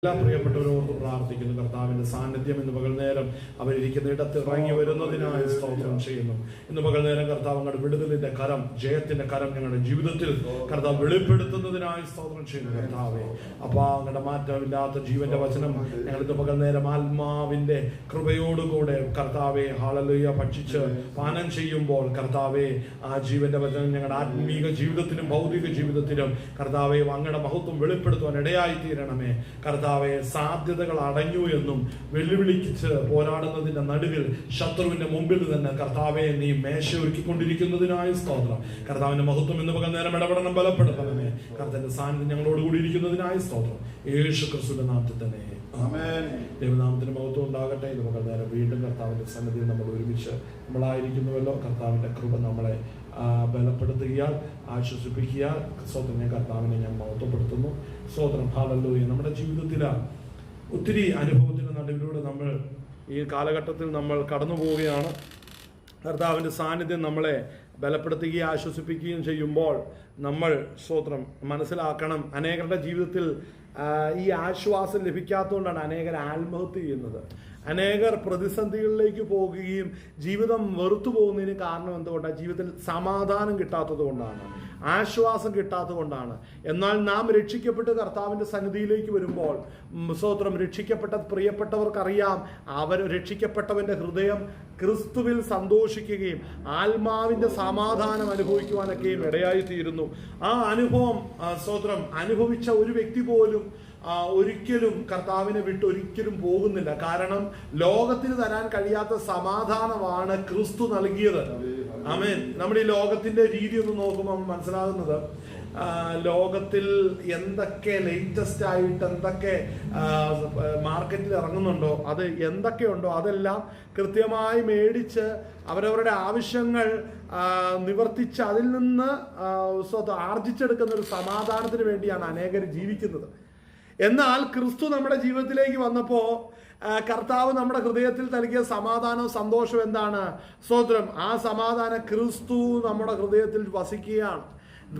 എല്ലാ പ്രിയപ്പെട്ടവരോട് പ്രാർത്ഥിക്കുന്നു. കർത്താവിന്റെ സാന്നിധ്യം ഇന്ന് പകൽ നേരം അവരിയ്ക്കുന്ന ഇടത്ത് ഇറങ്ങി വരുന്നതിനായി സ്തോത്രം ചെയ്യുന്നു. ഇന്ന് പകൽ നേരം കർത്താവ് അങ്ങയുടെ വിടുതലിന്റെ കരം, ജയത്തിന്റെ കരം ഞങ്ങളുടെ ജീവിതത്തിൽ കർത്താവ് വെളിപ്പെടുത്തുന്നതിനായി സ്തോത്രം ചെയ്യുന്നു. കർത്താവെ അങ്ങയുടെ മാറ്റമില്ലാത്ത ജീവന്റെ വചനം ഞങ്ങൾ ഇന്ന് പകൽ നേരം ആത്മാവിന്റെ കൃപയോടുകൂടെ കർത്താവെ ഹല്ലേലൂയ ഭക്ഷിച്ച് പാനം ചെയ്യുമ്പോൾ കർത്താവെ ആ ജീവന്റെ വചനം ഞങ്ങളുടെ ആത്മീക ജീവിതത്തിനും ഭൗതിക ജീവിതത്തിനും കർത്താവെ അങ്ങയുടെ മഹത്വം വെളിപ്പെടുത്തുവാൻ ഇടയായി തീരണമേ. കർത്താവെ സാധ്യതകൾ അടഞ്ഞു എന്നും വെല്ലുവിളിച്ച് പോരാടുന്നതിന്റെ നടുവിൽ ശത്രുവിന്റെ മുമ്പിൽ തന്നെ കർത്താവെ നീ മേശ ഒരുക്കിക്കൊണ്ടിരിക്കുന്നതിനായി സ്തോത്രം. കർത്താവിന്റെ മഹത്വം ഇന്ന് പകൽ നേരം ഇടപെടണം, ബലപ്പെടുത്തണമേ. കർത്താവിന്റെ സാന്നിധ്യം ഞങ്ങളോട് കൂടി ഇരിക്കുന്നതിനായി സ്തോത്രം. യേശു ക്രിസ്തുവിന്റെ നാമത്തിൽ തന്നെ ദൈവനാമത്തിന് മഹത്വം ഉണ്ടാകട്ടെ. ഇന്ന് പകൽ നേരം വീണ്ടും കർത്താവിന്റെ സന്നിധിയിൽ നമ്മൾ ഒരുമിച്ച് നമ്മളായിരിക്കുന്നുവല്ലോ. കർത്താവിന്റെ കൃപ നമ്മളെ ബലപ്പെടുത്തുകയാൽ ആശ്വസിപ്പിക്കുകയാൽ സ്വതന്ത്രം കർത്താവിനെ ഞാൻ മഹത്വപ്പെടുത്തുന്നു. സ്വതന്ത്രം ഹല്ലേലൂയ. നമ്മുടെ ജീവിതത്തിൽ ഒത്തിരി അനുഭവത്തിന്റെ നടുവിലൂടെ നമ്മൾ ഈ കാലഘട്ടത്തിൽ നമ്മൾ കടന്നു പോവുകയാണ്. കർത്താവിൻ്റെ സാന്നിധ്യം നമ്മളെ ബലപ്പെടുത്തുകയും ആശ്വസിപ്പിക്കുകയും ചെയ്യുമ്പോൾ നമ്മൾ സ്വതന്ത്രം മനസ്സിലാക്കണം, അനേകരുടെ ജീവിതത്തിൽ ഈ ആശ്വാസം ലഭിക്കാത്തതുകൊണ്ടാണ് അനേകർ ആത്മഹത്യ ചെയ്യുന്നത്. അനേകർ പ്രതിസന്ധികളിലേക്ക് പോകുകയും ജീവിതം വെറുത്തു പോകുന്നതിന് കാരണം എന്തുകൊണ്ടാണ്? ജീവിതത്തിൽ സമാധാനം കിട്ടാത്തത് കൊണ്ടാണ്, ആശ്വാസം കിട്ടാത്തത് കൊണ്ടാണ്. എന്നാൽ നാം രക്ഷിക്കപ്പെട്ട് കർത്താവിൻ്റെ സന്നിധിയിലേക്ക് വരുമ്പോൾ സ്തോത്രം, രക്ഷിക്കപ്പെട്ട പ്രിയപ്പെട്ടവർക്കറിയാം അവർ രക്ഷിക്കപ്പെട്ടവന്റെ ഹൃദയം ക്രിസ്തുവിൽ സന്തോഷിക്കുകയും ആത്മാവിന്റെ സമാധാനം അനുഭവിക്കുവാനൊക്കെയും ഇടയായി തീരുന്നു. ആ അനുഭവം സ്തോത്രം അനുഭവിച്ച ഒരു വ്യക്തി പോലും ഒരിക്കലും കർത്താവിനെ വിട്ട് ഒരിക്കലും പോകുന്നില്ല. കാരണം ലോകത്തിന് തരാൻ കഴിയാത്ത സമാധാനമാണ് ക്രിസ്തു നൽകിയത്. ആമേൻ. നമ്മുടെ ഈ ലോകത്തിന്റെ രീതി ഒന്ന് നോക്കുമ്പോൾ മനസ്സിലാകുന്നത്, ലോകത്തിൽ എന്തൊക്കെ ലേറ്റസ്റ്റ് ആയിട്ട് എന്തൊക്കെ മാർക്കറ്റിൽ ഇറങ്ങുന്നുണ്ടോ, അത് എന്തൊക്കെയുണ്ടോ അതെല്ലാം കൃത്യമായി മേടിച്ച് അവരവരുടെ ആവശ്യങ്ങൾ നിവർത്തിച്ച് അതിൽ നിന്ന് ആർജിച്ചെടുക്കുന്ന ഒരു സമാധാനത്തിന് വേണ്ടിയാണ് അനേകർ ജീവിക്കുന്നത്. എന്നാൽ ക്രിസ്തു നമ്മുടെ ജീവിതത്തിലേക്ക് വന്നപ്പോൾ കർത്താവ് നമ്മുടെ ഹൃദയത്തിൽ നൽകിയ സമാധാനവും സന്തോഷവും എന്താണ്? സ്തോത്രം. ആ സമാധാനം ക്രിസ്തു നമ്മുടെ ഹൃദയത്തിൽ വസിക്കുകയാണ്.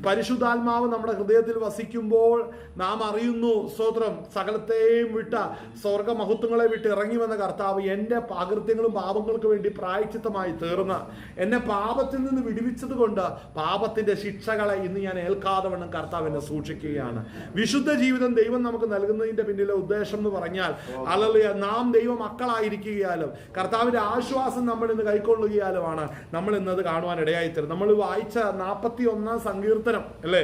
പരിശുദ്ധാത്മാവ് നമ്മുടെ ഹൃദയത്തിൽ വസിക്കുമ്പോൾ നാം അറിയുന്നു, സ്തോത്രം, സകലത്തെയും വിട്ട സ്വർഗമഹത്വങ്ങളെ വിട്ട് ഇറങ്ങി വന്ന കർത്താവ് എൻ്റെ അകൃത്യങ്ങളും പാപങ്ങൾക്ക് വേണ്ടി പ്രായശ്ചിത്തമായി തീർന്ന് എന്നെ പാപത്തിൽ നിന്ന് വിടുവിച്ചത് കൊണ്ട് പാപത്തിന്റെ ശിക്ഷകളെ ഇന്ന് ഞാൻ ഏൽക്കാതെ വണ്ണം കർത്താവ് എന്നെ സൂക്ഷിക്കുകയാണ്. വിശുദ്ധ ജീവിതം ദൈവം നമുക്ക് നൽകുന്നതിന്റെ പിന്നിലെ ഉദ്ദേശം എന്ന് പറഞ്ഞാൽ ഹല്ലേലൂയ, നാം ദൈവ മക്കളായിരിക്കുകയാലും കർത്താവിന്റെ ആശ്വാസം നമ്മൾ ഇന്ന് കൈക്കൊള്ളുകയാലുമാണ് നമ്മൾ ഇന്നത് കാണുവാൻ ഇടയായിത്തരും. നമ്മൾ വായിച്ച 41 സങ്കീർത്തനം അല്ലേ,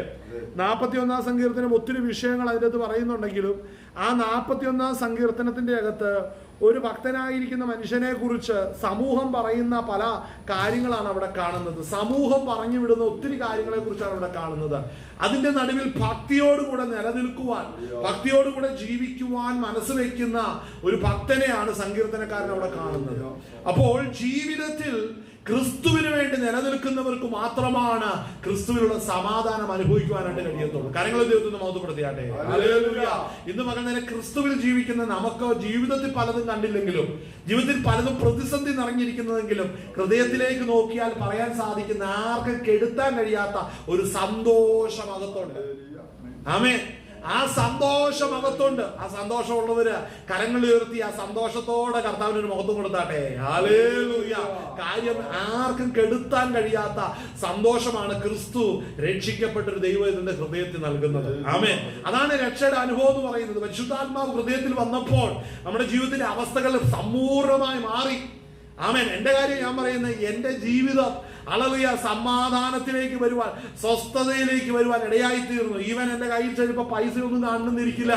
41 സങ്കീർത്തനം ഒത്തിരി വിഷയങ്ങൾ അതിനകത്ത് പറയുന്നുണ്ടെങ്കിലും ആ 41 സങ്കീർത്തനത്തിന്റെ അകത്ത് ഒരു ഭക്തനായിരിക്കുന്ന മനുഷ്യനെ കുറിച്ച് സമൂഹം പറയുന്ന പല കാര്യങ്ങളാണ് അവിടെ കാണുന്നത്. സമൂഹം പറഞ്ഞു വിടുന്ന ഒത്തിരി കാര്യങ്ങളെ കുറിച്ചാണ് അവിടെ കാണുന്നത്. അതിന്റെ നടുവിൽ ഭക്തിയോടുകൂടെ നിലനിൽക്കുവാൻ, ഭക്തിയോടുകൂടെ ജീവിക്കുവാൻ മനസ്സ് വയ്ക്കുന്ന ഒരു ഭക്തനെയാണ് സങ്കീർത്തനക്കാരൻ അവിടെ കാണുന്നത്. അപ്പോൾ ജീവിതത്തിൽ ക്രിസ്തുവിന് വേണ്ടി നിലനിൽക്കുന്നവർക്ക് മാത്രമാണ് ക്രിസ്തുവിനുള്ള സമാധാനം അനുഭവിക്കുവാനായിട്ട് കഴിയത്തുള്ളൂ. കാര്യങ്ങൾ ദൈവത്തിന് മഹത്വപ്പെടുത്തിയാട്ടെ. ഹല്ലേലൂയ. ഇന്ന് മകൻ നേരെ ക്രിസ്തുവിൽ ജീവിക്കുന്ന നമുക്ക് ജീവിതത്തിൽ പലതും കണ്ടില്ലെങ്കിലും, ജീവിതത്തിൽ പലതും പ്രതിസന്ധി നിറഞ്ഞിരിക്കുന്നതെങ്കിലും ഹൃദയത്തിലേക്ക് നോക്കിയാൽ പറയാൻ സാധിക്കുന്ന, ആർക്കും കെടുത്താൻ കഴിയാത്ത ഒരു സന്തോഷം അകത്തുണ്ട്. ആമേൻ. ആ സന്തോഷം അകത്തുണ്ട്. ആ സന്തോഷമുള്ളവര് കരങ്ങൾ ഉയർത്തി ആ സന്തോഷത്തോടെ കർത്താവിന് ഒരു മഹത്വം കൊടുത്താട്ടെ. ഹല്ലേലൂയ. കാര്യം ആർക്കും കെടുത്താൻ കഴിയാത്ത സന്തോഷമാണ് ക്രിസ്തു രക്ഷിക്കപ്പെട്ടൊരു ദൈവത്തിന്റെ ഹൃദയത്തിൽ നൽകുന്നത്. ആമേൻ. അതാണ് രക്ഷയുടെ അനുഭവം എന്ന് പറയുന്നത്. പരിശുദ്ധാത്മാവ് ഹൃദയത്തിൽ വന്നപ്പോൾ നമ്മുടെ ജീവിതത്തിലെ അവസ്ഥകൾ സമ്പൂർണമായി മാറി. ആമേൻ. എന്റെ കാര്യം ഞാൻ പറയുന്നത്, എന്റെ ജീവിതം ഹല്ലേലൂയ സമാധാനത്തിലേക്ക് വരുവാൻ, സ്വസ്ഥതയിലേക്ക് വരുവാൻ ഇടയായി തീർന്നു. ഈവൻ എന്റെ കയ്യിൽ ചിലപ്പോൾ പൈസ ഒന്നും കാണുന്നിരിക്കില്ല.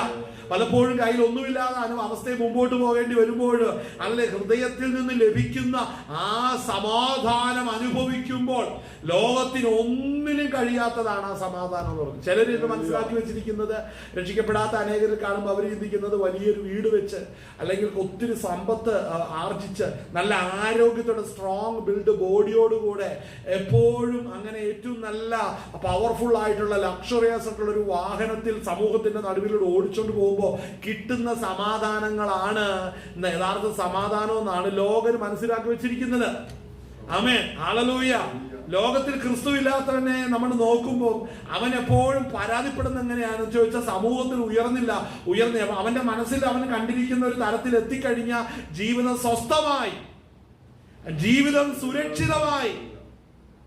പലപ്പോഴും കയ്യിൽ ഒന്നുമില്ലാതെ അവസ്ഥയെ മുമ്പോട്ട് പോകേണ്ടി വരുമ്പോൾ അല്ലെ ഹൃദയത്തിൽ നിന്ന് ലഭിക്കുന്ന ആ സമാധാനം അനുഭവിക്കുമ്പോൾ ലോകത്തിന് ഒന്നിനും കഴിയാത്തതാണ് ആ സമാധാനം എന്ന് പറയുന്നത്. ചിലർ ഇത് മനസ്സിലാക്കി വെച്ചിരിക്കുന്നത്, രക്ഷിക്കപ്പെടാത്ത അനേകർ കാണുമ്പോൾ അവർ ചിന്തിക്കുന്നത് വലിയൊരു വീട് വെച്ച് അല്ലെങ്കിൽ ഒത്തിരി സമ്പത്ത് ആർജിച്ച് നല്ല ആരോഗ്യത്തോടെ സ്ട്രോങ് ബിൽഡ് ബോഡിയോടുകൂടെ എപ്പോഴും അങ്ങനെ ഏറ്റവും നല്ല പവർഫുൾ ആയിട്ടുള്ള ലക്ഷറിയസ് ആയിട്ടുള്ള ഒരു വാഹനത്തിൽ സമൂഹത്തിന്റെ നടുവിലൂടെ ഓടിച്ചോണ്ട് പോകുമ്പോൾ കിട്ടുന്ന സമാധാനങ്ങളാണ് യഥാർത്ഥ സമാധാനം എന്നാണ് ലോകർ മനസ്സിലാക്കി വെച്ചിരിക്കുന്നത്. ആമേൻ, ഹല്ലേലൂയ. ലോകത്തിൽ ക്രിസ്തു ഇല്ലാത്തവനെ നമ്മൾ നോക്കുമ്പോൾ അവൻ എപ്പോഴും പരാതിപ്പെടുന്ന എങ്ങനെയാണെന്ന് ചോദിച്ചാൽ സമൂഹത്തിൽ ഉയർന്ന അവന്റെ മനസ്സിൽ അവൻ കണ്ടിരിക്കുന്ന ഒരു തരത്തിൽ എത്തിക്കഴിഞ്ഞ ജീവിതം സ്വസ്ഥമായി, ജീവിതം സുരക്ഷിതമായി.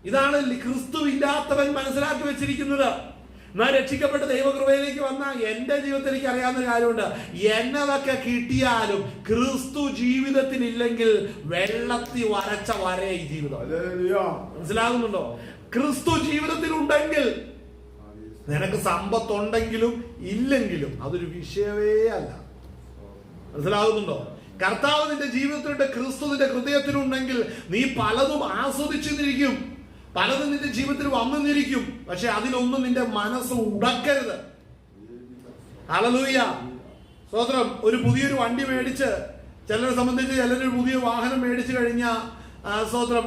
ഇതാണ് ക്രിസ്തു ഇല്ലാത്തവൻ മനസ്സിലാക്കി വെച്ചിരിക്കുന്നത്. എന്നാൽ രക്ഷിക്കപ്പെട്ട ദൈവകൃപയിലേക്ക് വന്ന എന്റെ ജീവിതത്തിൽ എനിക്ക് അറിയാവുന്ന കാര്യമുണ്ട്. എന്നതൊക്കെ കിട്ടിയാലും ക്രിസ്തു ജീവിതത്തിൽ ഇല്ലെങ്കിൽ വെള്ളത്തിൽ വരച്ച വരേ ഈ ജീവിതം. മനസ്സിലാകുന്നുണ്ടോ? ക്രിസ്തു ജീവിതത്തിൽ ഉണ്ടെങ്കിൽ നിനക്ക് സമ്പത്തുണ്ടെങ്കിലും ഇല്ലെങ്കിലും അതൊരു വിഷയമേ അല്ല. മനസ്സിലാകുന്നുണ്ടോ? കർത്താവ് നിന്റെ ജീവിതത്തിലുണ്ട്, ക്രിസ്തു നിന്റെ ഹൃദയത്തിലുണ്ടെങ്കിൽ നീ പലതും ആസ്വദിച്ചിരിക്കും, പലതും നിന്റെ ജീവിതത്തിൽ വന്നിരിക്കും. പക്ഷെ അതിലൊന്നും നിന്റെ മനസ്സ് ഉടക്കരുത്. ഹല്ലേലൂയ, സ്തോത്രം. ഒരു പുതിയൊരു വണ്ടി മേടിച്ച്, ചിലരെ സംബന്ധിച്ച് ചിലരൊരു പുതിയ വാഹനം മേടിച്ചു കഴിഞ്ഞാൽ സ്തോത്രം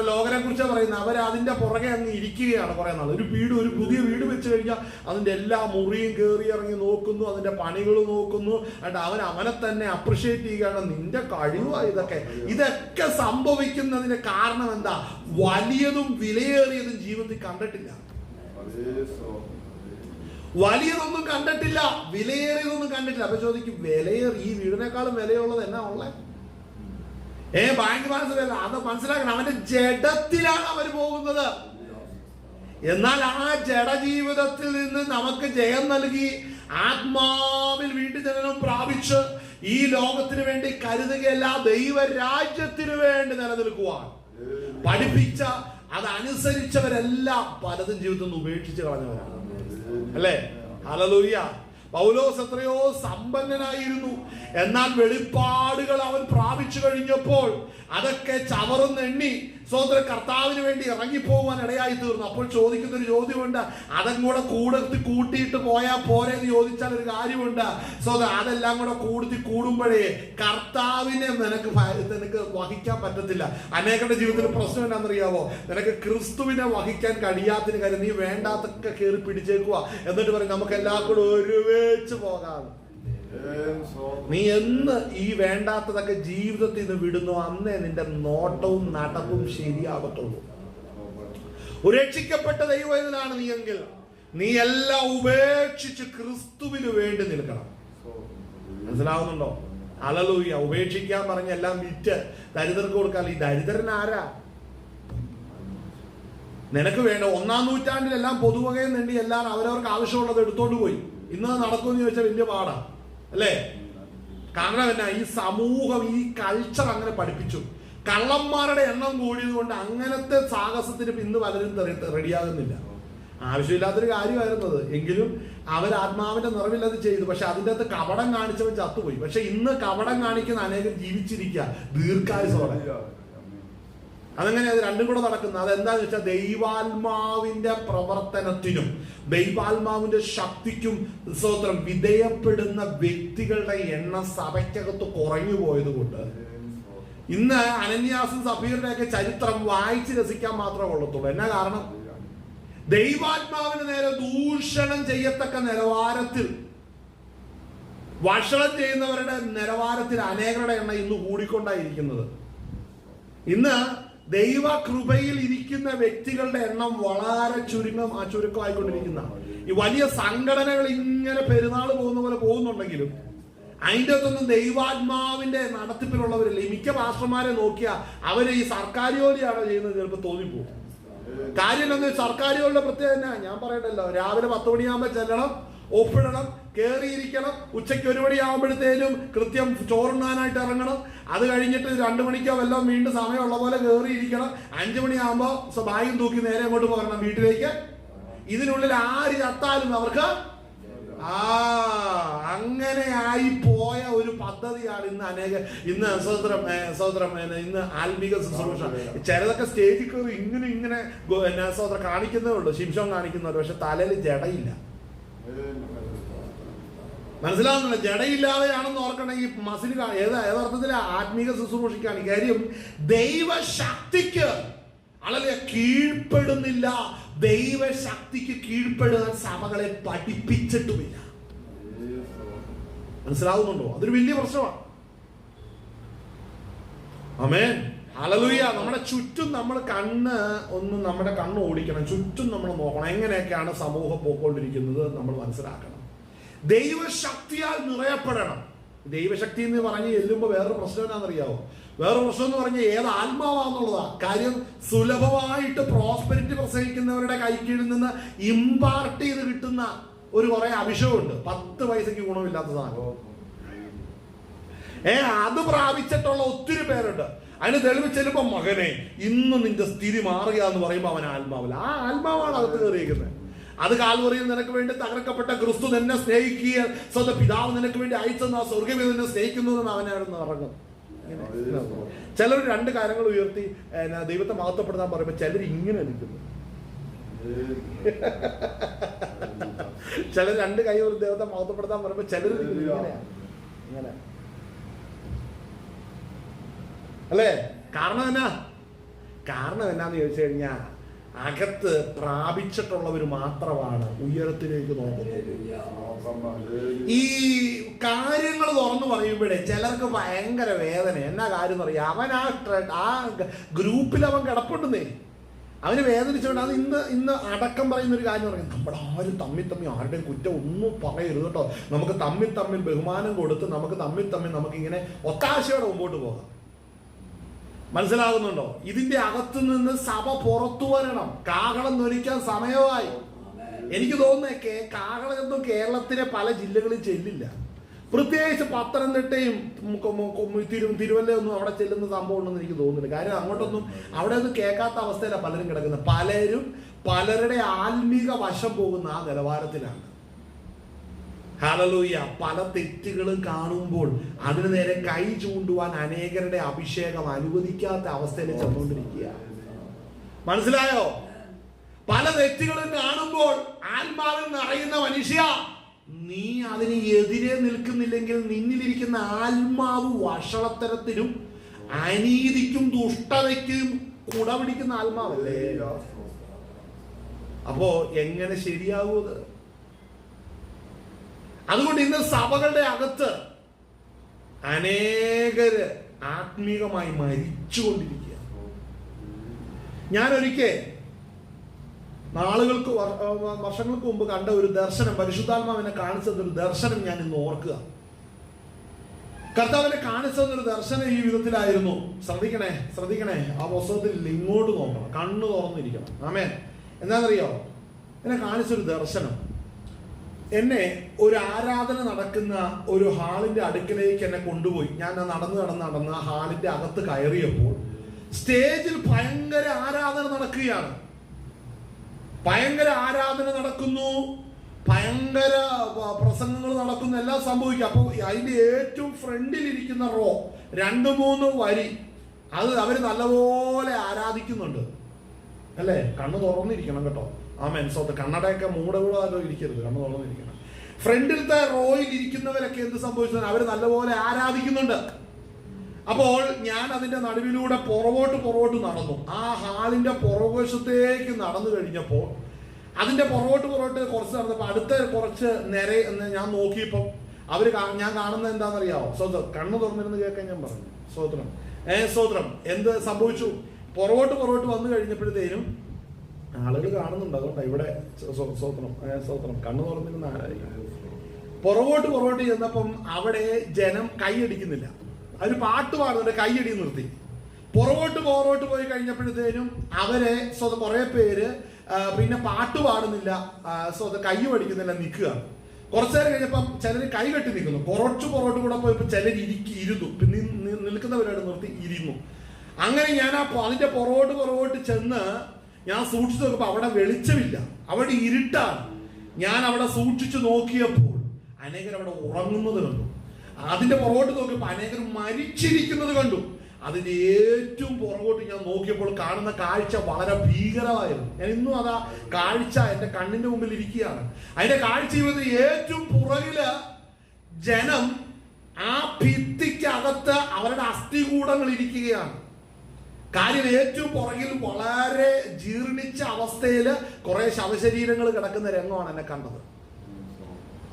ലോകരെ കുറിച്ചാണ് പറയുന്നത്, അവർ അതിന്റെ പുറകെ അങ്ങ് ഇരിക്കുകയാണ് കുറെ നാൾ. ഒരു പുതിയ വീട് വെച്ച് കഴിഞ്ഞാൽ അതിന്റെ എല്ലാ മുറിയും കയറി ഇറങ്ങി നോക്കുന്നു, അതിന്റെ പണികൾ നോക്കുന്നു. എന്നിട്ട് അവനെ തന്നെ അപ്രിഷിയേറ്റ് ചെയ്യുകയാണ്. നിന്റെ കഴിവാണ് ഇതൊക്കെ സംഭവിക്കുന്നതിന്റെ കാരണം എന്താ? വലിയതും വിലയേറിയതും ജീവിതത്തിൽ കണ്ടിട്ടില്ല. വലിയതൊന്നും കണ്ടിട്ടില്ല, വിലയേറിയതൊന്നും കണ്ടിട്ടില്ല. അപ്പൊ ചോദിക്കും, ഈ വീടിനേക്കാളും വിലയുള്ളത് എന്നാ ഉള്ളത്? ബാങ്ക് ബാലൻസ് അല്ല, അത് മനസ്സിലാക്കണം. അവന്റെ ജഡത്തിലാണ് അവർ പോകുന്നത്. എന്നാൽ ആ ജഡജീവിതത്തിൽ നിന്ന് നമുക്ക് ജയം നൽകി ആത്മാവിൽ വീണ്ടുജനനം പ്രാപിച്ച് ഈ ലോകത്തിന് വേണ്ടി കരുതുകയല്ല, ദൈവരാജ്യത്തിന് വേണ്ടി നിലനിൽക്കുവാൻ പഠിപ്പിച്ച അതനുസരിച്ചവരെല്ലാം പലതും ജീവിതത്തിൽ നിന്ന് ഉപേക്ഷിച്ച് കളഞ്ഞവരാണ്. അല്ലേ? ഹല്ലേലൂയ. പൗലോസ് എത്രയോ സമ്പന്നനായിരുന്നു, എന്നാൽ വെളിപ്പാടുകൾ അവൻ പ്രാപിച്ചു കഴിഞ്ഞപ്പോൾ അതൊക്കെ ചവറെണ്ണി സ്വതന്ത്ര കർത്താവിന് വേണ്ടി ഇറങ്ങിപ്പോവാൻ ഇടയായി തീർന്നു. അപ്പോൾ ചോദിക്കുന്ന ഒരു ചോദ്യമുണ്ട്, അതും കൂടെ കൂട്ടിയിട്ട് പോയാൽ പോരെ എന്ന് ചോദിച്ചാൽ ഒരു കാര്യമുണ്ട്. അതെല്ലാം കൂടെ കൂടുമ്പോഴേ കർത്താവിനെ നിനക്ക് വഹിക്കാൻ പറ്റത്തില്ല. അനേകരുടെ ജീവിതത്തിൽ പ്രശ്നം എന്താണെന്നറിയാവോ? നിനക്ക് ക്രിസ്തുവിനെ വഹിക്കാൻ കഴിയാത്തതിന് കാര്യം നീ വേണ്ടാത്തൊക്കെ കയറി പിടിച്ചേക്കുക. എന്നിട്ട് പറയും നമുക്ക് എല്ലാം കൂടെ ഒരുമിച്ച് പോകാം. നീ എന്ന് ഈ വേണ്ടാത്തതൊക്കെ ജീവിതത്തിൽ നിന്ന് വിടുന്നു, അന്നേ നിന്റെ നോട്ടവും നടപ്പും ശരിയാകത്തുള്ളൂ. ഒരു രക്ഷിക്കപ്പെട്ട ദൈവത്തിലാണ് നീ എങ്കിൽ നീ എല്ലാം ഉപേക്ഷിച്ച് ക്രിസ്തുവിന് വേണ്ടി നിൽക്കണം. മനസ്സിലാവുന്നുണ്ടോ? ഹല്ലേലൂയ. ഉപേക്ഷിക്കാൻ പറഞ്ഞ എല്ലാം വിറ്റ് ദരിദ്രർക്ക് കൊടുക്കാൻ. ഈ ദരിദ്രൻ ആരാ? നിനക്ക് വേണ്ട 1-ാം നൂറ്റാണ്ടിലെല്ലാം പൊതുവകയിൽ വേണ്ടി എല്ലാവരും അവരവർക്ക് ആവശ്യമുള്ളത് എടുത്തോണ്ട് പോയി. ഇന്ന് നടക്കുമെന്ന് ചോദിച്ചാൽ വലിയ പാടാ, അല്ലേ? കാരണം എന്നാ, ഈ സമൂഹം, ഈ കൾച്ചർ അങ്ങനെ പഠിപ്പിച്ചു. കള്ളന്മാരുടെ എണ്ണം കൂടിയത് കൊണ്ട് അങ്ങനത്തെ സാഹസത്തിന് ഇന്ന് പലരും റെഡിയാകുന്നില്ല. ആവശ്യമില്ലാത്തൊരു കാര്യമായിരുന്നത്, എങ്കിലും അവർ ആത്മാവിന്റെ നിറവില്ലത് ചെയ്തു. പക്ഷെ അതിൻ്റെ അകത്ത് കപടം കാണിച്ചവൻ ചത്തുപോയി. പക്ഷെ ഇന്ന് കപടം കാണിക്കുന്ന അനേകം ജീവിച്ചിരിക്കുക ദീർഘായുസോടെ. അതെങ്ങനെ? അത് രണ്ടും കൂടെ നടക്കുന്നത്. അതെന്താന്ന് വെച്ചാൽ ദൈവാത്മാവിന്റെ പ്രവർത്തനത്തിനും ദൈവാത്മാവിന്റെ ശക്തിക്കും സ്തോത്രം വിധേയപ്പെടുന്ന വ്യക്തികളുടെ എണ്ണം സഭയ്ക്കകത്ത് കുറഞ്ഞു പോയത് കൊണ്ട് ഇന്ന് അനന്യാസും സഫീറിന്റെ ഒക്കെ ചരിത്രം വായിച്ച് രസിക്കാൻ മാത്രമേ ഉള്ളത്തുള്ളൂ. എന്നാ കാരണം? ദൈവാത്മാവിന് നേരെ ദൂഷണം ചെയ്യത്തക്ക നിലവാരത്തിൽ വഷളം ചെയ്യുന്നവരുടെ നിലവാരത്തിൽ അനേകരുടെ എണ്ണം ഇന്ന് കൂടിക്കൊണ്ടായിരിക്കുന്നത്. ഇന്ന് ദൈവകൃപയിൽ ഇരിക്കുന്ന വ്യക്തികളുടെ എണ്ണം വളരെ ചുരുക്കമായിക്കൊണ്ടിരിക്കുന്ന ഈ വലിയ സംഘടനകൾ ഇങ്ങനെ പെരുന്നാൾ പോകുന്ന പോലെ പോകുന്നുണ്ടെങ്കിലും അതിൻ്റെ അകത്തൊന്നും ദൈവാത്മാവിന്റെ നടത്തിപ്പിലുള്ളവരില്ല. ഈ മിക്ക പാസ്റ്റർമാരെ നോക്കിയാൽ അവര് ഈ സർക്കാർ ജോലിയാണോ ചെയ്യുന്നത് ചിലപ്പോൾ തോന്നിപ്പോകും. കാര്യം എന്താ? സർക്കാർ ജോലിയുടെ പ്രത്യേകത ഞാൻ പറയണ്ടല്ലോ. രാവിലെ 10 മണിയാകുമ്പോൾ ചെല്ലണം, ഒപ്പിടണം, കയറിയിരിക്കണം. ഉച്ചയ്ക്ക് 1 മണിയാകുമ്പോഴത്തേനും കൃത്യം ചോറുണ്ണാനായിട്ട് ഇറങ്ങണം. അത് കഴിഞ്ഞിട്ട് 2 മണിക്കോ വല്ലതും വീണ്ടും സമയമുള്ള പോലെ കയറിയിരിക്കണം. 5 മണിയാകുമ്പോൾ ബാഗും തൂക്കി നേരെ അങ്ങോട്ട് പോകണം വീട്ടിലേക്ക്. ഇതിനുള്ളിൽ ആര് ചത്താലും അവർക്ക് അങ്ങനെ ആയി പോയ ഒരു പദ്ധതിയാണ് ഇന്ന് ഇന്ന് ആത്മീക ശുശ്രൂഷ. ചിലതൊക്കെ സ്റ്റേജിൽ കയറി ഇങ്ങനെ കാണിക്കുന്നേ ഉള്ളൂ, ശിംശം കാണിക്കുന്നുള്ളൂ. പക്ഷെ തലയിൽ ജടയില്ല. മനസ്സിലാവുന്നില്ല? ജടയില്ലാതെയാണെന്ന് ഓർക്കണം. ഈ മസിൽ ഏതർത്ഥത്തില ആത്മീക ശുശ്രൂഷിക്കാണ്. കാര്യം ദൈവശക്തിക്ക് ആളെ കീഴ്പ്പെടുന്നില്ല. ദൈവശക്തിക്ക് കീഴ്പ്പെടുവാൻ സഭകളെ പഠിപ്പിച്ചിട്ടുമില്ല. മനസ്സിലാവുന്നുണ്ടോ? അതൊരു വലിയ പ്രശ്നമാണ്. ആമേൻ, ഹല്ലേലൂയ. നമ്മുടെ ചുറ്റും നമ്മൾ നമ്മുടെ കണ്ണ് ഓടിക്കണം, ചുറ്റും നമ്മൾ നോക്കണം, എങ്ങനെയൊക്കെയാണ് സമൂഹം പോയിക്കൊണ്ടിരിക്കുന്നത് നമ്മൾ മനസ്സിലാക്കണം. ദൈവശക്തിയാൽ നിറയപ്പെടണം. ദൈവശക്തി എന്ന് പറഞ്ഞ് ചെല്ലുമ്പോൾ വേറൊരു പ്രശ്നം എന്നാണെന്നറിയാവോ? വേറെ പ്രശ്നം എന്ന് പറഞ്ഞാൽ ഏത് ആത്മാവാന്നുള്ളതാ കാര്യം. സുലഭമായിട്ട് പ്രോസ്പെരിറ്റി പ്രസംഗിക്കുന്നവരുടെ കൈക്കീഴിൽ നിന്ന് ഇമ്പാർട്ട് ചെയ്ത് കിട്ടുന്ന കുറെ അഭിഷേകമുണ്ട്. 10 പൈസക്ക് ഗുണമില്ലാത്ത സാധനം. അത് പ്രാപിച്ചിട്ടുള്ള ഒത്തിരി പേരുണ്ട്. അതിന് തെളിവ് ചെല്ലുമ്പോ മകനെ ഇന്ന് നിന്റെ സ്ഥിതി മാറുക എന്ന് പറയുമ്പോൾ അവൻ ആത്മാവില്ല. ആ ആത്മാവാണ് അകത്ത് കയറിയിരിക്കുന്നത്. അത് കാൽവറിയിൽ നിനക്ക് വേണ്ടി തകർക്കപ്പെട്ട ക്രിസ്തു നിന്നെ സ്നേഹിക്കുക, സ്വന്തം പിതാവ് നിനക്ക് വേണ്ടി അയച്ചെന്ന് ആ സ്വർഗ്ഗം നിന്നെ സ്നേഹിക്കുന്നു എന്ന് അവനായിരുന്നു ഇറങ്ങുന്നത്. ചിലർ 2 കാര്യങ്ങൾ ഉയർത്തി ദൈവത്തെ മഹത്വപ്പെടുത്താൻ പറയുമ്പോൾ ചിലർ ഇങ്ങനെ നിൽക്കുന്നു. ചിലർ 2 കൈ ഒരു ദൈവത്തെ മഹത്വപ്പെടുത്താൻ പറയുമ്പോൾ ചിലർ ഇങ്ങനെ അല്ലേ? കാരണം എന്നാന്ന് ചോദിച്ചു കഴിഞ്ഞാൽ അകത്ത് പ്രാപിച്ചിട്ടുള്ളവർ മാത്രമാണ് ഉയരത്തിലേക്ക് നോക്കുന്നത്. ഈ കാര്യങ്ങൾ തുറന്നു പറയുമ്പോഴേ ചിലർക്ക് ഭയങ്കര വേദന. എന്നാ കാര്യം പറയാം, അവൻ ആ ഗ്രൂപ്പിൽ അവൻ കിടപ്പുണ്ടെന്നേ, അവന് വേദനിച്ചുകൊണ്ട്. അത് ഇന്ന് അടക്കം പറയുന്ന ഒരു കാര്യം പറയും, നമ്മുടെ ആരും തമ്മിൽ ആരുടെയും കുറ്റം ഒന്നും പറയരുത് കേട്ടോ, നമുക്ക് തമ്മിൽ ബഹുമാനം കൊടുത്ത് നമുക്ക് നമുക്കിങ്ങനെ ഒത്താശയോടെ മുമ്പോട്ട് പോകാം. മനസ്സിലാകുന്നുണ്ടോ? ഇതിന്റെ അകത്തു നിന്ന് സഭ പുറത്തു വരണം. കാഹളം ധ്വനിക്കാൻ സമയമായി. എനിക്ക് തോന്നുന്നേ കാഹളമൊന്നും കേരളത്തിലെ പല ജില്ലകളിൽ ചെല്ലില്ല. പ്രത്യേകിച്ച് പത്തനംതിട്ടയും തിരുവല്ലയൊന്നും അവിടെ ചെല്ലുന്ന സംഭവം ഉണ്ടെന്ന് എനിക്ക് തോന്നുന്നില്ല. കാര്യം അങ്ങോട്ടൊന്നും അവിടെ ഒന്നും കേൾക്കാത്ത അവസ്ഥയിലാണ് പലരും കിടക്കുന്നത്. പലരുടെ ആത്മീക വശം പോകുന്ന ആ നിലവാരത്തിലാണ്. ഹല്ലേലൂയ. പല തെറ്റുകളും കാണുമ്പോൾ അതിന് നേരെ കൈ ചൂണ്ടുവാൻ അനേകരുടെ അഭിഷേകം അനുവദിക്കാത്ത അവസ്ഥയിൽ ചെന്നുകൊണ്ടിരിക്കുക. മനസ്സിലായോ? പല തെറ്റുകളും കാണുമ്പോൾ ആത്മാവിൽ നിറയുന്ന മനുഷ്യ, നീ അതിന് എതിരെ നിൽക്കുന്നില്ലെങ്കിൽ നിന്നിലിരിക്കുന്ന ആത്മാവ് വഷളത്തരത്തിനും അനീതിക്കും ദുഷ്ടതയ്ക്കും കുടപിടിക്കുന്ന ആത്മാവല്ലേ? അപ്പോ എങ്ങനെ ശരിയാവൂത്? അതുകൊണ്ട് ഇന്ന് സഭകളുടെ അകത്ത് അനേകര് ആത്മീകമായി മരിച്ചുകൊണ്ടിരിക്കുക. ഞാനൊരിക്കൽ വർഷങ്ങൾക്ക് മുമ്പ് കണ്ട ഒരു ദർശനം, പരിശുദ്ധാത്മാവിനെ കാണിച്ചതൊരു ദർശനം ഞാൻ ഇന്ന് ഓർക്കുക. കർത്താവിനെ കാണിച്ചതൊരു ദർശനം ഈ വിധത്തിലായിരുന്നു. ശ്രദ്ധിക്കണേ. ആ പുസ്തകത്തിൽ ഇങ്ങോട്ട് നോക്കണം, കണ്ണു തുറന്നിരിക്കണം. ആമേൻ. എന്താണെന്നറിയോ? എന്നെ കാണിച്ചൊരു ദർശനം, എന്നെ ഒരു ആരാധന നടക്കുന്ന ഒരു ഹാളിന്റെ അടുക്കലേക്ക് എന്നെ കൊണ്ടുപോയി. ഞാൻ നടന്ന് ആ ഹാളിന്റെ അകത്ത് കയറിയപ്പോൾ സ്റ്റേജിൽ ഭയങ്കര ആരാധന നടക്കുകയാണ്. ഭയങ്കര ആരാധന നടക്കുന്നു, ഭയങ്കര പ്രസംഗങ്ങൾ നടക്കുന്നു, എല്ലാം സംഭവിക്കും. അപ്പോൾ അതിന്റെ ഏറ്റവും ഫ്രണ്ടിൽ ഇരിക്കുന്ന റോ 2-3 വരി അത് അവര് നല്ലപോലെ ആരാധിക്കുന്നുണ്ട്. അല്ലേ? കണ്ണ് തുറന്നിരിക്കണം കേട്ടോ. ആമേൻ. കണ്ണടയൊക്കെ മൂടകൂടാതെ ഇരിക്കരുത്, കണ്ണ് തുറന്നിരിക്കണം. ഫ്രണ്ടിലത്തെ റോയിൽ ഇരിക്കുന്നവരൊക്കെ എന്ത് സംഭവിച്ചത്? അവര് നല്ലപോലെ ആരാധിക്കുന്നുണ്ട്. അപ്പോൾ ഞാൻ അതിന്റെ നടുവിലൂടെ പുറകോട്ട് നടന്നു. ആ ഹാളിന്റെ പുറകുവശത്തേക്ക് നടന്നു കഴിഞ്ഞപ്പോൾ അതിന്റെ പുറകോട്ട് കുറച്ച് നടന്നപ്പോൾ അടുത്ത കുറച്ച് ഞാൻ നോക്കിയപ്പോൾ ഞാൻ കാണുന്നത് എന്താണെന്നറിയാവോ? കണ്ണു തുറന്നിരുന്ന് കേൾക്കാൻ ഞാൻ പറഞ്ഞു. സ്തോത്രം. എന്ത് സംഭവിച്ചു? പുറകോട്ട് വന്നു കഴിഞ്ഞപ്പോഴത്തേനും ആളുകൾ കാണുന്നുണ്ട്. അതുകൊണ്ട് ഇവിടെ സ്തോത്രം കണ്ണു തുറന്നിരുന്ന ആരായിരിക്കും. പുറകോട്ട് ചെന്നപ്പം അവിടെ ജനം കൈയടിക്കുന്നില്ല. അവര് പാട്ട് പാടുന്നുണ്ട്, കൈയടി നിർത്തി. പുറകോട്ട് പോയി കഴിഞ്ഞപ്പോഴത്തേനും അവരെ കുറെ പേര് പിന്നെ പാട്ട് പാടുന്നില്ല, കൈ പഠിക്കുന്നില്ല, നിൽക്കുക. കുറച്ചു നേരം കഴിഞ്ഞപ്പം ചിലര് കൈ കെട്ടി നിൽക്കുന്നു. പുറകോട്ട് കൂടെ പോയപ്പോ ചിലർ ഇരുന്നു, നിൽക്കുന്നവരോട് നിർത്തി ഇരുന്നു. അങ്ങനെ ഞാൻ അതിന്റെ പുറകോട്ട് ചെന്ന് ഞാൻ സൂക്ഷിച്ചു നോക്കുമ്പോ അവിടെ വെളിച്ചമില്ല, അവിടെ ഇരുട്ടാണ്. ഞാൻ അവിടെ സൂക്ഷിച്ചു നോക്കിയപ്പോൾ അനേകർ അവിടെ ഉറങ്ങുന്നത് കണ്ടു. അതിന്റെ പുറകോട്ട് നോക്കിയപ്പോൾ അനേകർ മരിച്ചിരിക്കുന്നത് കണ്ടു. അതിന്റെ ഏറ്റവും പുറകോട്ട് ഞാൻ നോക്കിയപ്പോൾ കാണുന്ന കാഴ്ച വളരെ ഭീകരമായിരുന്നു. ഞാൻ ഇന്നും അതാ കാഴ്ച എന്റെ കണ്ണിന്റെ മുമ്പിൽ ഇരിക്കുകയാണ്. അതിന്റെ കാഴ്ച ഏറ്റവും പുറകില് ജനം ആ ഭിത്തിക്കകത്ത് അവരുടെ അസ്ഥികൂടങ്ങൾ ഇരിക്കുകയാണ്. കാര്യം ഏറ്റവും പുറകിൽ വളരെ ജീർണിച്ച അവസ്ഥയിൽ കുറെ ശവശരീരങ്ങൾ കിടക്കുന്ന രംഗമാണ് എന്നെ കണ്ടത്.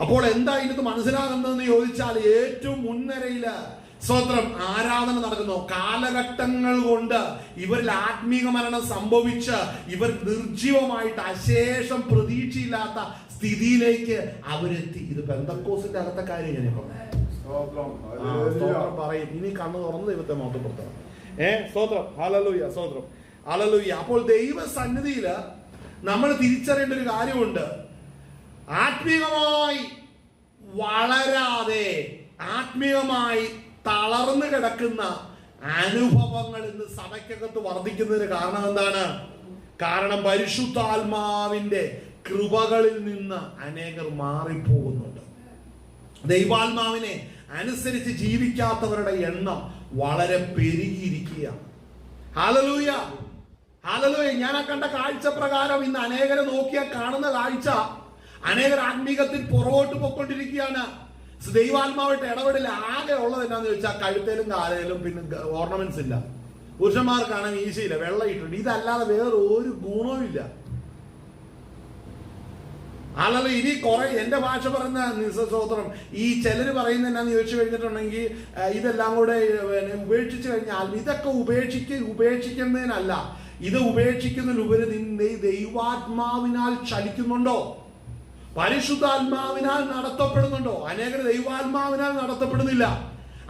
അപ്പോൾ എന്താ ഇതിന് മനസ്സിലാകുന്നതെന്ന് ചോദിച്ചാൽ ഏറ്റവും മുൻനിരയില് സ്തോത്രം, ആരാധന നടക്കുന്നു. കാലഘട്ടങ്ങൾ കൊണ്ട് ഇവരിൽ ആത്മീക മരണം സംഭവിച്ച് ഇവർ നിർജീവമായിട്ട് അശേഷം പ്രതീക്ഷയില്ലാത്ത സ്ഥിതിയിലേക്ക് അവരെത്തി. ഇത് പെന്തക്കോസിന്റെ അകത്തെ കാര്യം ഞാൻ പറയും. ഇനി കണ്ണു തുറന്ന് ദൈവത്തെ മഹത്വപ്പെടുത്തണം. സ്തോത്രം, ഹല്ലേലൂയ, സ്തോത്രം, ഹല്ലേലൂയ. അപ്പോൾ ദൈവ സന്നിധിയില് നമ്മൾ തിരിച്ചറിയേണ്ട ഒരു കാര്യമുണ്ട്. ആത്മീയമായി വളരാതെ ആത്മീയമായി തളർന്നു കിടക്കുന്ന അനുഭവങ്ങൾ ഇന്ന് സഭയ്ക്കകത്ത് വർദ്ധിക്കുന്നതിന് കാരണം എന്താണ്? കാരണം പരിശുദ്ധാത്മാവിന്റെ കൃപകളിൽ നിന്ന് അനേകർ മാറിപ്പോകുന്നുണ്ട്. ദൈവാത്മാവിനെ അനുസരിച്ച് ജീവിക്കാത്തവരുടെ എണ്ണം വളരെ പെരുകിയിരിക്കുകയാണ്. Hallelujah, hallelujah. ഞാൻ കണ്ട കാഴ്ച പ്രകാരം ഇന്ന് അനേകരെ നോക്കിയാൽ കാണുന്ന കാഴ്ച, അനേകർ ആത്മീകത്തിൽ പുറകോട്ട് പോയിക്കൊണ്ടിരിക്കുകയാണ്. ദൈവാത്മാവായിട്ട് ഇടപെടില്ല. ആകെ ഉള്ളത് എന്നാന്ന് ചോദിച്ചാൽ കഴുത്തേലും കാലയിലും പിന്നെ ഓർണമെന്റ്സ് ഇല്ല. പുരുഷന്മാർക്കാണെങ്കിൽ ഈശയില്ല, വെള്ളം ഇട്ടുണ്ട്. ഇതല്ലാതെ വേറെ ഒരു ഗുണവും ഇല്ല. ആളല്ല ഇനി കുറെ എന്റെ ഭാഷ പറയുന്ന നിസ്സോത്രം ഈ ചിലര് പറയുന്ന എന്നാന്ന് ചോദിച്ചു കഴിഞ്ഞിട്ടുണ്ടെങ്കിൽ ഇതെല്ലാം കൂടെ ഉപേക്ഷിച്ചു കഴിഞ്ഞാൽ ഇതൊക്കെ ഉപേക്ഷിക്കുന്നതിനല്ല, ഇത് ഉപേക്ഷിക്കുന്നതിനുപരി നീ ദൈവാത്മാവിനാൽ ചലിക്കുന്നുണ്ടോ? പരിശുദ്ധാത്മാവിനാൽ നടത്തപ്പെടുന്നുണ്ടോ? അനേകർ ദൈവാത്മാവിനാൽ നടത്തപ്പെടുന്നില്ല.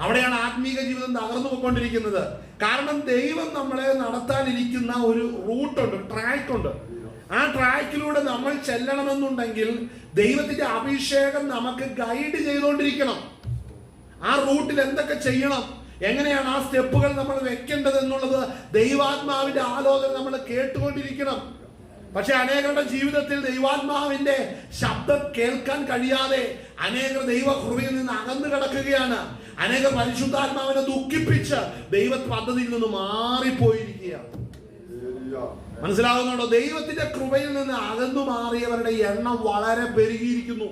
അവിടെയാണ് ആത്മീക ജീവിതം തകർന്നു പോയിക്കൊണ്ടിരിക്കുന്നത്. കാരണം ദൈവം നമ്മളെ നടത്താനിരിക്കുന്ന ഒരു റൂട്ടുണ്ട്, ട്രാക്കുണ്ട്. ആ ട്രാക്കിലൂടെ നമ്മൾ ചെല്ലണമെന്നുണ്ടെങ്കിൽ ദൈവത്തിന്റെ അഭിഷേകം നമുക്ക് ഗൈഡ് ചെയ്തുകൊണ്ടിരിക്കണം. ആ റൂട്ടിൽ എന്തൊക്കെ ചെയ്യണം, എങ്ങനെയാണ് ആ സ്റ്റെപ്പുകൾ നമ്മൾ വെക്കേണ്ടത് എന്നുള്ളത് ദൈവാത്മാവിന്റെ ആലോചന നമ്മൾ കേട്ടുകൊണ്ടിരിക്കണം. പക്ഷെ അനേകരുടെ ജീവിതത്തിൽ ദൈവാത്മാവിന്റെ ശബ്ദം കേൾക്കാൻ കഴിയാതെ അനേകർ ദൈവകൃപയിൽ നിന്ന് അകന്നു കിടക്കുകയാണ്. അനേകർ പരിശുദ്ധാത്മാവിനെ ദുഃഖിപ്പിച്ച് ദൈവ പദ്ധതിയിൽ നിന്ന് മാറിപ്പോയിരിക്കുകയാണ്. മനസ്സിലാകുന്നുണ്ടോ? ദൈവത്തിന്റെ കൃപയിൽ നിന്ന് അകന്നു മാറിയവരുടെ എണ്ണം വളരെ പെരുകിയിരിക്കുന്നു.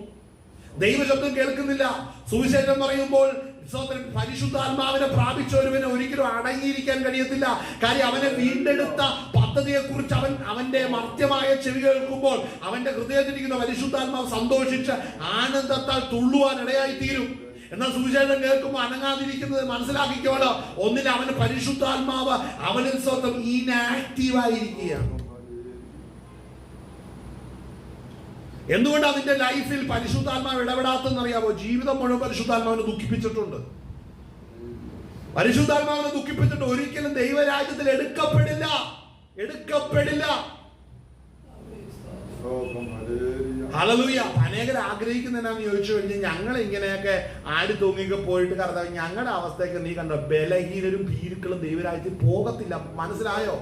ദൈവശബ്ദം കേൾക്കുന്നില്ല. സുവിശേഷം പറയുമ്പോൾ പരിശുദ്ധാത്മാവിനെ പ്രാപിച്ച ഒരുവനെ ഒരിക്കലും അടങ്ങിയിരിക്കാൻ കഴിയത്തില്ല. കാര്യം അവനെ വീണ്ടെടുത്ത പദ്ധതിയെ കുറിച്ച് അവന്റെ മർത്യമായ ചെവി കേൾക്കുമ്പോൾ അവന്റെ ഹൃദയത്തിലിരിക്കുന്ന പരിശുദ്ധാത്മാവ് സന്തോഷിച്ച് ആനന്ദത്താൽ തുള്ളുവാൻ ഇടയായി തീരും. എന്നാൽ സുവിശേഷം കേൾക്കുമ്പോൾ അനങ്ങാതിരിക്കുന്നത് മനസ്സിലാക്കിക്കോളോ, ഒന്നിൽ അവന് പരിശുദ്ധാത്മാവ് അവനിൽ സ്വന്തം ഇനാക്റ്റീവായിരിക്കുകയാണ്. എന്തുകൊണ്ട് അതിന്റെ ലൈഫിൽ പരിശുദ്ധാത്മാവ് ഇടപെടാത്തെന്നറിയാമോ? ജീവിതം മുഴുവൻ പരിശുദ്ധാത്മാവിനെ ദുഃഖിപ്പിച്ചിട്ടുണ്ട്. പരിശുദ്ധാത്മാവിനെ ദുഃഖിപ്പിച്ചിട്ട് ഒരിക്കലും ദൈവരാജ്യത്തിൽ എടുക്കപ്പെടില്ല. ഹല്ലേലൂയ. അനേകർ ആഗ്രഹിക്കുന്ന എന്നാന്ന് ചോദിച്ചു കഴിഞ്ഞാൽ ഞങ്ങൾ ഇങ്ങനെയൊക്കെ ആടി തൂങ്ങിയൊക്കെ പോയിട്ട് കർത്താവ് ഞങ്ങളുടെ അവസ്ഥയൊക്കെ നീ കണ്ടോ, ബലഹീനരും ഭീരുക്കളും ദൈവരാജ്യത്തിൽ പോകത്തില്ല. മനസ്സിലായോ?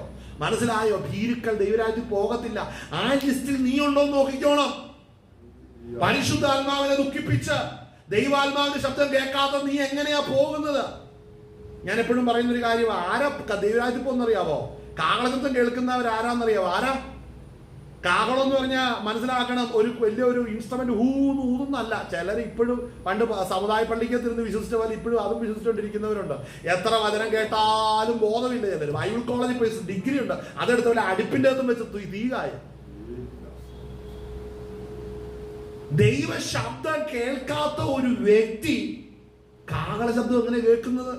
ഭീരുക്കൾ ദൈവരാജ്യത്തിൽ പോകത്തില്ല. ആ ലിസ്റ്റിൽ നീ ഉണ്ടോ എന്ന് നോക്കിക്കോണം. പരിശുദ്ധാത്മാവിനെ ദുഃഖിപ്പിച്ച് ദൈവാത്മാവിന്റെ ശബ്ദം കേൾക്കാത്ത നീ എങ്ങനെയാ പോകുന്നത്? ഞാൻ എപ്പോഴും പറയുന്നൊരു കാര്യം, ആരാ ദൈവരാജ്യത്തിൽ പോകുന്നറിയാവോ? കാഹളശബ്ദം കേൾക്കുന്നവരാരാന്നറിയാവോ? ആരാ? കാഹളം എന്ന് പറഞ്ഞാൽ മനസ്സിലാക്കണം, ഒരു വലിയൊരു ഇൻസ്ട്രുമെന്റ് ഊന്നല്ല. ചിലർ ഇപ്പോഴും പണ്ട് സമുദായ പള്ളിക്കത്തിരുന്ന് വിശ്വസിച്ച പോലെ ഇപ്പോഴും അതും വിശ്വസിച്ചുകൊണ്ടിരിക്കുന്നവരുണ്ട്. എത്ര വചനം കേട്ടാലും ബോധമില്ല. ചിലർ ബൈബിൾ കോളേജിൽ പോയി ഡിഗ്രി ഉണ്ട്, അതെടുത്ത പോലെ അടുപ്പിന്റെ അകത്തും വെച്ച് തീകായ. ദൈവ ശബ്ദം കേൾക്കാത്ത ഒരു വ്യക്തി കാഹള ശബ്ദം എങ്ങനെ കേൾക്കുന്നത്?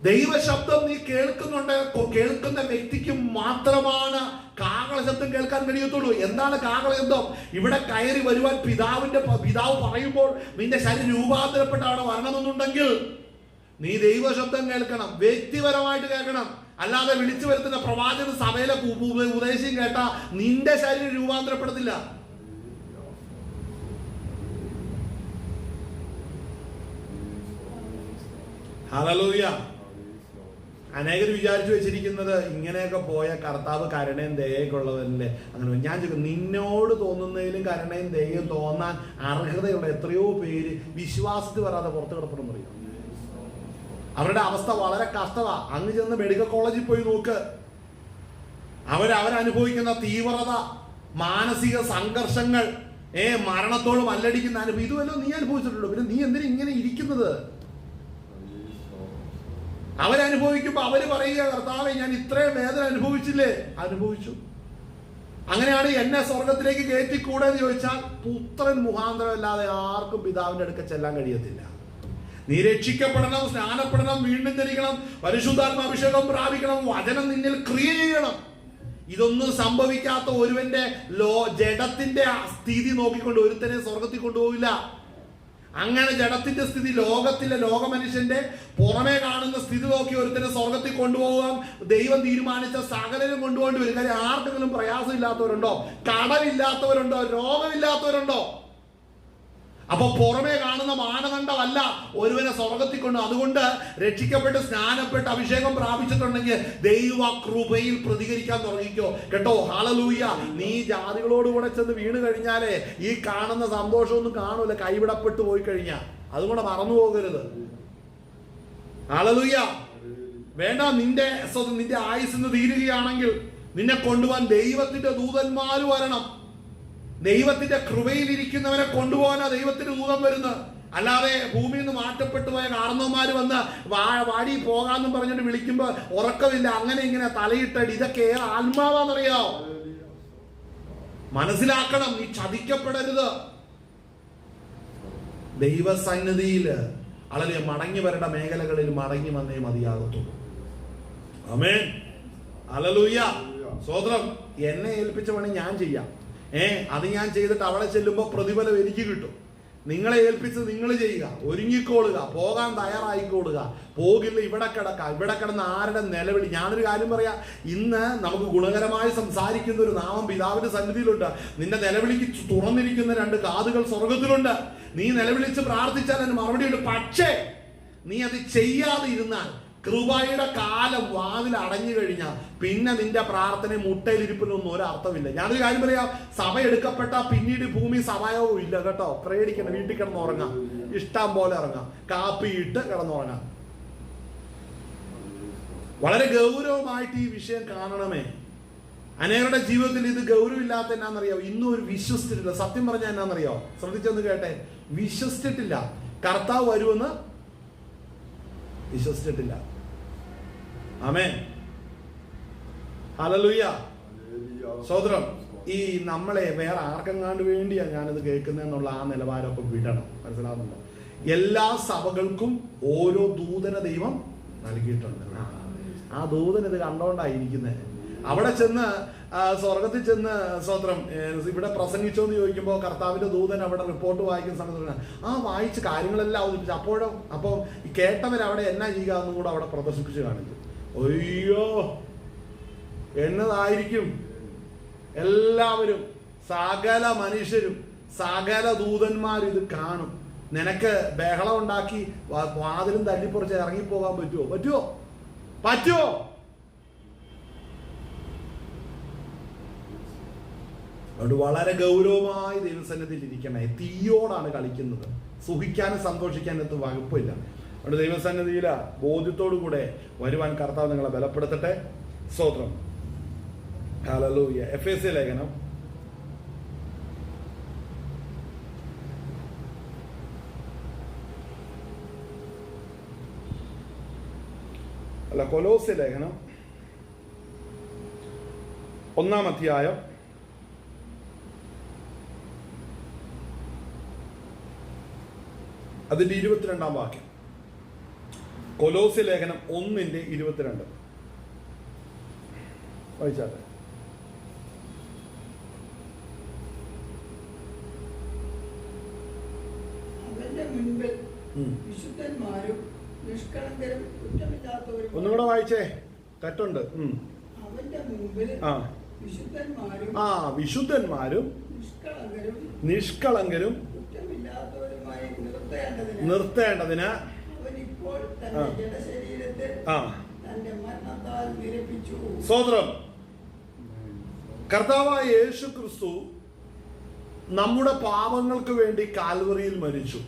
ദൈവശബ്ദം നീ കേൾക്കുന്നുണ്ട്, കേൾക്കുന്ന വ്യക്തിക്ക് മാത്രമാണ് കാഹള ശബ്ദം കേൾക്കാൻ കഴിയത്തുള്ളൂ. എന്താണ് കാഹള ശബ്ദം? ഇവിടെ കയറി വരുവാൻ പിതാവ് പറയുമ്പോൾ നിന്റെ ശരീരം രൂപാന്തരപ്പെട്ട് അവിടെ വരണമെന്നുണ്ടെങ്കിൽ നീ ദൈവശബ്ദം കേൾക്കണം, വ്യക്തിപരമായിട്ട് കേൾക്കണം. അല്ലാതെ വിളിച്ചു വരുത്തുന്ന പ്രവാചക സഭയിലെ ഉപദേശം കേട്ടാ നിന്റെ ശരീരം രൂപാന്തരപ്പെടത്തില്ല. ഹല്ലേലൂയ. അനേകർ വിചാരിച്ചു വെച്ചിരിക്കുന്നത് ഇങ്ങനെയൊക്കെ പോയ കർത്താവ് കരുണയും ദയയൊക്കെ ഉള്ളതല്ലേ. അങ്ങനെ ഞാൻ ചോദിക്കും, നിന്നോട് തോന്നുന്നതിലും കരുണയും ദയയും തോന്നാൻ അർഹതയുള്ള എത്രയോ പേര് വിശ്വാസത്തിൽ വരാതെ പുറത്ത് കിടപ്പണമെന്ന് അറിയാം. അവരുടെ അവസ്ഥ വളരെ കഷ്ടമാ. അങ്ങ് ചെന്ന് മെഡിക്കൽ കോളേജിൽ പോയി നോക്ക്. അവരനുഭവിക്കുന്ന തീവ്രത, മാനസിക സംഘർഷങ്ങൾ, മരണത്തോട് മല്ലടിക്കുന്ന അനുഭവം, ഇതുവല്ലോ നീ അനുഭവിച്ചിട്ടുള്ളൂ. പിന്നെ നീ എന്തിനാ ഇങ്ങനെ ഇരിക്കുന്നത്? അവരനുഭവിക്കുമ്പോ അവര് പറയുക, കർത്താവേ ഞാൻ ഇത്രയും വേദന അനുഭവിച്ചില്ലേ? അനുഭവിച്ചു. അങ്ങനെയാണ് എന്നെ സ്വർഗത്തിലേക്ക് കയറ്റിക്കൂടെ എന്ന് ചോദിച്ചാൽ പുത്രൻ മുഖാന്തരമല്ലാതെ ആർക്കും പിതാവിന്റെ അടുക്ക ചെല്ലാൻ കഴിയത്തില്ല. നീ രക്ഷിക്കപ്പെടണം, സ്നാനപ്പെടണം, വീണ്ടും ജനിക്കണം, പരിശുദ്ധാത്മാഭിഷേകം പ്രാപിക്കണം, വചനം നിന്നിൽ ക്രിയ ചെയ്യണം. ഇതൊന്നും സംഭവിക്കാത്ത ഒരുവന്റെ ജഡത്തിന്റെ സ്ഥിതി നോക്കിക്കൊണ്ട് ഒരുത്തനെ സ്വർഗത്തിൽ കൊണ്ടുപോകില്ല. അങ്ങനെ ജഡത്തിന്റെ സ്ഥിതി, ലോക മനുഷ്യന്റെ പുറമേ കാണുന്ന സ്ഥിതി നോക്കി ഒരുത്തനെ സ്വർഗത്തിൽ കൊണ്ടുപോകാൻ ദൈവം തീരുമാനിച്ച സകലരും കൊണ്ടുപോകേണ്ടി വരും. കാര്യം ആർക്കെങ്കിലും പ്രയാസമില്ലാത്തവരുണ്ടോ? കടമില്ലാത്തവരുണ്ടോ? രോഗമില്ലാത്തവരുണ്ടോ? അപ്പൊ പുറമേ കാണുന്ന മാനദണ്ഡമല്ല ഒരുവനെ സ്വർഗത്തിൽ കൊണ്ട്. അതുകൊണ്ട് രക്ഷിക്കപ്പെട്ട് സ്നാനപ്പെട്ട് അഭിഷേകം പ്രാപിച്ചിട്ടുണ്ടെങ്കിൽ ദൈവ കൃപയിൽ പ്രതികരിക്കാൻ തുടങ്ങിക്കോ കേട്ടോ. ഹല്ലേലൂയ. നീ ജാതികളോടുകൂടെ ചെന്ന് വീണ് കഴിഞ്ഞാലേ ഈ കാണുന്ന സന്തോഷമൊന്നും കാണൂല, കൈവിടപ്പെട്ടു പോയി കഴിഞ്ഞാൽ. അതുകൊണ്ട് മറന്നു പോകരുത്. ഹല്ലേലൂയ. വേണ്ട, നിന്റെ ആയുസ്സിന് തീരുകയാണെങ്കിൽ നിന്നെ കൊണ്ടുപോകാൻ ദൈവത്തിന്റെ ദൂതന്മാര് വരണം. ദൈവത്തിന്റെ കൃപയിലിരിക്കുന്നവനെ കൊണ്ടുപോകാനാ ദൈവത്തിന്റെ ദൂതം വരുന്നത്. അല്ലാതെ ഭൂമിയിൽ നിന്ന് മാറ്റപ്പെട്ടു പോയ കാരണവന്മാര് വന്ന് വാടി പോകാന്നും പറഞ്ഞിട്ട് വിളിക്കുമ്പോ ഉറക്കമില്ല, അങ്ങനെ ഇങ്ങനെ തലയിട്ടടി. ഇതൊക്കെ ആത്മാവാന്നറിയോ? മനസ്സിലാക്കണം, നീ ചതിക്കപ്പെടരുത്. ദൈവസന്നിധിയില് അല്ലെങ്കിൽ മടങ്ങി വരേണ്ട മേഖലകളിൽ മടങ്ങി വന്നേ മതിയാകത്തുള്ളൂ. ആമേൻ. ഹല്ലേലൂയ. സ്തോത്രം. എന്നെ ഏൽപ്പിച്ച പണി ഞാൻ ചെയ്യാം. അത് ഞാൻ ചെയ്തിട്ട് അവിടെ ചെല്ലുമ്പോൾ പ്രതിഫലം എനിക്ക് കിട്ടും. നിങ്ങളെ ഏൽപ്പിച്ച് നിങ്ങൾ ചെയ്യുക, ഒരുങ്ങിക്കോളുക, പോകാൻ തയ്യാറായിക്കോളുക. പോകില്ല, ഇവിടെ കിടന്ന് ആരുടെ നിലവിളി. ഞാനൊരു കാര്യം പറയാം, ഇന്ന് നമുക്ക് ഗുണകരമായി സംസാരിക്കുന്ന ഒരു നാമം പിതാവിന്റെ സന്നിധിയിലുണ്ട്. നിന്റെ നിലവിളിക്ക് തുറന്നിരിക്കുന്ന 2 കാതുകൾ സ്വർഗത്തിലുണ്ട്. നീ നിലവിളിച്ച് പ്രാർത്ഥിച്ചാൽ അതിന് മറുപടി ഉണ്ട്. പക്ഷേ നീ അത് ചെയ്യാതെ ഇരുന്നാൽ കൃപയുടെ കാലം വാതിൽ അടഞ്ഞു കഴിഞ്ഞാൽ പിന്നെ നിന്റെ പ്രാർത്ഥന മുട്ടയിലിരിപ്പിനൊന്നും ഒരർത്ഥമില്ല. ഞാനൊരു കാര്യം പറയാം, സഭ എടുക്കപ്പെട്ട പിന്നീട് ഭൂമി സഭയവും ഇല്ല കേട്ടോ. പ്രേടിക്കണം, വീട്ടിൽ കിടന്നുറങ്ങാം, ഇഷ്ടം പോലെ ഇറങ്ങാം, കാപ്പിയിട്ട് കിടന്നുറങ്ങാം. വളരെ ഗൗരവമായിട്ട് ഈ വിഷയം കാണണമേ. അനേകരുടെ ജീവിതത്തിൽ ഇത് ഗൗരവമില്ലാത്ത എന്നാന്നറിയോ? ഇന്നും ഒരു വിശ്വസിച്ചിട്ടില്ല. സത്യം പറഞ്ഞാൽ എന്നാന്നറിയോ? ശ്രദ്ധിച്ചൊന്ന് കേട്ടെ, വിശ്വസിച്ചിട്ടില്ല. കർത്താവ് വരുമെന്ന് വിശ്വസിച്ചിട്ടില്ല. ആമേൻ. ഹല്ലേലൂയ. സ്തോത്രം. ഈ നമ്മളെ വേറെ ആർക്കെങ്ങാണ്ട് വേണ്ടിയാ ഞാനിത് കേൾക്കുന്നതെന്നുള്ള ആ നിലവാരമൊക്കെ വിടണം. മനസ്സിലാവുന്നുണ്ടോ? എല്ലാ സഭകൾക്കും ഓരോ ദൂതന ദൈവം നൽകിയിട്ടുണ്ട്. ആ ദൂതൻ ഇത് കണ്ടോണ്ടായിരിക്കുന്നത്. അവിടെ ചെന്ന് സ്വർഗത്തിൽ ചെന്ന് സ്തോത്രം ഇവിടെ പ്രസംഗിച്ചോന്ന് ചോദിക്കുമ്പോൾ കർത്താവിന്റെ ദൂതൻ അവിടെ റിപ്പോർട്ട് വായിക്കുന്ന സമയത്ത് വായിച്ച് കാര്യങ്ങളെല്ലാം അവതരിപ്പിച്ചു. അപ്പോൾ ഈ കേട്ടവരവിടെ എന്നാ ചെയ്യുക എന്നും കൂടെ അവിടെ പ്രദർശിപ്പിച്ച് കാണിച്ചു. അയ്യോ, എന്നതായിരിക്കും എല്ലാവരും, സകല മനുഷ്യരും, സകല ദൂതന്മാരും ഇത് കാണും. നിനക്ക് ബഹളം ഉണ്ടാക്കി വാതിലും തല്ലിപ്പറിച്ച് ഇറങ്ങിപ്പോകാൻ പറ്റുമോ? അതുകൊണ്ട് വളരെ ഗൗരവമായി ദൈവസന്നിധിയിൽ ഇരിക്കണേ. തീയോടാണ് കളിക്കുന്നത്. സുഖിക്കാനും സന്തോഷിക്കാനും വകുപ്പില്ല. അതുകൊണ്ട് ദൈവസന്നിധിയില ബോധ്യത്തോടു കൂടെ വരുവാൻ കർത്താവ് നിങ്ങളെ ബലപ്പെടുത്തട്ടെ. സ്തോത്രം. ഹല്ലേലൂയ. എഫേസ്യ ലേഖനം കൊലോസ്യ ലേഖനം 1-ാം അധ്യായം അതിന്റെ 22-ാം വാക്യം. കൊലോസ്യ ലേഖനം 1:22 വായിച്ചാട്ടെ. അവന്റെ മുൻപിൽ വിശുദ്ധന്മാരും നിഷ്കളങ്കരും കുറ്റമില്ലാത്തവരും. ഒന്നുകൂടെ വായിച്ചേ, തെറ്റുണ്ട്. അവന്റെ മുൻപിൽ വിശുദ്ധന്മാരും നിഷ്കളങ്കരും നിർത്തേണ്ടതിന് സ്തോത്രം. കർത്താവായ യേശു ക്രിസ്തു നമ്മുടെ പാപങ്ങൾക്ക് വേണ്ടി കാൽവറിയിൽ മരിച്ചു.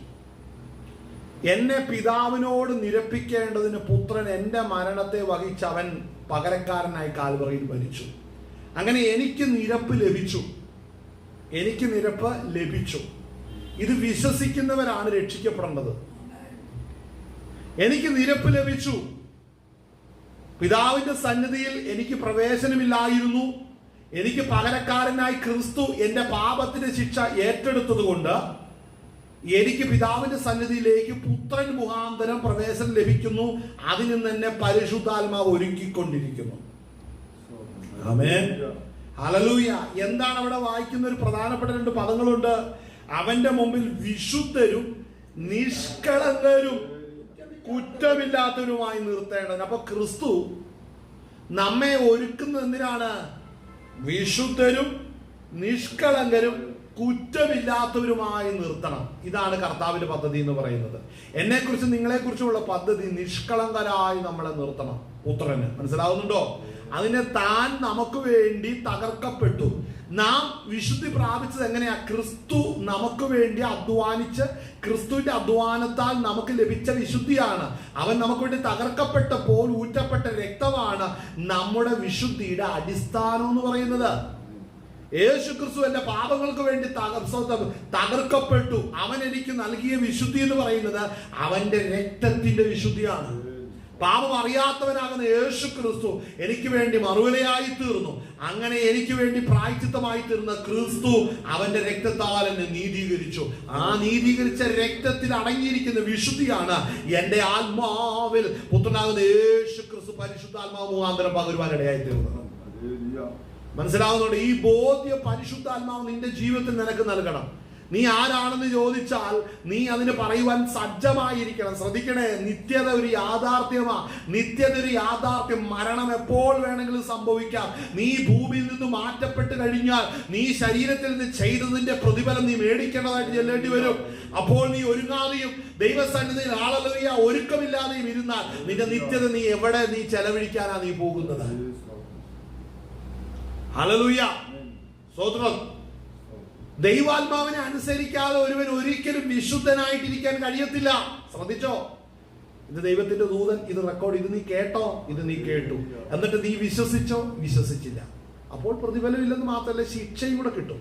എന്നെ പിതാവിനോട് നിരപ്പിക്കേണ്ടതിന് പുത്രൻ എന്റെ മരണത്തെ വഹിച്ചവൻ പകരക്കാരനായി കാൽവറിയിൽ മരിച്ചു. അങ്ങനെ എനിക്ക് നിരപ്പ് ലഭിച്ചു. ഇത് വിശ്വസിക്കുന്നവരാണ് രക്ഷിക്കപ്പെടേണ്ടത്. എനിക്ക് നിരപ്പ് ലഭിച്ചു. പിതാവിന്റെ സന്നിധിയിൽ എനിക്ക് പ്രവേശനമില്ലായിരുന്നു. എനിക്ക് പകരക്കാരനായി ക്രിസ്തു എന്റെ പാപത്തിന്റെ ശിക്ഷ ഏറ്റെടുത്തത് കൊണ്ട് എനിക്ക് പിതാവിന്റെ സന്നിധിയിലേക്ക് പുത്രൻ മുഖാന്തരം പ്രവേശനം ലഭിക്കുന്നു. അതിൽ നിന്ന് തന്നെ പരിശുദ്ധാത്മാവ് ഒരുക്കിക്കൊണ്ടിരിക്കുന്നു. ആമേൻ, ഹല്ലേലൂയ. എന്താണ് അവിടെ വായിക്കുന്ന ഒരു പ്രധാനപ്പെട്ട 2 പദങ്ങളുണ്ട്. അവന്റെ മുമ്പിൽ വിശുദ്ധരും നിഷ്കളങ്കരും കുറ്റമില്ലാത്തവരുമായി നിർത്തേണ്ടത്. അപ്പൊ ക്രിസ്തു നമ്മെ ഒരുക്കുന്നത് എന്തിനാണ്? വിശുദ്ധരും നിഷ്കളങ്കരും കുറ്റമില്ലാത്തവരുമായി നിർത്തണം. ഇതാണ് കർത്താവിന്റെ പദ്ധതി എന്ന് പറയുന്നത്. എന്നെ കുറിച്ച് നിങ്ങളെ കുറിച്ചുള്ള പദ്ധതി നിഷ്കളങ്കരായി നമ്മളെ നിർത്തണം. പുത്രന് മനസ്സിലാവുന്നുണ്ടോ? അതിനെ താൻ നമുക്ക് വേണ്ടി തകർക്കപ്പെട്ടു. നാം വിശുദ്ധി പ്രാപിച്ചത് എങ്ങനെയാ? ക്രിസ്തു നമുക്ക് വേണ്ടി അധ്വാനിച്ച് ക്രിസ്തുവിന്റെ അധ്വാനത്താൽ നമുക്ക് ലഭിച്ച വിശുദ്ധിയാണ്. അവൻ നമുക്ക് വേണ്ടി തകർക്കപ്പെട്ടപ്പോൾ ഊറ്റപ്പെട്ട രക്തമാണ് നമ്മുടെ വിശുദ്ധിയുടെ അടിസ്ഥാനം എന്ന് പറയുന്നത്. യേശു ക്രിസ്തു എന്റെ പാപങ്ങൾക്ക് വേണ്ടി തകർക്കപ്പെട്ടു. അവൻ എനിക്ക് നൽകിയ വിശുദ്ധി എന്ന് പറയുന്നത് അവന്റെ രക്തത്തിന്റെ വിശുദ്ധിയാണ്. പാപം അറിയാത്തവനാകുന്ന യേശു ക്രിസ്തു എനിക്ക് വേണ്ടി മറുവിലയായി തീർന്നു. അങ്ങനെ എനിക്ക് വേണ്ടി പ്രായശ്ചിത്തമായി തീർന്ന ക്രിസ്തു അവന്റെ രക്തത്താൽ എന്നെ നീതീകരിച്ചു. ആ നീതീകരിച്ച രക്തത്തിൽ അടങ്ങിയിരിക്കുന്ന വിശുദ്ധിയാണ് എന്റെ ആത്മാവിൽ പുത്രനാകുന്ന യേശു ക്രിസ്തു പരിശുദ്ധാത്മാവ് മുഖാന്തരം പകരുവാനിടയായി തീർന്നത്. മനസ്സിലാവുന്നുണ്ട്? ഈ ബോധ്യ പരിശുദ്ധാത്മാവ് നിന്റെ ജീവിതത്തിൽ നിനക്ക് നൽകണം. നീ ആരാണെന്ന് ചോദിച്ചാൽ നീ അതിന് പറയുവാൻ സജ്ജമായിരിക്കണം. ശ്രദ്ധിക്കണേ, നിത്യത ഒരു യാഥാർത്ഥ്യമാ. നിത്യത ഒരു യാഥാർത്ഥ്യം. മരണം എപ്പോൾ വേണമെങ്കിലും സംഭവിക്കാം. നീ ഭൂമിയിൽ നിന്ന് മാറ്റപ്പെട്ട് കഴിഞ്ഞാൽ നീ ശരീരത്തിൽ നിന്ന് ചെയ്തതിന്റെ പ്രതിഫലം നീ മേടിക്കേണ്ടതായിട്ട് ചെല്ലേണ്ടി വരും. അപ്പോൾ നീ ഒരുങ്ങാതെയും ദൈവസന്നിധിയിൽ ഹല്ലേലൂയ ഒരുക്കമില്ലാതെയും ഇരുന്നാൽ നിന്റെ നിത്യത നീ എവിടെ നീ ചെലവഴിക്കാനാ നീ പോകുന്നത്? ഹല്ലേലൂയ, സ്തോത്രം. ദൈവാത്മാവിനെ അനുസരിക്കാതെ ഒരുവൻ ഒരിക്കലും വിശുദ്ധനായിട്ടിരിക്കാൻ കഴിയത്തില്ല. ശ്രദ്ധിച്ചോ, ഇത് ദൈവത്തിന്റെ ദൂതൻ ഇത് റെക്കോർഡ്. ഇത് നീ കേട്ടോ, ഇത് നീ കേട്ടു, എന്നിട്ട് നീ വിശ്വസിച്ചോ, വിശ്വസിച്ചില്ല. അപ്പോൾ പ്രതിഫലമില്ലെന്ന് മാത്രമല്ല, ശിക്ഷയും കൂടെ കിട്ടും.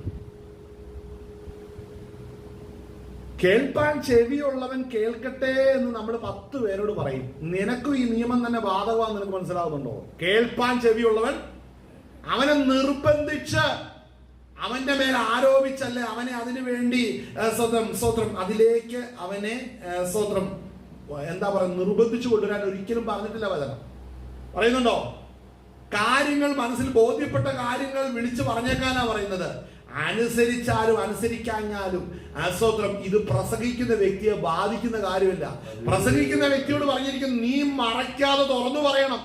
കേൾപ്പാൻ ചെവിയുള്ളവൻ കേൾക്കട്ടെ എന്ന് നമ്മൾ 10 പേരോട് പറയും. നിനക്കും ഈ നിയമം തന്നെ ബാധകമാണെന്ന് നിനക്ക് മനസ്സിലാവുന്നുണ്ടോ? കേൾപ്പാൻ ചെവിയുള്ളവൻ അവനെ നിർബന്ധിച്ച് അവന്റെ മേൽ ആരോപിച്ചല്ലേ അവനെ അതിനു വേണ്ടി സ്വത്രം അതിലേക്ക് അവനെ സ്വത്രം എന്താ പറയുക നിർബന്ധിച്ചു കൊണ്ടുവരാൻ ഒരിക്കലും പറഞ്ഞിട്ടില്ല വചനം. പറയുന്നുണ്ടോ? കാര്യങ്ങൾ മനസ്സിൽ ബോധ്യപ്പെട്ട കാര്യങ്ങൾ വിളിച്ചു പറഞ്ഞേക്കാനാ പറയുന്നത്. അനുസരിച്ചാലും അനുസരിക്കാഞ്ഞാലും സ്വത്രം ഇത് പ്രസംഗിക്കുന്ന വ്യക്തിയെ ബാധിക്കുന്ന കാര്യമില്ല. പ്രസംഗിക്കുന്ന വ്യക്തിയോട് പറഞ്ഞിരിക്കുന്നു, നീ മറയ്ക്കാതെ തുറന്നു പറയണം.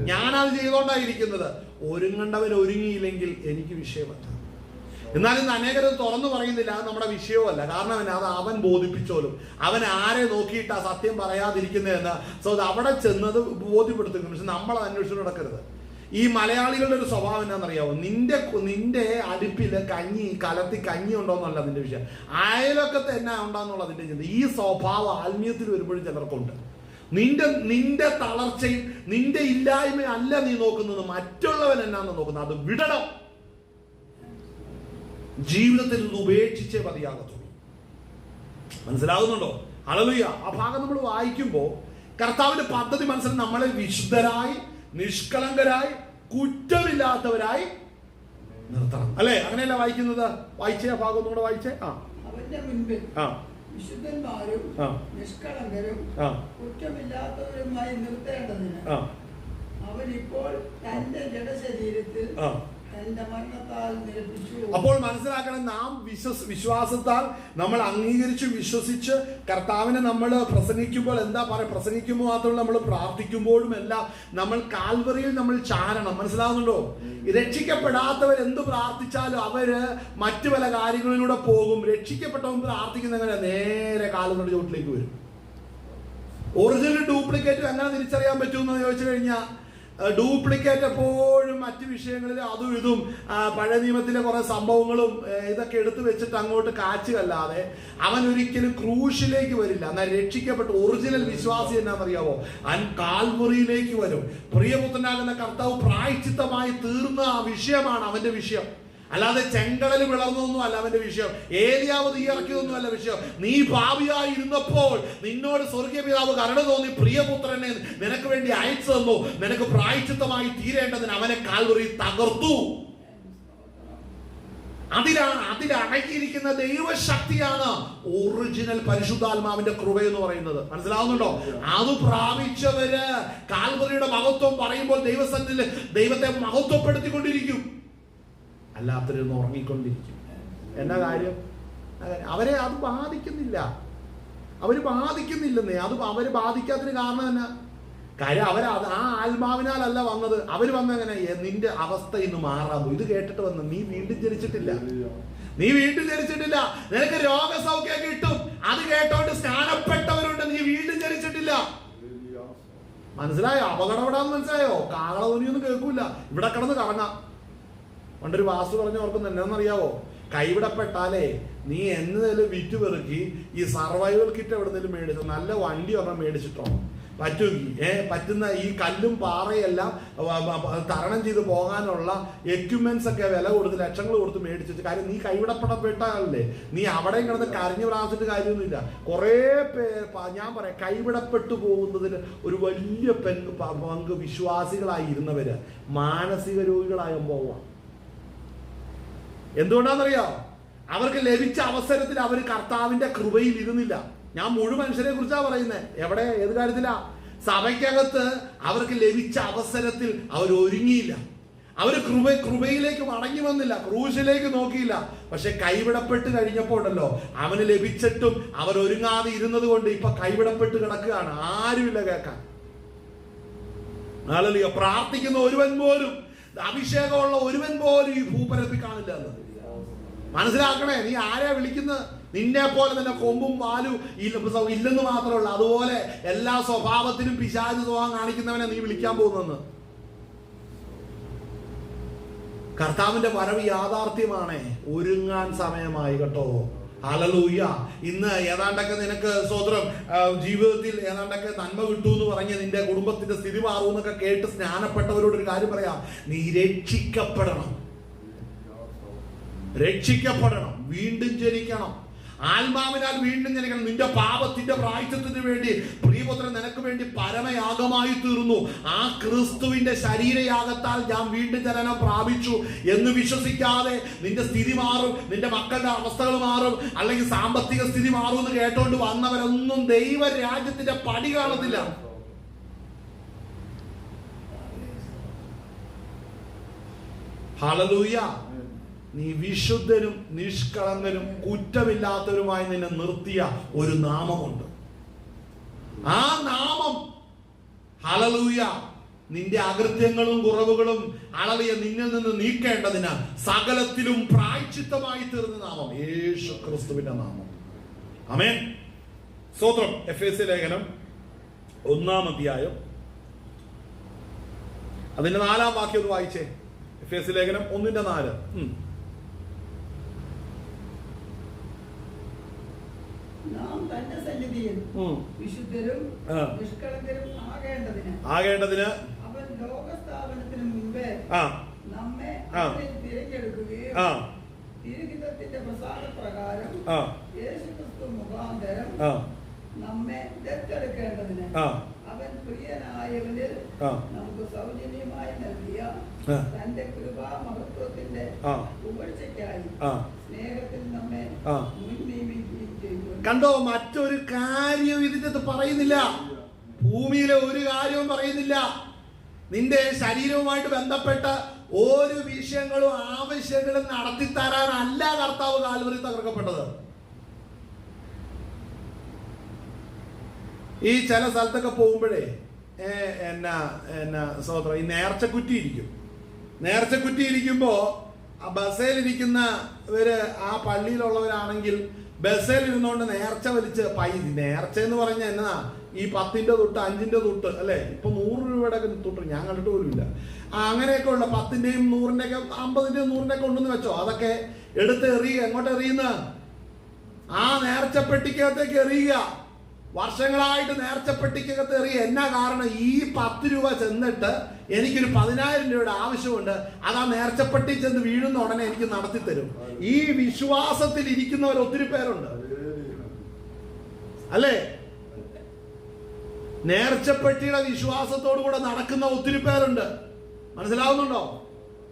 ഞാനത് ചെയ്തോണ്ടായിരിക്കുന്നത്. ഒരുങ്ങേണ്ടവൻ ഒരുങ്ങിയില്ലെങ്കിൽ എനിക്ക് വിഷയമല്ല. എന്നാലും ഇന്ന് അനേകരത് തുറന്നു പറയുന്നില്ല. അത് നമ്മുടെ വിഷയമല്ല. കാരണം അത് അവൻ ബോധിപ്പിച്ചോലും. അവൻ ആരെ നോക്കിയിട്ടാ സത്യം പറയാതിരിക്കുന്നതെന്ന് അവിടെ ചെന്നത് ബോധ്യപ്പെടുത്തുന്നു. പക്ഷെ നമ്മളത് അന്വേഷിച്ചു നടക്കരുത്. ഈ മലയാളികളുടെ ഒരു സ്വഭാവം എന്താണെന്നറിയാവോ? നിന്റെ അടുപ്പില് കലത്തി കഞ്ഞി ഉണ്ടോന്നല്ല നിന്റെ വിഷയം, അയലൊക്കത്തെ എന്നാ ഉണ്ടാന്നുള്ള അതിന്റെ ചിന്ത. ഈ സ്വഭാവം ആത്മീയത്തിൽ വരുമ്പോഴും ചിലർക്കുണ്ട്. നിന്റെ തളർച്ചയും നിന്റെ ഇല്ലായ്മയും അല്ല നീ നോക്കുന്നത്, മറ്റുള്ളവൻ എന്നാന്ന് നോക്കുന്നത്. അത് വിടണം. ജീവിതത്തിൽ നിന്ന് ഉപേക്ഷിച്ചേ മതിയാകത്തുള്ളൂ. മനസ്സിലാകുന്നുണ്ടോ? ഹല്ലേലൂയ. ആ ഭാഗം നമ്മൾ വായിക്കുമ്പോൾ കർത്താവിന്റെ പദ്ധതി മനസ്സിലാക്കി നമ്മളെ വിശുദ്ധരായി നിഷ്കളങ്കരായി കുറ്റമില്ലാത്തവരായി നിർത്തണം. അല്ലെ? അങ്ങനെയല്ല വായിക്കുന്നത്. വായിച്ചേ, ആ ഭാഗം ഒന്നും കൂടെ വായിച്ചേ. അവന്റെ മുൻപിൽ വിശുദ്ധന്മാരും നിഷ്കളങ്കരും കുറ്റമില്ലാത്തവരുമായി നിർത്തേണ്ടതിന് അവൻ ഇപ്പോൾ തന്റെ ജഡശരീരത്തിൽ തന്റെ മരണത്താൽ നിരപ്പിച്ചു. അപ്പോൾ മനസ്സിലാക്കണം, നാം വിശ്വാസത്താൽ നമ്മൾ അംഗീകരിച്ച് വിശ്വസിച്ച് കർത്താവിനെ നമ്മൾ പ്രസംഗിക്കുമ്പോൾ എന്താ പറയുക, പ്രസംഗിക്കുമ്പോൾ മാത്രമല്ല നമ്മൾ പ്രാർത്ഥിക്കുമ്പോഴും എല്ലാം നമ്മൾ കാൽവറിയിൽ നമ്മൾ ചാരണം. മനസ്സിലാവുന്നുണ്ടോ? രക്ഷിക്കപ്പെടാത്തവർ എന്ത് പ്രാർത്ഥിച്ചാലും അവര് മറ്റു പല കാര്യങ്ങളിലൂടെ പോകും. രക്ഷിക്കപ്പെട്ടവൻ പ്രാർത്ഥിക്കുന്നവരെ നേരെ കാൽവറിയുടെ ചോട്ടിലേക്ക് വരും. ഒറിജിനൽ ഡ്യൂപ്ലിക്കേറ്റ് എങ്ങനെ തിരിച്ചറിയാൻ പറ്റുമെന്ന് ചോദിച്ചു കഴിഞ്ഞാൽ, ഡ്യൂപ്ലിക്കേറ്റ് എപ്പോഴും മറ്റു വിഷയങ്ങളിൽ അതും ഇതും പഴയ നിയമത്തിലെ കുറെ സംഭവങ്ങളും ഇതൊക്കെ എടുത്തു വെച്ചിട്ട് അങ്ങോട്ട് കാച്ചുകല്ലാതെ അവൻ ഒരിക്കലും ക്രൂശിലേക്ക് വരില്ല. എന്നാൽ രക്ഷിക്കപ്പെട്ട ഒറിജിനൽ വിശ്വാസി എന്നാണെന്നറിയാവോ? അവൻ കാൽവറിയിലേക്ക് വരും. പ്രിയപുത്രനാകുന്ന കർത്താവ് പ്രായശ്ചിത്തമായി തീർന്ന ആ വിഷയമാണ് അവന്റെ വിഷയം. അല്ലാതെ ചെങ്കടൽ വിളർന്നൊന്നും അല്ല അവന്റെ വിഷയം. ഏലിയാവ് തീ ഇറക്കിയതൊന്നും അല്ല വിഷയം. നീ പാപിയായി ഇരുന്നപ്പോൾ നിന്നോട് സ്വർഗീയ പിതാവ് കരുണ തോന്നി പ്രിയപുത്രനെ നിനക്ക് വേണ്ടി അയച്ചു തന്നു. നിനക്ക് പ്രായശ്ചിത്തമായി തീരേണ്ടതിന് അവനെ കാൽവറി തകർത്തു. അതിലടങ്ങിയിരിക്കുന്ന ദൈവശക്തിയാണ് ഒറിജിനൽ പരിശുദ്ധാത്മാവിന്റെ കൃപ എന്ന് പറയുന്നത്. മനസ്സിലാവുന്നുണ്ടോ? അത് പ്രാപിച്ചവര് കാൽവറിയുടെ മഹത്വം പറയുമ്പോൾ ദൈവസന്നിധിയിൽ ദൈവത്തെ മഹത്വപ്പെടുത്തിക്കൊണ്ടിരിക്കും. അല്ലാത്തവരൊന്ന് ഉറങ്ങിക്കൊണ്ടിരിക്കും. എന്നാ കാര്യം? അവരെ അത് ബാധിക്കുന്നില്ല. അവര് ബാധിക്കുന്നില്ലെന്നേ. അത് അവര് ബാധിക്കാത്തതിന് കാരണം തന്നെ കാര്യം ആ ആത്മാവിനാലല്ല വന്നത്. അവര് വന്നെങ്ങനെ? നിന്റെ അവസ്ഥ ഇന്ന് മാറാമോ? ഇത് കേട്ടിട്ട് വന്ന് നീ വീണ്ടും ജനിച്ചിട്ടില്ല. നിനക്ക് രോഗസൗഖ്യം കിട്ടും. അത് കേട്ടോണ്ട് സ്നാനപ്പെട്ടവരുണ്ട്. നീ വീണ്ടും ജനിച്ചിട്ടില്ല. മനസ്സിലായോ? അപകടം എവിടാന്ന് മനസ്സിലായോ? കാകളതൊന്നും കേൾക്കൂല. ഇവിടെ കിടന്ന് കറങ്ങാം. പണ്ടൊരു വാസു പറഞ്ഞ് ഓർക്കുന്ന എന്നാന്നറിയാവോ? കൈവിടപ്പെട്ടാലേ നീ എന്നതിൽ വിറ്റ് പെറുക്കി ഈ സർവൈവൽ കിറ്റ് എവിടെന്നെങ്കിലും മേടിച്ചു നല്ല വണ്ടി ഒരെണ്ണം മേടിച്ചിട്ടോ പറ്റുന്ന ഈ കല്ലും പാറയെല്ലാം തരണം ചെയ്ത് പോകാനുള്ള എക്യുപ്മെന്റ്സ് ഒക്കെ വില കൊടുത്ത് ലക്ഷങ്ങൾ കൊടുത്ത് മേടിച്ചിട്ട്. കാര്യം നീ കൈവിടപ്പെടപ്പെട്ടാലേ നീ അവിടെയും കിടന്ന് കരഞ്ഞു പ്രാർത്ഥിച്ചിട്ട് കാര്യമൊന്നുമില്ല. കുറേ പേർ ഞാൻ പറയാം, കൈവിടപ്പെട്ടു പോകുന്നതിന് ഒരു വലിയ പങ്ക് വിശ്വാസികളായി ഇരുന്നവര് മാനസിക രോഗികളായും പോവാം. എന്തുകൊണ്ടാണെന്നറിയോ? അവർക്ക് ലഭിച്ച അവസരത്തിൽ അവർ കർത്താവിന്റെ കൃപയിൽ ഇരുന്നില്ല. ഞാൻ മുഴുവൻ മനുഷ്യരെ കുറിച്ചാണ് പറയുന്നത്. എവിടെ? ഏത് കാര്യത്തിലാ? സഭയ്ക്കകത്ത് അവർക്ക് ലഭിച്ച അവസരത്തിൽ അവർ ഒരുങ്ങിയില്ല. അവർ കൃപയിലേക്ക് മടങ്ങി വന്നില്ല. ക്രൂശിലേക്ക് നോക്കിയില്ല. പക്ഷെ കൈവിടപ്പെട്ട് കഴിഞ്ഞപ്പോൾ ഉണ്ടല്ലോ, അവന് ലഭിച്ചിട്ടും അവർ ഒരുങ്ങാതെ ഇരുന്നത് കൊണ്ട് ഇപ്പൊ കൈവിടപ്പെട്ട് കിടക്കുകയാണ്. ആരുമില്ല കേൾക്കാൻ. ഹല്ലേലൂയ. പ്രാർത്ഥിക്കുന്ന ഒരുവൻ പോലും, അഭിഷേകമുള്ള ഒരുവൻ പോലും ഈ ഭൂപരത്തിൽ കാണില്ല എന്ന് മനസ്സിലാക്കണേ. നീ ആരെയാ വിളിക്കുന്നത്? നിന്നെ പോലെ തന്നെ കൊമ്പും വാലും ഇല്ലെന്ന് മാത്രമല്ല, അതുപോലെ എല്ലാ സ്വഭാവത്തിനും പിശാച് സ്വഭാവം കാണിക്കുന്നവനെ നീ വിളിക്കാൻ പോകുന്നെന്ന്. കർത്താവിന്റെ വരവ് യാഥാർത്ഥ്യമാണ്. ഒരുങ്ങാൻ സമയമായി കേട്ടോ. ഹല്ലേലൂയ. ഇന്ന് ഏതാണ്ടൊക്കെ നിനക്ക് സ്തോത്രം ജീവിതത്തിൽ ഏതാണ്ടൊക്കെ നന്മ കിട്ടൂ എന്ന് പറഞ്ഞ് നിന്റെ കുടുംബത്തിന്റെ സ്ഥിതി മാറുമെന്നൊക്കെ കേട്ട് സ്നാനപ്പെട്ടവരോട് ഒരു കാര്യം പറയാം. നീ രക്ഷിക്കപ്പെടണം. വീണ്ടും ജനിക്കണം. ആത്മാവിനാൽ വീണ്ടും ജനിക്കണം. നിന്റെ പാപത്തിന്റെ പ്രായശ്ചിത്തത്തിന് വേണ്ടി പ്രിയപുത്രൻ നിനക്ക് വേണ്ടി പരമയാഗമായി തീർന്നു. ആ ക്രിസ്തുവിന്റെ ശരീരയാഗത്താൽ ഞാൻ വീണ്ടും ജനനം പ്രാപിച്ചു എന്ന് വിശ്വസിക്കാതെ നിന്റെ സ്ഥിതി മാറും, നിന്റെ മക്കളുടെ അവസ്ഥകൾ മാറും, അല്ലെങ്കിൽ സാമ്പത്തിക സ്ഥിതി മാറും എന്ന് കേട്ടോണ്ട് വന്നവരൊന്നും ദൈവരാജ്യത്തിന്റെ പടി കാണത്തില്ല. ഹല്ലേലൂയ. നീ വിശുദ്ധനും നിഷ്കളങ്കനും കുറ്റമില്ലാത്തവരുമായി നിന്നെ നിർത്തിയ ഒരു നാമമുണ്ട്. ആ നാമം ഹല്ലേലൂയ നിന്റെ അകൃത്യങ്ങളും കുറവുകളും ഹല്ലേലൂയ നിന്നിൽ നിന്ന് നീക്കേണ്ടതിന് സകലത്തിലും പ്രായശ്ചിത്തമായി തീർന്ന നാമം യേശു ക്രിസ്തുവിന്റെ നാമം. ആമേൻ. സ്തോത്രം. എഫേസ്യ ലേഖനം 1-ാം അധ്യായം അതിന്റെ 4-ാം വാക്യം ഒന്ന് വായിച്ചേ. എഫേസ്യ ലേഖനം 1:4. നാം തന്റെ സന്നിധിയിൽ വിശുദ്ധരും നിഷ്കളങ്കരും ആകേണ്ടതിന് അവൻ ലോകസ്ഥാപനത്തിന് മുമ്പേ നമ്മെ തിരഞ്ഞെടുക്കുകയും തിരുഹിതത്തിന്റെ പ്രസാദപ്രകാരം യേശുക്രിസ്തു മുഖാന്തരം നമ്മെ ദത്തെടുക്കേണ്ടതിന് അവൻ പ്രിയനായവനിൽ നമുക്ക് സൗജന്യമായി നൽകിയ തന്റെ കൃപാ മഹത്വത്തിന്റെ പുകഴ്ചയ്ക്കായി സ്നേഹത്തിൽ നമ്മെ മുൻനിയമിക്കുകയും ചെയ്തു. കണ്ടോ? മറ്റൊരു കാര്യം ഇതിന്റെ പറയുന്നില്ല. ഭൂമിയിലെ ഒരു കാര്യവും പറയുന്നില്ല. നിന്റെ ശരീരവുമായിട്ട് ബന്ധപ്പെട്ട ഒരു വിഷയങ്ങളും ആവശ്യങ്ങളും നടത്തിത്തരാനല്ല കർത്താവ് കാൽവറി തകർക്കപ്പെട്ടത്. ഈ ചില സ്ഥലത്തൊക്കെ പോകുമ്പോഴേ സഹോദര ഈ നേർച്ചക്കുറ്റി ഇരിക്കുമ്പോ ആ ബസ്സിലിരിക്കുന്നവര് ആ പള്ളിയിലുള്ളവരാണെങ്കിൽ ബസ്സിൽ ഇരുന്നുകൊണ്ട് നേർച്ച വലിച്ച് നേർച്ച എന്ന് പറഞ്ഞ എന്നാ ഈ 10ന്റെ തൊട്ട് 5ന്റെ തൊട്ട് അല്ലെ, ഇപ്പൊ 100 രൂപയുടെ തൊട്ട് ഞാൻ കണ്ടിട്ട് പോലുമില്ല. അങ്ങനെയൊക്കെ ഉള്ള 10ന്റെയും 100ന്റെയൊക്കെ 50ന്റെയും 100ന്റെയൊക്കെ ഉണ്ടെന്ന് വെച്ചോ. അതൊക്കെ എടുത്ത് എറിയുക. എങ്ങോട്ട് എറിയുന്ന? ആ നേർച്ചപ്പെട്ടിക്കകത്തേക്ക് എറിയുക. വർഷങ്ങളായിട്ട് നേർച്ചപ്പെട്ടിക്കകത്ത് എറിയുക. എന്നാ കാരണം? ഈ 10 രൂപ ചെന്നിട്ട് എനിക്കൊരു 10,000 രൂപയുടെ ആവശ്യമുണ്ട്. അത് ആ നേർച്ചപ്പെട്ടി ചെന്ന് വീഴുന്ന ഉടനെ എനിക്ക് നടത്തി തരും. ഈ വിശ്വാസത്തിൽ ഇരിക്കുന്നവർ ഒത്തിരി പേരുണ്ട് അല്ലേ? നേർച്ചപ്പെട്ടിയുടെ വിശ്വാസത്തോടു കൂടെ നടക്കുന്ന ഒത്തിരി പേരുണ്ട്. മനസ്സിലാവുന്നുണ്ടോ?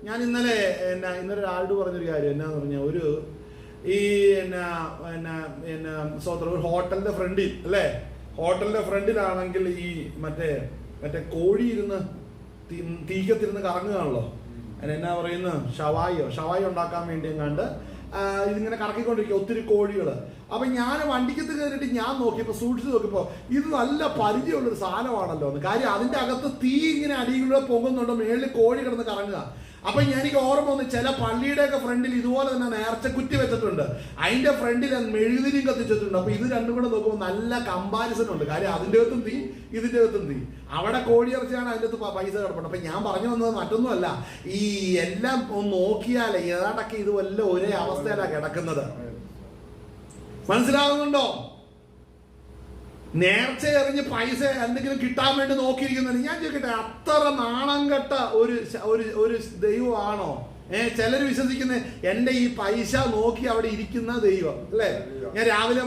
ഞാൻ ഇന്നലെ ഒരാളോട് പറഞ്ഞൊരു കാര്യം എന്നാന്ന് പറഞ്ഞാൽ, ഒരു ഈ സ്വതന്ത്ര ഒരു ഹോട്ടലിന്റെ ഫ്രണ്ടിൽ അല്ലേ, ഹോട്ടലിന്റെ ഫ്രണ്ടിലാണെങ്കിൽ ഈ മറ്റേ കോഴി ഇരുന്ന് തീക്കത്തിരുന്ന് കറങ്ങുകയാണല്ലോ, അതിനെന്നാ പറയുന്നത്, ഷവായി ഉണ്ടാക്കാൻ വേണ്ടി എങ്ങാണ്ട് ഇതിങ്ങനെ കറക്കിക്കൊണ്ടിരിക്കുക ഒത്തിരി കോഴികൾ. അപ്പൊ ഞാൻ വണ്ടിക്കത്ത് കയറിയിട്ട് ഞാൻ നോക്കിയപ്പോ സൂക്ഷിച്ച് നോക്കിയപ്പോ ഇത് നല്ല പരിചയമുള്ളൊരു സാധനമാണല്ലോ എന്ന്. കാര്യം അതിന്റെ അകത്ത് തീ ഇങ്ങനെ അടിയിലൂടെ പൊങ്ങുന്നുണ്ട്, മേളിൽ കോഴി കിടന്ന് കറങ്ങുക. അപ്പൊ എനിക്ക് ഓർമ്മ വന്നു, ചില പള്ളിയുടെയൊക്കെ ഫ്രണ്ടിൽ ഇതുപോലെ തന്നെ നേർച്ചക്കുറ്റി വെച്ചിട്ടുണ്ട്, അതിന്റെ ഫ്രണ്ടിൽ മെഴുകുതിരിയും കത്തിച്ചിട്ടുണ്ട്. അപ്പൊ ഇത് രണ്ടും കൂടെ നോക്കുമ്പോൾ നല്ല കമ്പാരിസൺ ഉണ്ട്. കാര്യം അതിന്റെ അകത്തും തീ, ഇതിന്റെ അകത്തും തീ. അവിടെ കോഴിയിറച്ചിയാണ് അതിന്റെ അകത്ത് പൈസ കിടപ്പുണ്ട്. അപ്പൊ ഞാൻ പറഞ്ഞു വന്നത് മറ്റൊന്നുമല്ല, ഈ എല്ലാം ഒന്ന് നോക്കിയാലേ ഏതാണ്ടൊക്കെ ഇത് വല്ല ഒരേ അവസ്ഥയിലാണ് കിടക്കുന്നത്. മനസ്സിലാകുന്നുണ്ടോ? നേർച്ച എറിഞ്ഞ് പൈസ എന്തെങ്കിലും കിട്ടാൻ വേണ്ടി നോക്കിയിരിക്കുന്നത്. ഞാൻ ചോദിക്കട്ടെ, അത്ര നാണം കെട്ട ഒരു ദൈവമാണോ? ചിലർ വിശ്വസിക്കുന്നത് എന്റെ ഈ പൈസ നോക്കി അവിടെ ഇരിക്കുന്ന ദൈവം അല്ലേ. ഞാൻ രാവിലെ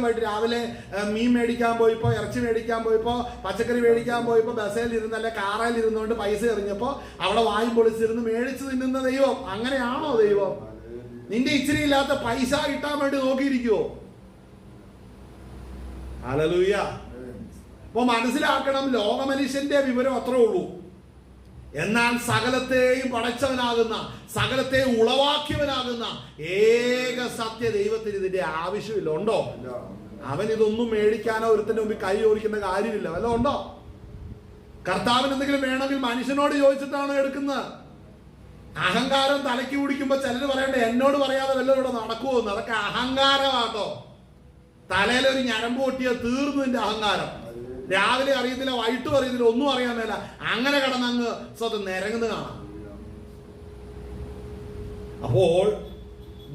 മീൻ മേടിക്കാൻ പോയപ്പോ, ഇറച്ചി മേടിക്കാൻ പോയപ്പോ, പച്ചക്കറി മേടിക്കാൻ പോയപ്പോ ബസ്സിൽ ഇരുന്നല്ലേ കാറിൽ ഇരുന്നുകൊണ്ട് പൈസ എറിഞ്ഞപ്പോ അവിടെ വായും പൊളിച്ചിരുന്ന് മേടിച്ചു തിന്നുന്ന ദൈവം. അങ്ങനെയാണോ ദൈവം? നിന്റെ ഇച്ചിരി ഇല്ലാത്ത പൈസ കിട്ടാൻ വേണ്ടി നോക്കിയിരിക്കുവോ? ഹല്ലേലൂയ. അപ്പൊ മനസ്സിലാക്കണം, ലോകമനുഷ്യന്റെ വിവരം അത്രേ ഉള്ളൂ. എന്നാൽ സകലത്തെയും പടച്ചവനാകുന്ന, സകലത്തെയും ഉളവാക്കിയവനാകുന്ന ഏക സത്യ ദൈവത്തിന് ഇതിന്റെ ആവശ്യമില്ല. ഉണ്ടോ? അവൻ ഇതൊന്നും മേടിക്കാനോ ഒരുത്തിന്റെ മുമ്പിൽ കൈ ഓടിക്കേണ്ട കാര്യമില്ല. വല്ല ഉണ്ടോ? കർത്താവിന് എന്തെങ്കിലും വേണമെങ്കിൽ മനുഷ്യനോട് ചോദിച്ചിട്ടാണോ എടുക്കുന്നത്? അഹങ്കാരം തലയ്ക്ക് പിടിക്കുമ്പോ ചിലര് പറയണ്ട, എന്നോട് പറയാതെ വല്ലവരോട് നടക്കുമോ? അതൊക്കെ അഹങ്കാരമാട്ടോ. തലയിലൊരു ഞരമ്പ് പൊട്ടിയാൽ തീർന്നു നിന്റെ അഹങ്കാരം. രാവിലെ അറിയത്തില്ല, വൈകിട്ടും അറിയത്തില്ല, ഒന്നും അറിയാൻ മേല, അങ്ങനെ കിടന്നങ്ങ് സ്വന്തം നിരങ്ങുന്നത് കാണാം. അപ്പോൾ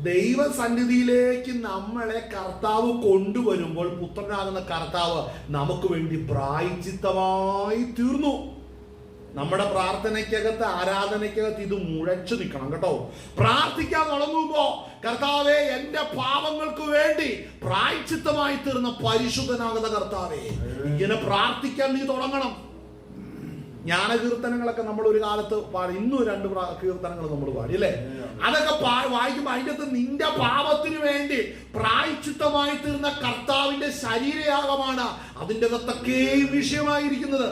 ദൈവസന്നിധിയിലേക്ക് നമ്മളെ കർത്താവ് കൊണ്ടുവരുമ്പോൾ പുത്രനാകുന്ന കർത്താവ് നമുക്ക് വേണ്ടി പ്രായശ്ചിത്തമായി തീർന്നു. നമ്മുടെ പ്രാർത്ഥനയ്ക്കകത്ത്, ആരാധനയ്ക്കകത്ത് ഇത് മുഴച്ചു നിൽക്കണം കേട്ടോ. പ്രാർത്ഥിക്കാൻ തുടങ്ങുമ്പോ കർത്താവേ എന്റെ പാപങ്ങൾക്ക് വേണ്ടി പ്രായശ്ചിത്തമായി തീർന്ന പരിശുദ്ധനാകുന്ന കർത്താവേ, ഇങ്ങനെ പ്രാർത്ഥിക്കാൻ നീ തുടങ്ങണം. ജ്ഞാനകീർത്തനങ്ങളൊക്കെ നമ്മൾ ഒരു കാലത്ത് പാടി, ഇന്നും 2 കീർത്തനങ്ങൾ നമ്മൾ പാടി അല്ലേ. അതൊക്കെ വായിക്കുമ്പോൾ അതിൻ്റെ അകത്ത് നിന്റെ പാപത്തിന് വേണ്ടി പ്രായശ്ചിത്തമായി തീർന്ന കർത്താവിന്റെ ശരീരയാഗമാണ് അതിൻ്റെ അകത്തൊക്കെ വിഷയമായിരിക്കുന്നത്.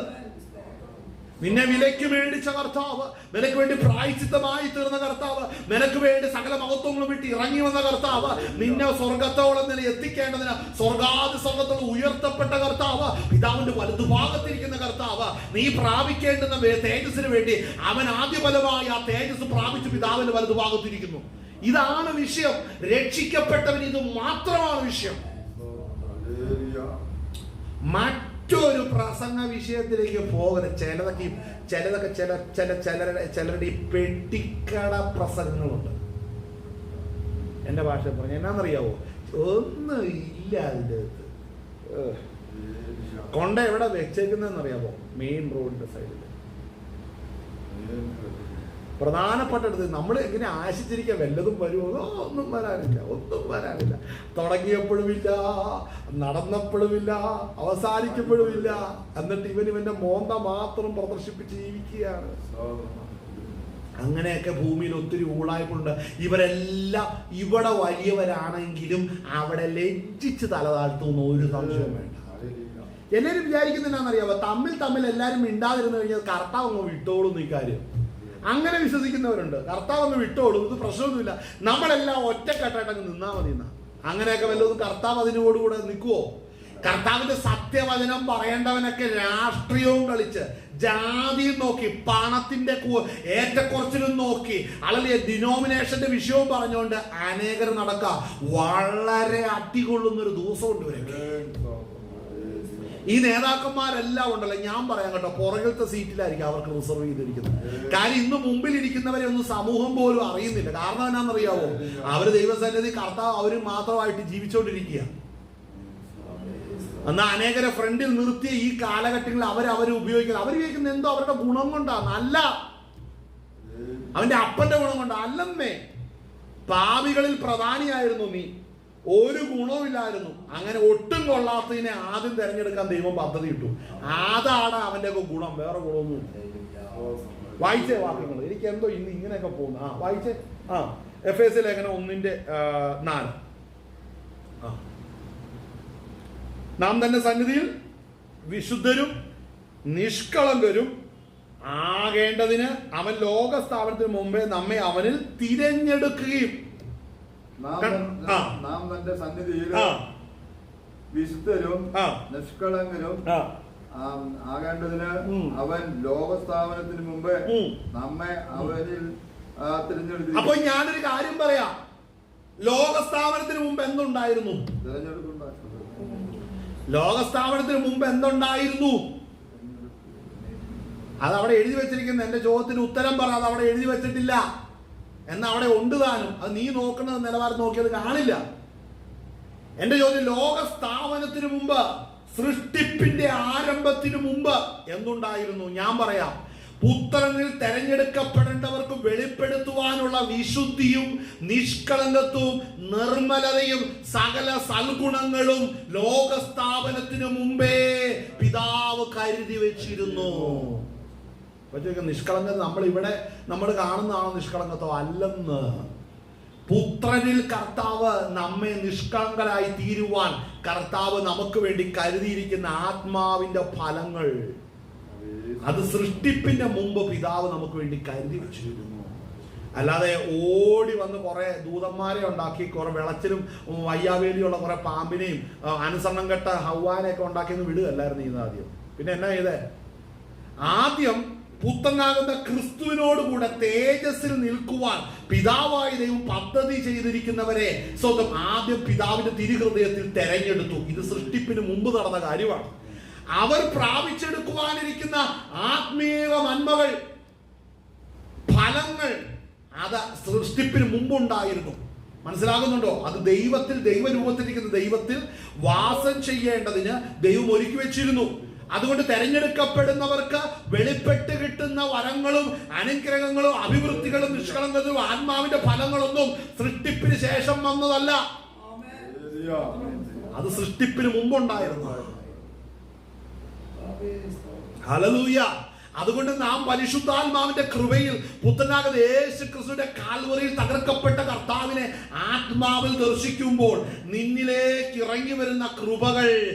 നിന്നെ വിലയ്ക്ക് മേടിച്ച കർത്താവ്, നിനക്ക് വേണ്ടി പ്രായശ്ചിത്തമായി തീർന്ന കർത്താവ്, നിനക്ക് വേണ്ടി സകല മഹത്വങ്ങളും വിട്ട് ഇറങ്ങി വന്ന കർത്താവ്, നിന്നെ സ്വർഗത്തോളം നില എത്തിക്കേണ്ടതിന് സ്വർഗാദി സ്വർഗത്തോളം ഉയർത്തപ്പെട്ട കർത്താവ്, പിതാവിന്റെ വലതുഭാഗത്തിരിക്കുന്ന കർത്താവ്, നീ പ്രാപിക്കേണ്ടുന്ന തേജസ്സിന് വേണ്ടി അവൻ ആദ്യഫലമായി ആ തേജസ് പ്രാപിച്ച് പിതാവിന്റെ വലതുഭാഗത്തിരിക്കുന്നു. ഇതാണ് വിഷയം. രക്ഷിക്കപ്പെട്ടവന് ഇത് മാത്രമാണ് വിഷയം. മറ്റൊരു പ്രസംഗ വിഷയത്തിലേക്ക് പോകരുത്. ചിലരുടെ ഈ പെട്ടിക്കട പ്രസംഗങ്ങളുണ്ട്. എന്റെ ഭാഷ പറഞ്ഞ എന്നാന്നറിയാവോ? ഒന്നും ഇല്ല അതിൻ്റെ അകത്ത്. കൊണ്ട എവിടെ വെച്ചേക്കുന്നതെന്നറിയാമോ? മെയിൻ റോഡിന്റെ സൈഡിൽ പ്രധാനപ്പെട്ട അടുത്ത്. നമ്മൾ എങ്ങനെ ആശിച്ചിരിക്കുക വല്ലതും വരുമോ? ഒന്നും വരാനില്ല. തുടങ്ങിയപ്പോഴുമില്ല, നടന്നപ്പോഴുമില്ല, അവസാനിക്കപ്പോഴുമില്ല. എന്നിട്ട് ഇവന്റെ മോന്ത മാത്രം പ്രദർശിപ്പിച്ച് ജീവിക്കുകയാണ്. അങ്ങനെയൊക്കെ ഭൂമിയിൽ ഒത്തിരി ഊളായ്പുണ്ട്. ഇവരെല്ലാം ഇവിടെ വലിയവരാണെങ്കിലും അവിടെ ലജ്ജിച്ച് തല താഴ്ത്തുന്ന ഒരു സംശയം വേണ്ട. എല്ലാവരും വിചാരിക്കുന്നില്ലെന്നറിയാമോ? തമ്മിൽ എല്ലാവരും മിണ്ടാതിരുന്നു കഴിഞ്ഞാൽ കർത്താവ് അങ്ങ് വിട്ടോളും. ഈ കാര്യം അങ്ങനെ വിശ്വസിക്കുന്നവരുണ്ട്. കർത്താവ് അങ്ങ് വിട്ടോളും, ഇത് പ്രശ്നമൊന്നുമില്ല, നമ്മളെല്ലാം ഒറ്റക്കെട്ടായിട്ടങ്ങ് നിന്നാ മതി എന്നാ. അങ്ങനെയൊക്കെ വല്ലതും കർത്താവ് അതിനോടുകൂടെ നിൽക്കുവോ? കർത്താവിന്റെ സത്യവചനം പറയേണ്ടവനൊക്കെ രാഷ്ട്രീയവും കളിച്ച്, ജാതിയും നോക്കി, പണത്തിന്റെ ഏറ്റക്കുറച്ചിലും നോക്കി, അല്ലെങ്കിൽ ഡിനോമിനേഷന്റെ വിഷയവും പറഞ്ഞുകൊണ്ട് അനേകർ നടക്കുക. വളരെ അടികൊള്ളുന്നൊരു ദിവസമുണ്ട് ഇവരൊക്കെ. ഈ നേതാക്കന്മാരെല്ലാം ഉണ്ടല്ലോ, ഞാൻ പറയാം കേട്ടോ, പുറകിലത്തെ സീറ്റിലായിരിക്കും അവർക്ക് റിസർവ് ചെയ്തിരിക്കുന്നത്. കാര്യം ഇന്ന് മുമ്പിൽ ഇരിക്കുന്നവരെ ഒന്നും സമൂഹം പോലും അറിയുന്നില്ല. കാരണം എന്നാണെന്നറിയാവോ? അവര് ദൈവസന്നിധി കർത്താവ് അവര് മാത്രമായിട്ട് ജീവിച്ചോണ്ടിരിക്കുക. എന്നാൽ അനേകരെ ഫ്രണ്ടിൽ നിർത്തിയ ഈ കാലഘട്ടങ്ങളിൽ അവർ ഉപയോഗിക്കുന്നത്, അവർ ഉപയോഗിക്കുന്നത് എന്തോ അവരുടെ ഗുണം കൊണ്ടാണ്, അല്ല അവന്റെ അപ്പന്റെ ഗുണം കൊണ്ടാ. അല്ലെന്നേ, പാപികളിൽ പ്രധാനിയായിരുന്നു നീ, ഒരു ഗുണവുമില്ലായിരുന്നു. അങ്ങനെ ഒട്ടും കൊള്ളാത്തതിനെ ആദ്യം തിരഞ്ഞെടുക്കാൻ ദൈവം പദ്ധതി ഇട്ടു. അതാണ് അവന്റെ ഗുണം, വേറെ ഗുണമൊന്നുമില്ല. വായിച്ചേ വാക്യങ്ങൾ. എനിക്ക് എന്തോ ഇന്ന് ഇങ്ങനെയൊക്കെ പോകുന്നു. വായിച്ചേ. എഫേസ്യ ലേഖനം 1:4. നാം തന്നെ സന്നിധിയിൽ വിശുദ്ധരും നിഷ്കളങ്കരും ആകേണ്ടതിന് അവൻ ലോക സ്ഥാപനത്തിന് മുമ്പേ നമ്മെ അവനിൽ തിരഞ്ഞെടുക്കുകയും നാം തന്റെ സന്നിധിയിൽ വിശുദ്ധരും നിഷ്കളങ്കരും ആകേണ്ടതിന് അവൻ ലോകസ്ഥാപനത്തിന് മുമ്പേ നമ്മെ അവനിൽ തിരഞ്ഞെടുത്തു. അപ്പൊ ഞാനൊരു കാര്യം പറയാം. ലോകസ്ഥാപനത്തിന് മുമ്പ് എന്തുണ്ടായിരുന്നു? ലോകസ്ഥാപനത്തിന് മുമ്പ് എന്തുണ്ടായിരുന്നു? അതവിടെ എഴുതി വെച്ചിരിക്കുന്ന എന്റെ ചോദ്യത്തിന് ഉത്തരം പറ. അത് അവിടെ എഴുതി വെച്ചിട്ടില്ല എന്നാ അവിടെ ഉണ്ട് താനും. അത് നീ നോക്കുന്നത് നിലവാരം നോക്കിയത് കാണില്ല. എന്റെ ചോദ്യം, ലോകസ്ഥാപനത്തിന് മുമ്പ്, സൃഷ്ടിപ്പിന്റെ ആരംഭത്തിന് മുമ്പ് എന്തുണ്ടായിരുന്നു? ഞാൻ പറയാം. പുത്രനിൽ തെരഞ്ഞെടുക്കപ്പെടേണ്ടവർക്ക് വെളിപ്പെടുത്തുവാനുള്ള വിശുദ്ധിയും നിഷ്കളങ്കത്വവും നിർമ്മലതയും സകല സൽഗുണങ്ങളും ലോകസ്ഥാപനത്തിന് മുമ്പേ പിതാവ് കരുതി വെച്ചിരുന്നു. നിഷ്കളങ്കത നമ്മൾ കാണുന്നതാണോ നിഷ്കളങ്കത്വം? അല്ലെന്ന്. പുത്രനിൽ കർത്താവ് നമ്മെ നിഷ്കളങ്കരായി തീരുവാൻ കർത്താവ് നമുക്ക് വേണ്ടി കരുതിയിരിക്കുന്ന ആത്മാവിന്റെ ഫലങ്ങൾ, അത് സൃഷ്ടിപ്പിന്റെ മുമ്പ് പിതാവ് നമുക്ക് വേണ്ടി കരുതി വെച്ചിരുന്നു. അല്ലാതെ ഓടി വന്ന് കുറെ ദൂതന്മാരെ ഉണ്ടാക്കി, കുറെ വിളച്ചിലും വയ്യാവേലിയുള്ള കുറെ പാമ്പിനെയും അനുസരണം കെട്ട ഹൗവാനെയൊക്കെ ഉണ്ടാക്കിയെന്ന് വിടുകയല്ലായിരുന്നു ഇത് ആദ്യം. പിന്നെ എന്നാ ചെയ്തേ? ആദ്യം പുത്രനാകുന്ന ക്രിസ്തുവിനോടുകൂടെ തേജസ്സിൽ നിൽക്കുവാൻ പിതാവായ ദൈവം പദ്ധതി ചെയ്തിരിക്കുന്നവരെ സ്വന്തം ആദ്യം പിതാവിന്റെ തിരുഹൃദയത്തിൽ തെരഞ്ഞെടുത്തു. ഇത് സൃഷ്ടിപ്പിന് മുമ്പ് നടന്ന കാര്യമാണ്. അവർ പ്രാപിച്ചെടുക്കുവാനിരിക്കുന്ന ആത്മീയ നന്മകൾ, ഫലങ്ങൾ, അത് സൃഷ്ടിപ്പിന് മുമ്പുണ്ടായിരുന്നു. മനസ്സിലാകുന്നുണ്ടോ? അത് ദൈവരൂപത്തിലിരിക്കുന്ന ദൈവത്തിൽ വാസം ചെയ്യേണ്ടതിന് ദൈവം ഒരുക്കി വെച്ചിരുന്നു. അതുകൊണ്ട് തെരഞ്ഞെടുക്കപ്പെടുന്നവർക്ക് വെളിപ്പെട്ട് കിട്ടുന്ന വരങ്ങളും അനുഗ്രഹങ്ങളും അഭിവൃദ്ധികളും നിഷ്കളങ്കതയും ആത്മാവിന്റെ ഫലങ്ങളൊന്നും സൃഷ്ടിപ്പിന് ശേഷം വന്നതല്ല. അത് സൃഷ്ടിപ്പിന് മുമ്പുണ്ടായിരുന്നു. ഹല്ലേലൂയ. അതുകൊണ്ട് നാം പരിശുദ്ധാത്മാവിന്റെ കൃപയിൽ പുത്രനാകുന്ന യേശു ക്രിസ്തുവിന്റെ കാൽവറിയിൽ തകർക്കപ്പെട്ട കർത്താവിനെ ആത്മാവിൽ ദർശിക്കുമ്പോൾ നിന്നിലേക്ക് ഇറങ്ങി വരുന്ന കൃപകൾ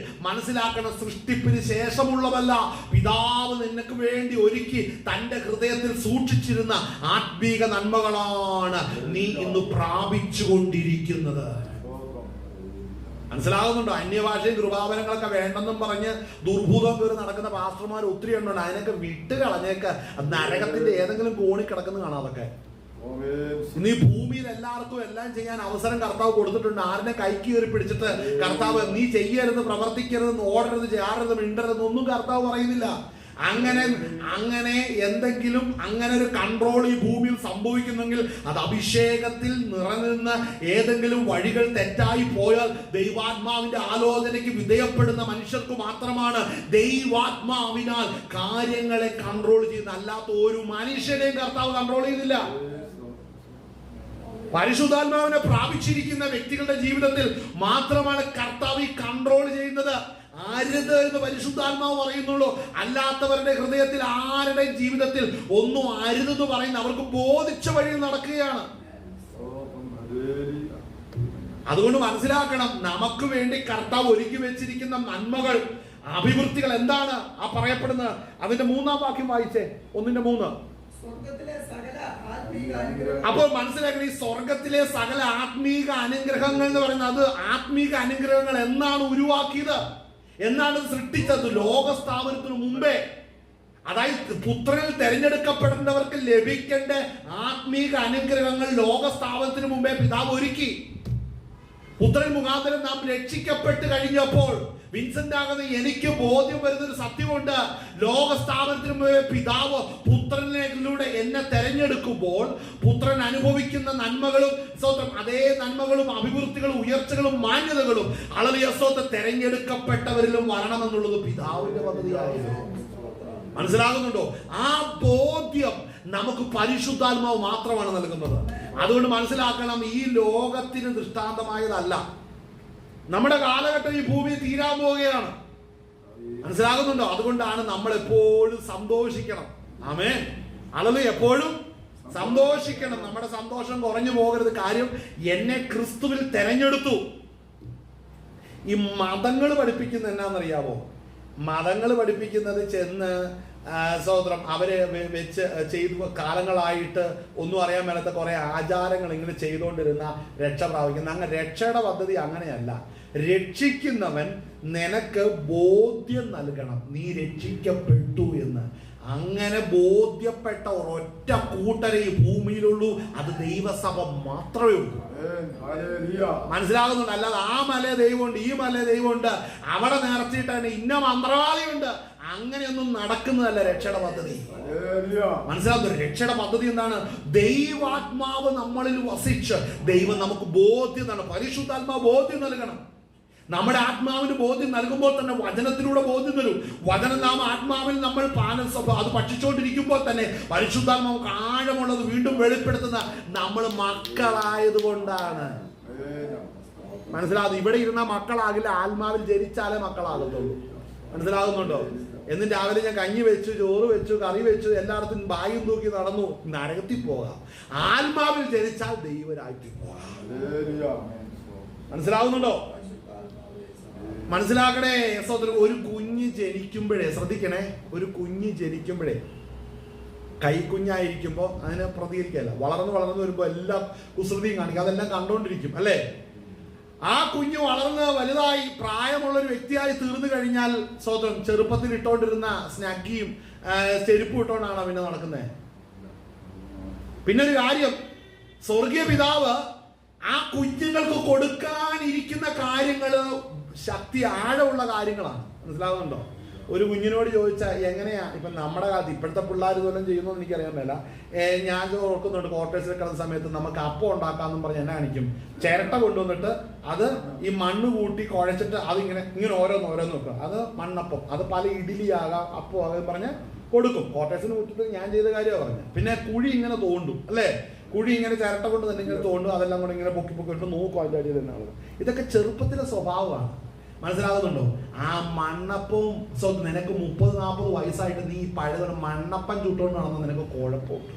മനസ്സിലാക്കണം. സൃഷ്ടിപ്പിന് ശേഷമുള്ളതല്ല, പിതാവ് നിനക്ക് വേണ്ടി ഒരുക്കി തന്റെ ഹൃദയത്തിൽ സൂക്ഷിച്ചിരുന്ന ആത്മീക നന്മകളാണ് നീ ഇന്ന് പ്രാപിച്ചുകൊണ്ടിരിക്കുന്നത്. മനസ്സിലാകുന്നുണ്ടോ? അന്യഭാഷയും കൃപാവരങ്ങളൊക്കെ വേണ്ടെന്നും പറഞ്ഞ് ദുർഭൂതം കയറി നടക്കുന്ന പാസ്റ്റർമാർ ഒത്തിരി എണ്ണുണ്ട്. അതിനൊക്കെ വിട്ട് കളഞ്ഞേക്ക്. നരകത്തിന്റെ ഏതെങ്കിലും കോണി കിടക്കുന്ന കാണാം. അതൊക്കെ ഇന്ന് ഈ ഭൂമിയിൽ എല്ലാവർക്കും എല്ലാം ചെയ്യാൻ അവസരം കർത്താവ് കൊടുത്തിട്ടുണ്ട്. ആരിനെ കൈക്ക് കയറി പിടിച്ചിട്ട് കർത്താവ് നീ ചെയ്യരുത്, പ്രവർത്തിക്കരുത്, ഓടരുത്, ചെയ്യാറരുത്, മിണ്ടരുത് ഒന്നും കർത്താവ് പറയുന്നില്ല. അങ്ങനെ എന്തെങ്കിലും അങ്ങനെ ഒരു കൺട്രോൾ ഈ ഭൂമിയിൽ സംഭവിക്കുന്നെങ്കിൽ അത് അഭിഷേകത്തിൽ നിറഞ്ഞിരുന്ന ഏതെങ്കിലും വഴികൾ തെറ്റായി പോയാൽ ദൈവാത്മാവിന്റെ ആലോചനയ്ക്ക് വിധേയപ്പെടുന്ന മനുഷ്യർക്ക് മാത്രമാണ് ദൈവാത്മാവിനാൽ കാര്യങ്ങളെ കൺട്രോൾ ചെയ്യുന്നത്. അല്ലാത്ത ഒരു മനുഷ്യനെയും കർത്താവ് കൺട്രോൾ ചെയ്യുന്നില്ല. പരിശുദ്ധാത്മാവിനെ പ്രാപിച്ചിരിക്കുന്ന വ്യക്തികളുടെ ജീവിതത്തിൽ മാത്രമാണ് കർത്താവ് ഈ കൺട്രോൾ ചെയ്യുന്നത്. അരുത് എന്ന് പരിശുദ്ധാത്മാവ് പറയുന്നുള്ളൂ. അല്ലാത്തവരുടെ ഹൃദയത്തിൽ, ആരുടെ ജീവിതത്തിൽ ഒന്നും അരുതെന്ന് പറയുന്ന അവർക്ക് ബോധിച്ച വഴിയിൽ നടക്കുകയാണ്. അതുകൊണ്ട് മനസ്സിലാക്കണം, നമുക്ക് വേണ്ടി കർത്താവ് ഒരുക്കി വെച്ചിരിക്കുന്ന നന്മകൾ, അഭിവൃദ്ധികൾ എന്താണ് ആ പറയപ്പെടുന്നത്? അതിന്റെ 3-ാം വാക്യം വായിച്ചേ. 1:3. അപ്പോൾ മനസ്സിലാക്കണം, ഈ സ്വർഗത്തിലെ സകല ആത്മീക അനുഗ്രഹങ്ങൾ എന്ന് പറയുന്നത്, അത് ആത്മീക അനുഗ്രഹങ്ങൾ എന്നാണ് ഉരുവാക്കിയത്, എന്നാണ് സൃഷ്ടിച്ചത്? ലോകസ്ഥാപനത്തിന് മുമ്പേ. അതായത് പുത്രനിൽ തെരഞ്ഞെടുക്കപ്പെടേണ്ടവർക്ക് ലഭിക്കേണ്ട ആത്മീക അനുഗ്രഹങ്ങൾ ലോകസ്ഥാപനത്തിന് മുമ്പേ പിതാവ് ഒരുക്കി. പുത്രൻ മുഖാന്തരം നാം രക്ഷിക്കപ്പെട്ട് കഴിഞ്ഞപ്പോൾ വിൻസെന്റ് ആകുന്ന എനിക്ക് ബോധ്യം വരുന്നൊരു സത്യമുണ്ട്. ലോകസ്ഥാപനത്തിന് മുമ്പേ പിതാവ് പുത്രനിലൂടെ എന്നെ തെരഞ്ഞെടുക്കുമ്പോൾ പുത്രൻ അനുഭവിക്കുന്ന നന്മകളും സ്വന്തം അതേ നന്മകളും അഭിവൃദ്ധികളും ഉയർച്ചകളും മാന്യതകളും അളവിയ സ്വന്തം തെരഞ്ഞെടുക്കപ്പെട്ടവരിലും വരണമെന്നുള്ളത് പിതാവിന്റെ പദ്ധതിയായിരുന്നു. മനസ്സിലാകുന്നുണ്ടോ? ആ ബോധ്യം നമുക്ക് പരിശുദ്ധാത്മാവ് മാത്രമാണ് നൽകുന്നത്. അതുകൊണ്ട് മനസ്സിലാക്കണം, ഈ ലോകത്തിന് ദൃഷ്ടാന്തമായതല്ല. നമ്മുടെ കാലഘട്ടം ഈ ഭൂമി തീരാൻ പോവുകയാണ്. മനസ്സിലാകുന്നുണ്ടോ? അതുകൊണ്ടാണ് നമ്മൾ എപ്പോഴും സന്തോഷിക്കണം. ആമേൻ. ആളുകൾ എപ്പോഴും സന്തോഷിക്കണം. നമ്മുടെ സന്തോഷം കുറഞ്ഞു പോകരുത്. കാര്യം എന്നെ ക്രിസ്തുവിൽ തെരഞ്ഞെടുത്തു. ഈ മതങ്ങൾ പഠിപ്പിക്കുന്ന എന്നാന്നറിയാവോ? മതങ്ങൾ പഠിപ്പിക്കുന്നത് ചെന്ന് സഹോദരം അവരെ വെച്ച് ചെയ്തു കാലങ്ങളായിട്ട് ഒന്നും അറിയാൻ മേലാത്ത കുറെ ആചാരങ്ങൾ ഇങ്ങനെ ചെയ്തുകൊണ്ടിരുന്ന രക്ഷ പ്രാപിക്കുന്ന. അങ്ങനെ രക്ഷയുടെ പദ്ധതി അങ്ങനെയല്ല. രക്ഷിക്കുന്നവൻ നിനക്ക് ബോധ്യം നൽകണം നീ രക്ഷിക്കപ്പെട്ടു എന്ന്. അങ്ങനെ ബോധ്യപ്പെട്ട ഒരൊറ്റ കൂട്ടരെ ഈ ഭൂമിയിലുള്ളൂ. അത് ദൈവസഭ മാത്രമേ ഉള്ളൂ. മനസ്സിലാകുന്നുണ്ട്? അല്ലാതെ ആ മല ദൈവമുണ്ട്, ഈ മല ദൈവമുണ്ട്, അവിടെ നേർച്ചിട്ടാണ് ഇന്ന മന്ത്രവാദിയുണ്ട്, അങ്ങനെയൊന്നും നടക്കുന്നതല്ല രക്ഷയുടെ പദ്ധതി. മനസ്സിലാകുന്നു? രക്ഷയുടെ പദ്ധതി എന്താണ്? ദൈവാത്മാവ് നമ്മളിൽ വസിച്ച് ദൈവം നമുക്ക് ബോധ്യം നൽകണം. പരിശുദ്ധാത്മാവ് ബോധ്യം നൽകണം. നമ്മുടെ ആത്മാവിന് ബോധ്യം നൽകുമ്പോൾ തന്നെ വചനത്തിലൂടെ ബോധ്യം തരും. വചനം നാം ആത്മാവിൽ നമ്മൾ അത് ഭക്ഷിച്ചുകൊണ്ടിരിക്കുമ്പോൾ തന്നെ പരിശുദ്ധാത്മാവ് ആഴമുള്ളത് വീണ്ടും വെളിപ്പെടുത്തുന്ന നമ്മൾ മക്കളായത് കൊണ്ടാണ്. മനസ്സിലാകുന്നു? ഇവിടെ ഇരുന്ന മക്കളാകില്ല, ആത്മാവിൽ ജനിച്ചാലേ മക്കളാകത്തുള്ളൂ. മനസ്സിലാകുന്നുണ്ടോ? എന്നിട്ട് രാവിലെ ഞാൻ കഞ്ഞി വെച്ചു, ചോറ് വെച്ചു, കറി വെച്ചു, എല്ലായിടത്തും ബാഗും തൂക്കി നടന്നു. നരകത്തിൽ പോകാം. ആത്മാവിൽ ജനിച്ചാൽ ദൈവരാജ്യത്തിൽ പോകാം. മനസ്സിലാകുന്നുണ്ടോ? മനസ്സിലാക്കണേ സഹോദരൻ. ഒരു കുഞ്ഞ് ജനിക്കുമ്പോഴേ ശ്രദ്ധിക്കണേ, ഒരു കുഞ്ഞ് ജനിക്കുമ്പോഴേ കൈക്കുഞ്ഞായിരിക്കുമ്പോൾ അതിനെ പ്രതികരിക്കല്ല. വളർന്ന് വരുമ്പോൾ എല്ലാം കുസൃതിയും കാണിക്കും, അതെല്ലാം കണ്ടോണ്ടിരിക്കും അല്ലേ? ആ കുഞ്ഞ് വളർന്ന് വലുതായി പ്രായമുള്ളൊരു വ്യക്തിയായി തീർന്നു കഴിഞ്ഞാൽ സഹോദരൻ ചെറുപ്പത്തിൽ ഇട്ടോണ്ടിരുന്ന സ്നാക്കിയും ചെരുപ്പും ഇട്ടോണ്ടാണ് പിന്നെ നടക്കുന്നത്. പിന്നെ ഒരു കാര്യം, സ്വർഗീയ പിതാവ് ആ കുഞ്ഞുങ്ങൾക്ക് കൊടുക്കാനിരിക്കുന്ന കാര്യങ്ങള് ശക്തി ആഴമുള്ള കാര്യങ്ങളാണ്. മനസ്സിലാകുന്നുണ്ടോ? ഒരു കുഞ്ഞിനോട് ചോദിച്ചാൽ എങ്ങനെയാ ഇപ്പം നമ്മുടെ കാലത്ത് ഇപ്പോഴത്തെ പിള്ളേർ ഇതെല്ലാം ചെയ്യുന്നതെന്ന് എനിക്കറിയാൻ മേല. ഞാൻ ഓർക്കുന്നുണ്ട്, ക്വാർട്ടേഴ്സിൽ കിടന്ന സമയത്ത് നമുക്ക് അപ്പം ഉണ്ടാക്കാമെന്നും പറഞ്ഞ് എന്നെ കാണിക്കും. ചിരട്ട കൊണ്ടുവന്നിട്ട് അത് ഈ മണ്ണ് കൂട്ടി കുഴച്ചിട്ട് അതിങ്ങനെ ഓരോന്ന് വെക്കുക. അത് മണ്ണപ്പം, അത് പല ഇഡ്ഡലിയാകാം അപ്പം ആകാം പറഞ്ഞ് കൊടുക്കും. ക്വാർട്ടേഴ്സിന് കൂട്ടിട്ട് ഞാൻ ചെയ്ത കാര്യമാണ് പറഞ്ഞത്. പിന്നെ കുഴി ഇങ്ങനെ തോണ്ടും അല്ലേ? കുഴി ഇങ്ങനെ ചിരട്ട കൊണ്ട് തന്നെ ഇങ്ങനെ തോണ്ടും. അതെല്ലാം കൂടെ ഇങ്ങനെ പൊക്കി ഇട്ട് നോക്കും അതിൻ്റെ അടിയിൽ തന്നെ ആളുകൾ. ഇതൊക്കെ ചെറുപ്പത്തിലെ സ്വഭാവമാണ്. മനസ്സിലാകുന്നുണ്ടോ? ആ മണ്ണപ്പവും നിനക്ക് 30-40 വയസ്സായിട്ട് നീ പഴയ മണ്ണപ്പം ചുട്ടുകൊണ്ട് നടന്ന നിനക്ക് കുഴപ്പമുണ്ട്.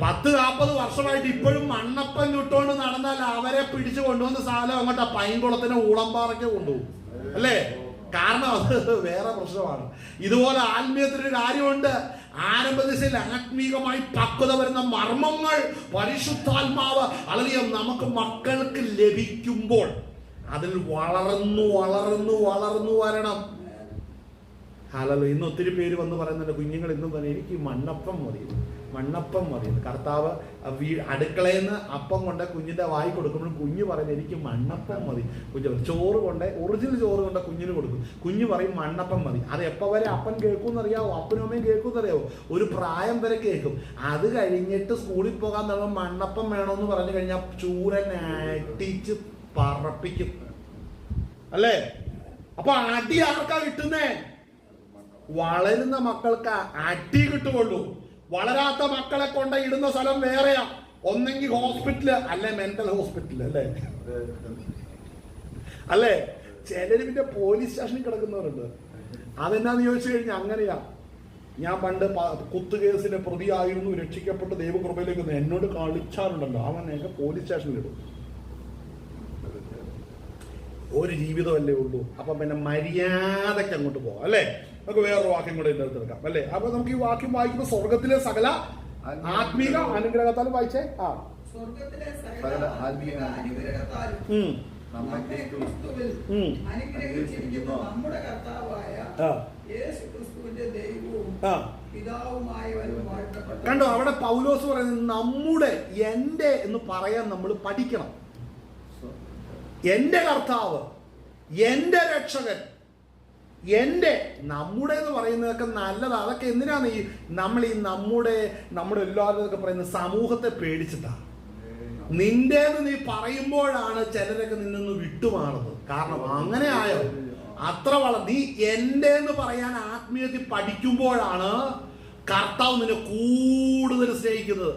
10-40 വർഷമായിട്ട് ഇപ്പോഴും മണ്ണപ്പം ചുട്ടുകൊണ്ട് നടന്നാൽ അവരെ പിടിച്ചു കൊണ്ടുവന്ന സാധനം അങ്ങോട്ട് പൈൻകുളത്തിന് ഊളംപാറയ്ക്ക് കൊണ്ടുപോകും അല്ലേ? കാരണം അത് വേറെ പ്രശ്നമാണ്. ഇതുപോലെ ആത്മീയത്തിനൊരു കാര്യമുണ്ട്. ആരംഭദിശയിൽ ആത്മീകമായി പക്വത വരുന്ന മർമ്മങ്ങൾ പരിശുദ്ധാത്മാവ് അല്ലെങ്കിൽ നമുക്ക് മക്കൾക്ക് ലഭിക്കുമ്പോൾ അതിൽ വളർന്നു വരണം. ഹല്ലേലൂയ. ഇന്ന് ഒത്തിരി പേര് വന്ന് പറയുന്നുണ്ട്, കുഞ്ഞുങ്ങൾ ഇന്നും തന്നെ എനിക്ക് മണ്ണപ്പം മതി. കർത്താവ് അടുക്കളയിൽ നിന്ന് അപ്പം കൊണ്ട് കുഞ്ഞിന്റെ വായി കൊടുക്കുമ്പോൾ കുഞ്ഞ് പറയുന്നത് എനിക്ക് മണ്ണപ്പം മതി. ചോറ് കൊണ്ട് ഒറിജിനൽ ചോറ് കൊണ്ട് കുഞ്ഞിന് കൊടുക്കും. കുഞ്ഞ് പറയും മണ്ണപ്പം മതി. അത് എപ്പോൾ വരെ അപ്പൻ കേൾക്കുമെന്നറിയാവോ? അപ്പനും അമ്മയും കേൾക്കുമെന്നറിയാവോ? ഒരു പ്രായം വരെ കേൾക്കും. അത് കഴിഞ്ഞിട്ട് സ്കൂളിൽ പോകാൻ തുടങ്ങും മണ്ണപ്പം വേണമെന്ന് പറഞ്ഞു കഴിഞ്ഞാൽ ചൂരൻ അടിച്ച് പറപ്പിക്കും അല്ലേ? അപ്പൊ അടി ആർക്കാ കിട്ടുന്നേ? വളരുന്ന മക്കൾക്ക് അടി കിട്ടുകയുള്ളൂ. വളരാത്ത മക്കളെ കൊണ്ട് ഇടുന്ന സ്ഥലം വേറെയാ. ഒന്നെങ്കിൽ ഹോസ്പിറ്റല് അല്ലെ മെന്റൽ ഹോസ്പിറ്റൽ അല്ലേ? ചിലര് പിന്നെ പോലീസ് സ്റ്റേഷനിൽ കിടക്കുന്നവരുണ്ട്. അതെന്നാന്ന് ചോദിച്ചു കഴിഞ്ഞാൽ അങ്ങനെയാ. ഞാൻ പണ്ട് കുത്തുകേസിന്റെ പ്രതിയായിരുന്നു, രക്ഷിക്കപ്പെട്ട് ദൈവകൃപയിലേക്ക് എന്നോട് കളിച്ചാറുണ്ടല്ലോ, അവനെയൊക്കെ പോലീസ് സ്റ്റേഷനിലിടും. ഒരു ജീവിതമല്ലേ ഉള്ളൂ. അപ്പൊ പിന്നെ മര്യാദയ്ക്ക് അങ്ങോട്ട് പോവാം അല്ലേ? നമുക്ക് വേറൊരു വാക്യം കൂടെ എടുത്തെടുക്കാം അല്ലേ? അപ്പൊ നമുക്ക് ഈ വാക്യം വായിക്കുമ്പോൾ സ്വർഗത്തിലെ സകല ആത്മീക അനുഗ്രഹത്താലും വായിച്ചേ. സ്വർഗത്തിലെ സകല ആത്മീക അനുഗ്രഹത്താലും അനുഗ്രഹിച്ചിരിക്കുന്ന നമ്മുടെ കർത്താവായ യേശുക്രിസ്തുവിന്റെ ദൈവവും പിതാവുമായവനും വാഴ്ത്തപ്പെട്ട. കണ്ടോ? അവിടെ പൗലോസ് പറയുന്നത് നമ്മുടെ എന്റെ എന്ന് പറയാൻ നമ്മൾ പഠിക്കണം. എന്റെ കർത്താവ്, എന്റെ രക്ഷകൻ, എന്റെ നമ്മുടെ എന്ന് പറയുന്നതൊക്കെ നല്ലതാണ്. അതൊക്കെ എന്തിനാണ് നമ്മൾ നമ്മുടെ എല്ലാവരും പറയുന്നത്? സമൂഹത്തെ പേടിച്ചിട്ടാണ്. നിന്റേന്ന് നീ പറയുമ്പോഴാണ് ചിലരൊക്കെ നിന്നൊന്ന് വിട്ടുമാറുന്നത്. കാരണം അങ്ങനെ ആയോ? അത്ര നീ എന്റെ എന്ന് പറയാൻ ആത്മീയത്തിൽ പഠിക്കുമ്പോഴാണ് കർത്താവ് നിന്നെ കൂടുതൽ സ്നേഹിക്കുന്നത്.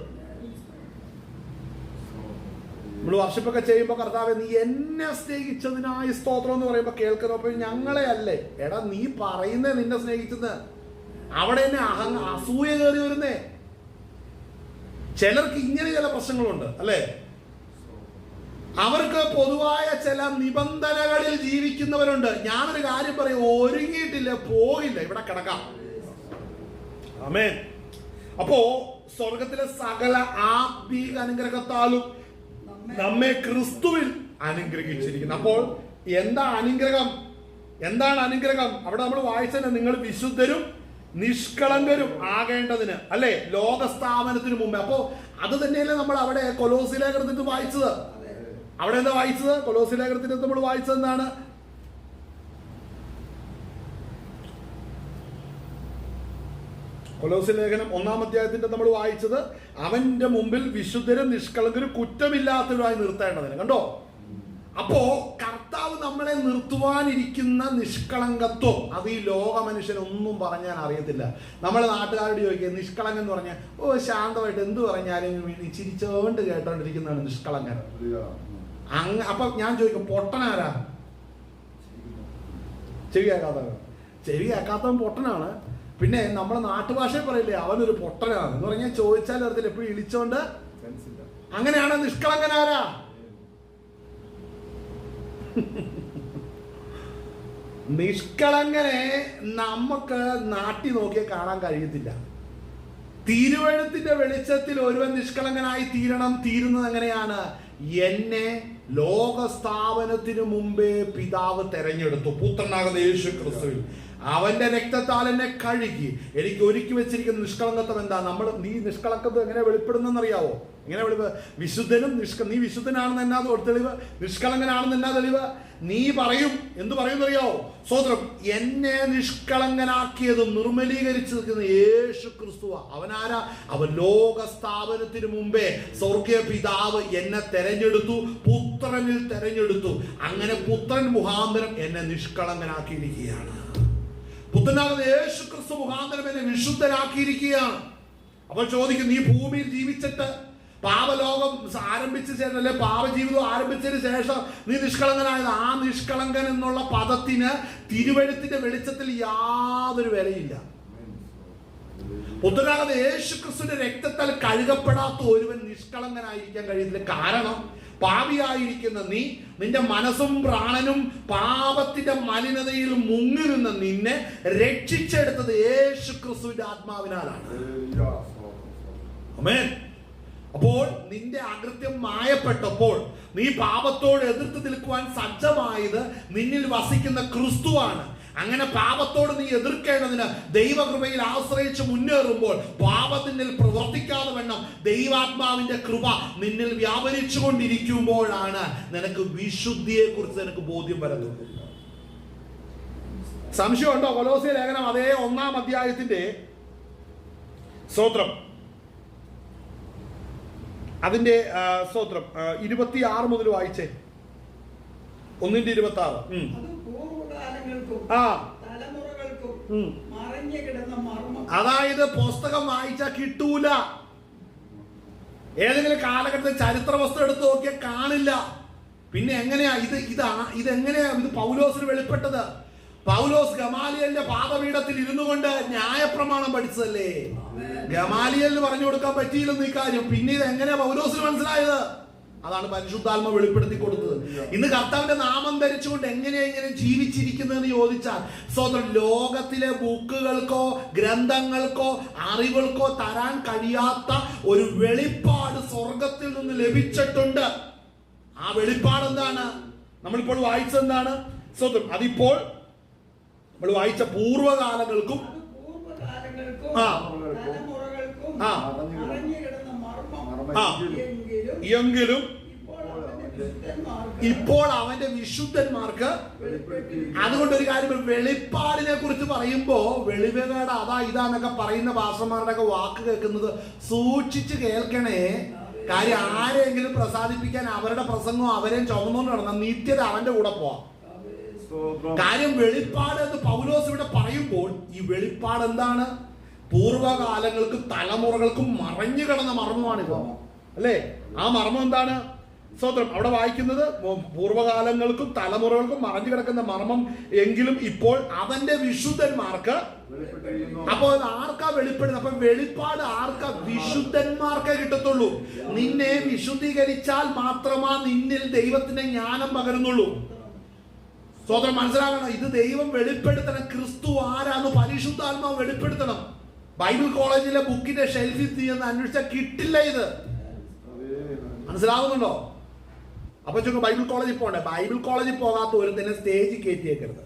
നമ്മൾ വർഷിപ്പൊക്കെ ചെയ്യുമ്പോൾ കർത്താവെ നീ എന്നെ സ്നേഹിച്ചതിനായി സ്തോത്രം എന്ന് പറയുമ്പോൾ കേൾക്കുന്നപ്പോൾ ഞങ്ങളെ അല്ലേ, എടാ നീ പറയുന്നേ നിന്നെ സ്നേഹിച്ചത്. അവിടെ തന്നെ അസൂയ കയറി വരുന്നേ. ചിലർക്ക് ഇങ്ങനെ ചില പ്രശ്നങ്ങളുണ്ട് അല്ലേ, അവർക്ക് പൊതുവായ ചില നിബന്ധനകളിൽ ജീവിക്കുന്നവരുണ്ട്. ഞാനൊരു കാര്യം പറയും, ഒരുങ്ങിയിട്ടില്ല പോകില്ല, ഇവിടെ കിടക്കാം. ആമേൻ. അപ്പോ സ്വർഗത്തിലെ സകല ആത്മീക അനുഗ്രഹത്താലും നമ്മെ ക്രിസ്തുവിൽ അനുഗ്രഹിച്ചിരിക്കുന്നു. അപ്പോൾ എന്താ അനുഗ്രഹം? എന്താണ് അനുഗ്രഹം? അവിടെ നമ്മൾ വായിച്ചത് നിങ്ങൾ വിശുദ്ധരും നിഷ്കളങ്കരും ആകേണ്ടതിന് അല്ലെ, ലോകസ്ഥാപനത്തിന് മുമ്പേ. അപ്പോ അത് തന്നെയല്ലേ നമ്മൾ അവിടെ കൊലോസി ലേഖനത്തിൽ വായിച്ചത്. അവിടെ എന്താ വായിച്ചത്? കൊലോസി ലേഖനത്തിൽ നമ്മൾ വായിച്ചത് എന്താണ്? കൊലോസി ലേഖനം 1-ാം അധ്യായത്തിന്റെ നമ്മൾ വായിച്ചത് അവന്റെ മുമ്പിൽ വിശുദ്ധരും നിഷ്കളങ്കരും കുറ്റമില്ലാത്തവരായി നിർത്തേണ്ടതിന്. കണ്ടോ? അപ്പോ കർത്താവ് നമ്മളെ നിർത്തുവാനിരിക്കുന്ന നിഷ്കളങ്കത്വം അത് ഈ ലോക മനുഷ്യനൊന്നും പറഞ്ഞാൽ അറിയത്തില്ല. നമ്മളെ നാട്ടുകാരോട് ചോദിക്കുക നിഷ്കളങ്കൻ എന്ന് പറഞ്ഞാൽ ശാന്തമായിട്ട് എന്ത് പറഞ്ഞാലും ചിരിച്ചോണ്ട് കേട്ടോണ്ടിരിക്കുന്നതാണ് നിഷ്കളങ്കൻ. അപ്പൊ ഞാൻ ചോദിക്കും പൊട്ടനാരാ? ചെവി കേൾക്കാത്തവൻ പൊട്ടനാണ്. പിന്നെ നമ്മളെ നാട്ടുഭാഷയിൽ പറയില്ലേ അവനൊരു പൊട്ടനാണ് എന്ന് പറഞ്ഞാൽ ചോദിച്ചാൽ അറിയത്തില്ല, എപ്പോഴും ഇളിച്ചോണ്ട്. അങ്ങനെയാണ് നിഷ്കളങ്കനാരാ? നിഷ്കളങ്കനെ നമുക്ക് നാട്ടി നോക്കിയാൽ കാണാൻ കഴിയത്തില്ല. തിരുവെഴുത്തിന്റെ വെളിച്ചത്തിൽ ഒരുവൻ നിഷ്കളങ്കനായി തീരുന്നത് എങ്ങനെയാണ്? എന്നെ ലോകസ്ഥാപനത്തിനു മുമ്പേ പിതാവ് തെരഞ്ഞെടുത്തു പുത്രനാകുന്ന യേശു ക്രിസ്തുവിൽ. അവന്റെ രക്തത്താൽ എന്നെ കഴുകി എനിക്ക് ഒരുക്കി വെച്ചിരിക്കുന്ന നിഷ്കളങ്കത്വം എന്താ? നീ നിഷ്കളങ്കത്വം എങ്ങനെ വെളിപ്പെടുന്നറിയാവോ? എങ്ങനെ വിശുദ്ധനും നീ വിശുദ്ധനാണെന്ന് എന്നാ തെളിവ്? നിഷ്കളങ്കനാണെന്ന് എന്നാ തെളിവ്? നീ പറയും, എന്ത് പറയുന്നറിയാവോ? സ്വതന്ത്രം എന്നെ നിഷ്കളങ്കനാക്കിയതും നിർമ്മലീകരിച്ചിരിക്കുന്ന യേശു ക്രിസ്തുവ. അവനാരാ? അവൻ ലോകസ്ഥാപനത്തിന് മുമ്പേ സ്വർഗീയ പിതാവ് എന്നെ തെരഞ്ഞെടുത്തു, പുത്രനിൽ തെരഞ്ഞെടുത്തു. അങ്ങനെ പുത്രൻ മുഖാന്തരം എന്നെ നിഷ്കളങ്കനാക്കിയിരിക്കുകയാണ്. പുത്രനാകുന്ന യേശു ക്രിസ്തു മുഖാന്തരം എന്നെ വിശുദ്ധനാക്കിയിരിക്കുകയാണ്. അപ്പോൾ ചോദിക്കും, നീ ഭൂമിയിൽ ജീവിച്ചിട്ട് പാപലോകം ആരംഭിച്ച ശേഷം അല്ലെ പാപജീവിതം ആരംഭിച്ചതിന് ശേഷം നീ നിഷ്കളങ്കനായത്? ആ നിഷ്കളങ്കൻ എന്നുള്ള പദത്തിന് തിരുവെഴുത്തിന്റെ വെളിച്ചത്തിൽ യാതൊരു വിലയില്ല. പുത്രനാകുന്ന യേശു ക്രിസ്തുവിന്റെ രക്തത്താൽ കഴുകപ്പെടാത്ത ഒരുവൻ നിഷ്കളങ്കനായിരിക്കാൻ കഴിയത്തില്ല. കാരണം പാപിയായിരിക്കുന്ന നീ, നിന്റെ മനസ്സും പ്രാണനും പാപത്തിന്റെ മലിനതയിൽ മുങ്ങി നിന്ന നിന്നെ രക്ഷിച്ചെടുത്തത് യേശു ക്രിസ്തുവിന്റെ ആത്മാവിനാലാണ്. ആമേൻ. അപ്പോൾ നിന്റെ അകൃത്യം മായപ്പെട്ടപ്പോൾ നീ പാപത്തോട് എതിർത്ത് നിൽക്കുവാൻ സജ്ജമായത് നിന്നിൽ വസിക്കുന്ന ക്രിസ്തുവാണ്. അങ്ങനെ പാപത്തോട് നീ എതിർക്കേണ്ടതിന് ദൈവകൃപയിൽ ആശ്രയിച്ച് മുന്നേറുമ്പോൾ പാപത്തിനിൽ പ്രവർത്തിക്കാതെ വേണം ദൈവാത്മാവിന്റെ കൃപ നിന്നിൽ വ്യാപരിച്ചു കൊണ്ടിരിക്കുമ്പോഴാണ് നിനക്ക് വിശുദ്ധിയെ കുറിച്ച് നിനക്ക് ബോധ്യം വരുന്നത്. സംശയമുണ്ടോ? കൊലോസ്യ ലേഖനം അതേ 1-ാം അധ്യായത്തിന്റെ സ്തോത്രം അതിന്റെ സ്തോത്രം 26 മുതൽ വായിച്ചേ. 1:26. അതായത് പുസ്തകം വായിച്ചാൽ കിട്ടൂല. ഏതെങ്കിലും കാലഘട്ടത്തിൽ ചരിത്ര വസ്തു എടുത്ത് നോക്കിയാൽ കാണില്ല. പിന്നെ എങ്ങനെയാ ഇതെങ്ങനെയാ ഇത് പൗലോസിന് വെളിപ്പെട്ടത്? പൗലോസ് ഗമാലിയലിന്റെ പാദപീഠത്തിൽ ഇരുന്നു കൊണ്ട് ന്യായപ്രമാണം പഠിച്ചതല്ലേ. ഗമാലിയലിന് പറഞ്ഞു കൊടുക്കാൻ പറ്റിയില്ലെന്ന് ഈ കാര്യം. പിന്നെ ഇത് എങ്ങനെയാ പൗലോസിന് മനസ്സിലായത്? അതാണ് പരിശുദ്ധാത്മ വെളിപ്പെടുത്തി കൊടുത്തത്. ഇന്ന് കർത്താവിന്റെ നാമം ധരിച്ചുകൊണ്ട് എങ്ങനെയാ ഇങ്ങനെ ജീവിച്ചിരിക്കുന്നതെന്ന് ചോദിച്ചാൽ സ്വന്തം ലോകത്തിലെ ബുക്കുകൾക്കോ ഗ്രന്ഥങ്ങൾക്കോ അറിവുകൾക്കോ തരാൻ കഴിയാത്ത ഒരു വെളിപ്പാട് സ്വർഗത്തിൽ നിന്ന് ലഭിച്ചിട്ടുണ്ട്. ആ വെളിപ്പാട് എന്താണ്? നമ്മളിപ്പോൾ വായിച്ചെന്താണ്? സ്വന്തം അതിപ്പോൾ നമ്മൾ വായിച്ച പൂർവ്വകാലങ്ങൾക്കും എങ്കിലും ഇപ്പോൾ അവന്റെ വിശുദ്ധന്മാർക്ക്. അതുകൊണ്ടൊരു കാര്യം, വെളിപ്പാടിനെ കുറിച്ച് പറയുമ്പോ വെളിവുകേട് അതാ ഇതാന്നൊക്കെ പറയുന്ന ഭാഷമാരുടെ ഒക്കെ വാക്ക് കേൾക്കുന്നത് സൂക്ഷിച്ച് കേൾക്കണേ. കാര്യം ആരെങ്കിലും പ്രസാദിപ്പിക്കാൻ അവരുടെ പ്രസംഗം അവരെയും ചുമന്നുകൊണ്ട് നടന്ന നിത്യത അവന്റെ കൂടെ പോവാം. കാര്യം വെളിപ്പാട് എന്ന് പൗലോസ് ഇവിടെ പറയുമ്പോൾ ഈ വെളിപ്പാട് എന്താണ്? പൂർവ്വകാലങ്ങൾക്കും തലമുറകൾക്കും മറഞ്ഞു കിടന്ന മർമ്മമാണിത് അല്ലേ? ആ മർമ്മം എന്താണ്? സ്തോത്രം. അവിടെ വായിക്കുന്നത് പൂർവ്വകാലങ്ങൾക്കും തലമുറകൾക്കും മറഞ്ഞു കിടക്കുന്ന മർമ്മം എങ്കിലും ഇപ്പോൾ അവന്റെ വിശുദ്ധന്മാർക്ക്. അപ്പോൾ ആർക്കാ വെളിപ്പെടുന്നത്? അപ്പൊ വെളിപ്പാട് ആർക്കാ? വിശുദ്ധന്മാർക്കേ കിട്ടത്തുള്ളൂ. നിന്നെ വിശുദ്ധീകരിച്ചാൽ മാത്രമാ നിന്നിൽ ദൈവത്തിന്റെ ജ്ഞാനം പകരുന്നുള്ളൂ. സ്തോത്രം. മനസ്സിലാക്കണം, ഇത് ദൈവം വെളിപ്പെടുത്തണം. ക്രിസ്തു ആരാന്ന് പരിശുദ്ധാത്മാവ് വെളിപ്പെടുത്തണം. ബൈബിൾ കോളേജിലെ ബുക്കിന്റെ ഷെൽഫിൽ നീന്ന് അന്വേഷിച്ചാൽ കിട്ടില്ല ഇത്. മനസ്സിലാവുന്നുണ്ടോ? അപ്പൊ ചുമ്മാ ബൈബിൾ കോളേജിൽ പോകണ്ടേ? ബൈബിൾ കോളേജിൽ പോകാത്ത ഒരു തന്നെ സ്റ്റേജിൽ കയറ്റിയേക്കരുത്.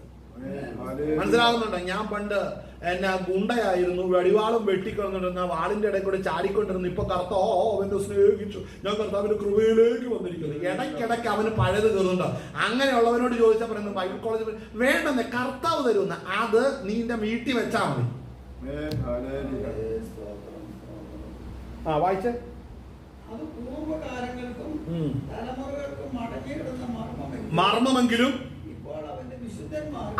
മനസ്സിലാവുന്നുണ്ടോ? ഞാൻ പണ്ട് എന്നെ ഗുണ്ടയായിരുന്നു, വെടിവാളും വെട്ടിക്കൊണ്ടിരുന്ന, വാളിന്റെ ഇടയിൽ കൂടെ ചാടിക്കൊണ്ടിരുന്നു. ഇപ്പൊ കർത്താവ് അവന്റെ സ്നേഹിച്ചു, ഞാൻ കർത്താവിന്റെ കൃപയിലേക്ക് വന്നിരിക്കുന്നു. ഇടയ്ക്കിടയ്ക്ക് അവന് പഴയത് കയറുന്നുണ്ടോ? അങ്ങനെയുള്ളവനോട് ചോദിച്ചാൽ പറയുന്നത് ബൈബിൾ കോളേജിൽ വേണ്ടെന്ന്, കർത്താവ് തരുന്ന അത് നീന്റെ വീട്ടിൽ വെച്ചാൽ മതി. വായിച്ചേ. അത് പൂർവ്വകാലങ്ങൾക്കും തലമുറകൾക്കും മടങ്ങിയിടുന്ന മർമ്മമെങ്കിലും ഇപ്പോൾ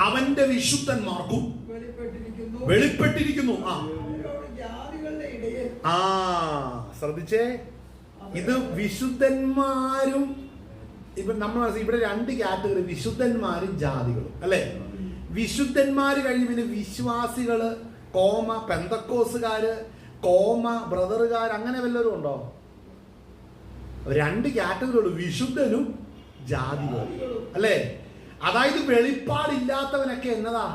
അവന്റെ വിശുദ്ധന്മാർക്കും വെളിപ്പെട്ടിരിക്കുന്നു. ജാതികളുടെ ഇടയിൽ. ശ്രദ്ധിച്ചേ, ഇത് വിശുദ്ധന്മാരും ഇപ്പൊ നമ്മൾ ഇവിടെ രണ്ട് കാറ്റഗറി, വിശുദ്ധന്മാരും ജാതികളും അല്ലെ. വിശുദ്ധന്മാര് കഴിഞ്ഞ് പിന്നെ വിശ്വാസികള്, കോമ പെന്തക്കോസുകാര്, കോമ ബ്രദറുകാർ, അങ്ങനെ വല്ലവരും ഉണ്ടോ? രണ്ട് കാറ്റഗറി ഉള്ളു, വിശുദ്ധനും ജാതികളും അല്ലേ. അതായത് വെളിപ്പാടില്ലാത്തവനൊക്കെ എന്നതാ?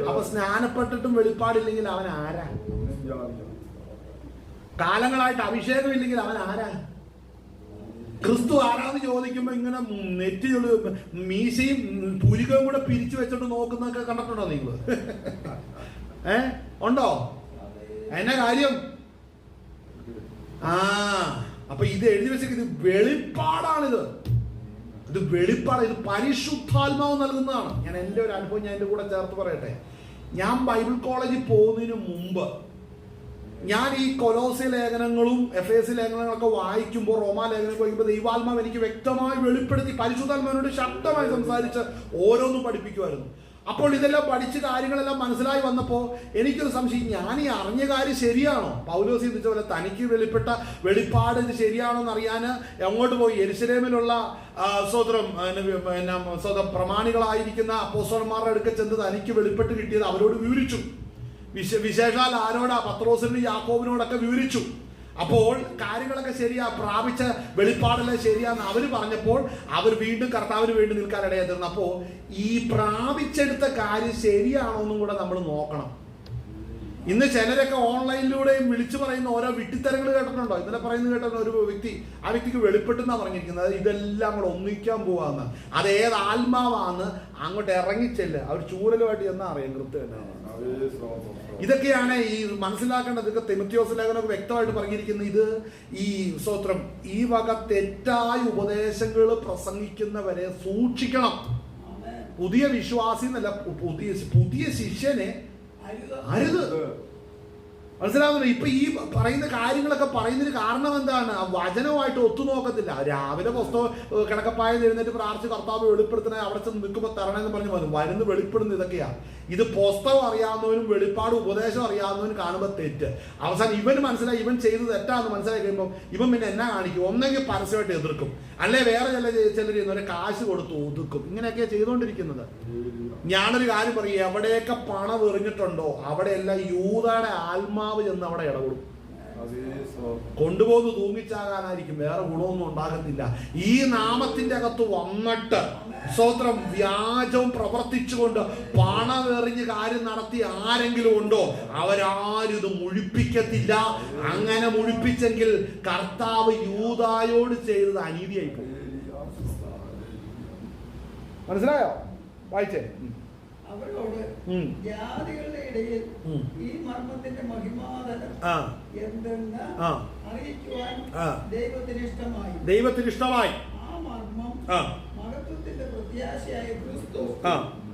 അപ്പൊ സ്നാനപ്പെട്ടിട്ടും വെളിപ്പാടില്ലെങ്കിൽ അവൻ ആരാ? കാലങ്ങളായിട്ട് അഭിഷേകം ഇല്ലെങ്കിൽ അവൻ ആരാ? ക്രിസ്തു ആരാന്ന് ചോദിക്കുമ്പോ ഇങ്ങനെ നെറ്റിയുള്ള മീശയും പുരികവും കൂടെ പിരിച്ചു വെച്ചിട്ട് നോക്കുന്നൊക്കെ കണ്ടിട്ടുണ്ടോ നിങ്ങൾ? ഉണ്ടോ? എന്നാ കാര്യം? അപ്പൊ ഇത് എഴുതി വെച്ചേക്ക്, ഇത് വെളിപ്പാടാണിത്. ഇത് വെളിപ്പാട്, ഇത് പരിശുദ്ധാത്മാവ് നൽകുന്നതാണ്. ഞാൻ എൻ്റെ ഒരു അനുഭവം ഞാൻ എൻ്റെ കൂടെ ചേർത്ത് പറയട്ടെ. ഞാൻ ബൈബിൾ കോളേജിൽ പോകുന്നതിന് മുമ്പ് ഞാൻ ഈ കൊലോസ്യ ലേഖനങ്ങളും എഫേസ്യ ലേഖനങ്ങളൊക്കെ വായിക്കുമ്പോൾ, റോമാ ലേഖനങ്ങൾ വായിക്കുമ്പോൾ ദൈവാത്മാവ് എനിക്ക് വ്യക്തമായി വെളിപ്പെടുത്തി പരിശുദ്ധാത്മാവിനോട് ശക്തമായി സംസാരിച്ച് ഓരോന്നും പഠിപ്പിക്കുമായിരുന്നു. അപ്പോൾ ഇതെല്ലാം പഠിച്ച് കാര്യങ്ങളെല്ലാം മനസ്സിലായി വന്നപ്പോൾ എനിക്കൊരു സംശയം, ഞാൻ ഈ അറിഞ്ഞ കാര്യം ശരിയാണോ? പൗലോസ് ചിന്തിച്ച പോലെ തനിക്ക് വെളിപ്പെട്ട വെളിപ്പാട് ഇത് ശരിയാണോ എന്ന് അറിയാൻ എങ്ങോട്ട് പോയി? യെരുശലേമിലുള്ള സ്വതം പ്രമാണികളായിരിക്കുന്ന അപ്പോസ്തലന്മാരുടെ അടുക്കൽ ചെന്ന് തനിക്ക് വെളിപ്പെട്ട് കിട്ടിയത് അവരോട് വിവരിച്ചു. വിശേഷാൽ ആരോടാ? പത്രോസിനും യാക്കോബിനോടൊക്കെ വിവരിച്ചു. അപ്പോൾ കാര്യങ്ങളൊക്കെ ശരിയാ, പ്രാപിച്ച വെളിപ്പാടെല്ലാം ശരിയാന്ന് അവർ പറഞ്ഞപ്പോൾ അവർ വീണ്ടും കർത്താവിന് വേണ്ടി നിൽക്കാൻ ഇടയായിരുന്നു. അപ്പോൾ ഈ പ്രാപിച്ചെടുത്ത കാര്യം ശരിയാണോ എന്നും കൂടെ നമ്മൾ നോക്കണം. ഇന്ന് ചിലരൊക്കെ ഓൺലൈനിലൂടെയും വിളിച്ചു പറയുന്ന ഓരോ വിട്ടിത്തരങ്ങൾ കേട്ടിട്ടുണ്ടോ? ഇന്നലെ പറയുന്നത് കേട്ടോ, ഒരു വ്യക്തി, ആ വ്യക്തിക്ക് വെളിപ്പെട്ടെന്നാ പറഞ്ഞിരിക്കുന്നത് ഇതെല്ലാം കൂടെ ഒന്നിക്കാൻ പോവാന്ന്. അത് ഏത് ആത്മാവാന്ന് അങ്ങോട്ട് ഇറങ്ങിച്ചെല്ല, അവർ ചൂരലുമായിട്ട് എന്നാ അറിയാം കൃത്യം എന്നാണ്. ഇതൊക്കെയാണ് ഈ മനസ്സിലാക്കേണ്ടത്. ഇതൊക്കെ തിമോഥെയോസ് ലേഖനമൊക്കെ വ്യക്തമായിട്ട് പറഞ്ഞിരിക്കുന്നത്. ഇത് ഈ സ്തോത്രം, ഈ വക തെറ്റായ ഉപദേശങ്ങൾ പ്രസംഗിക്കുന്നവരെ സൂക്ഷിക്കണം. പുതിയ വിശ്വാസി എന്നല്ല, പുതിയ ശിഷ്യനെ അരുത്. മനസ്സിലാവുന്നില്ല? ഇപ്പൊ ഈ പറയുന്ന കാര്യങ്ങളൊക്കെ പറയുന്നതിന് കാരണം എന്താണ്? വചനവുമായിട്ട് ഒത്തുനോക്കത്തില്ല. രാവിലെ പുസ്തകം കിടക്കപ്പായ എഴുന്നേറ്റ് പ്രാർത്ഥിച്ച് കർത്താവ് വെളിപ്പെടുത്തണേ, അവിടെ ചെന്ന് നിൽക്കുമ്പോൾ തരണമെന്ന് പറഞ്ഞു വരുന്നു വെളിപ്പെടുന്നത് ഇതൊക്കെയാ. ഇത് പുസ്തകം അറിയാവുന്നവനും വെളിപ്പാട് ഉപദേശം അറിയാവുന്നവനും കാണുമ്പോൾ തെറ്റ്. അവസാനം ഇവന് മനസ്സിലായി ഇവൻ ചെയ്ത് തെറ്റാന്ന് മനസ്സിലാക്കി കഴിയുമ്പോൾ ഇവൻ പിന്നെ എന്നാ കാണിക്കും? ഒന്നെങ്കിൽ പരസ്യമായിട്ട് എതിർക്കും, അല്ലെ വേറെ ചിലർ ചെയ്യുന്നവരെ കാശ് കൊടുത്ത് ഒതുക്കും. ഇങ്ങനെയൊക്കെയാ ചെയ്തുകൊണ്ടിരിക്കുന്നത്. ഞാനൊരു കാര്യം പറയും, എവിടെയൊക്കെ പണം എറിഞ്ഞിട്ടുണ്ടോ അവിടെയെല്ലാം യൂദയുടെ ആത്മാവ് ചെന്ന് അവിടെ ഇടപെടും. കൊണ്ടുപോകുന്നത് തൂങ്ങിച്ചാകാനായിരിക്കും, വേറെ ഗുണമൊന്നും ഉണ്ടാകത്തില്ല. ഈ നാമത്തിന്റെ അകത്ത് വന്നിട്ട് സ്തോത്രം വ്യാജവും പ്രവർത്തിച്ചുകൊണ്ട് പണമെറിഞ്ഞ് കാര്യം നടത്തി ആരെങ്കിലും ഉണ്ടോ? അവരാരും ഇത് മുഴിപ്പിക്കത്തില്ല. അങ്ങനെ മുഴിപ്പിച്ചെങ്കിൽ കർത്താവ് യൂദായോട് ചെയ്തത് അനീതിയായി പോകും. മനസ്സിലായോ? വായിച്ചേ. അവരോട് ജാതികളുടെ ഇടയിൽ ഈ മർമ്മത്തിന്റെ മഹിമാതലം എന്തെന്ന് അറിയിക്കുവാൻ ദൈവത്തിന് ഇഷ്ടമായി. ആ മർമ്മം മഹത്വത്തിന്റെ പ്രത്യാശയായ ക്രിസ്തു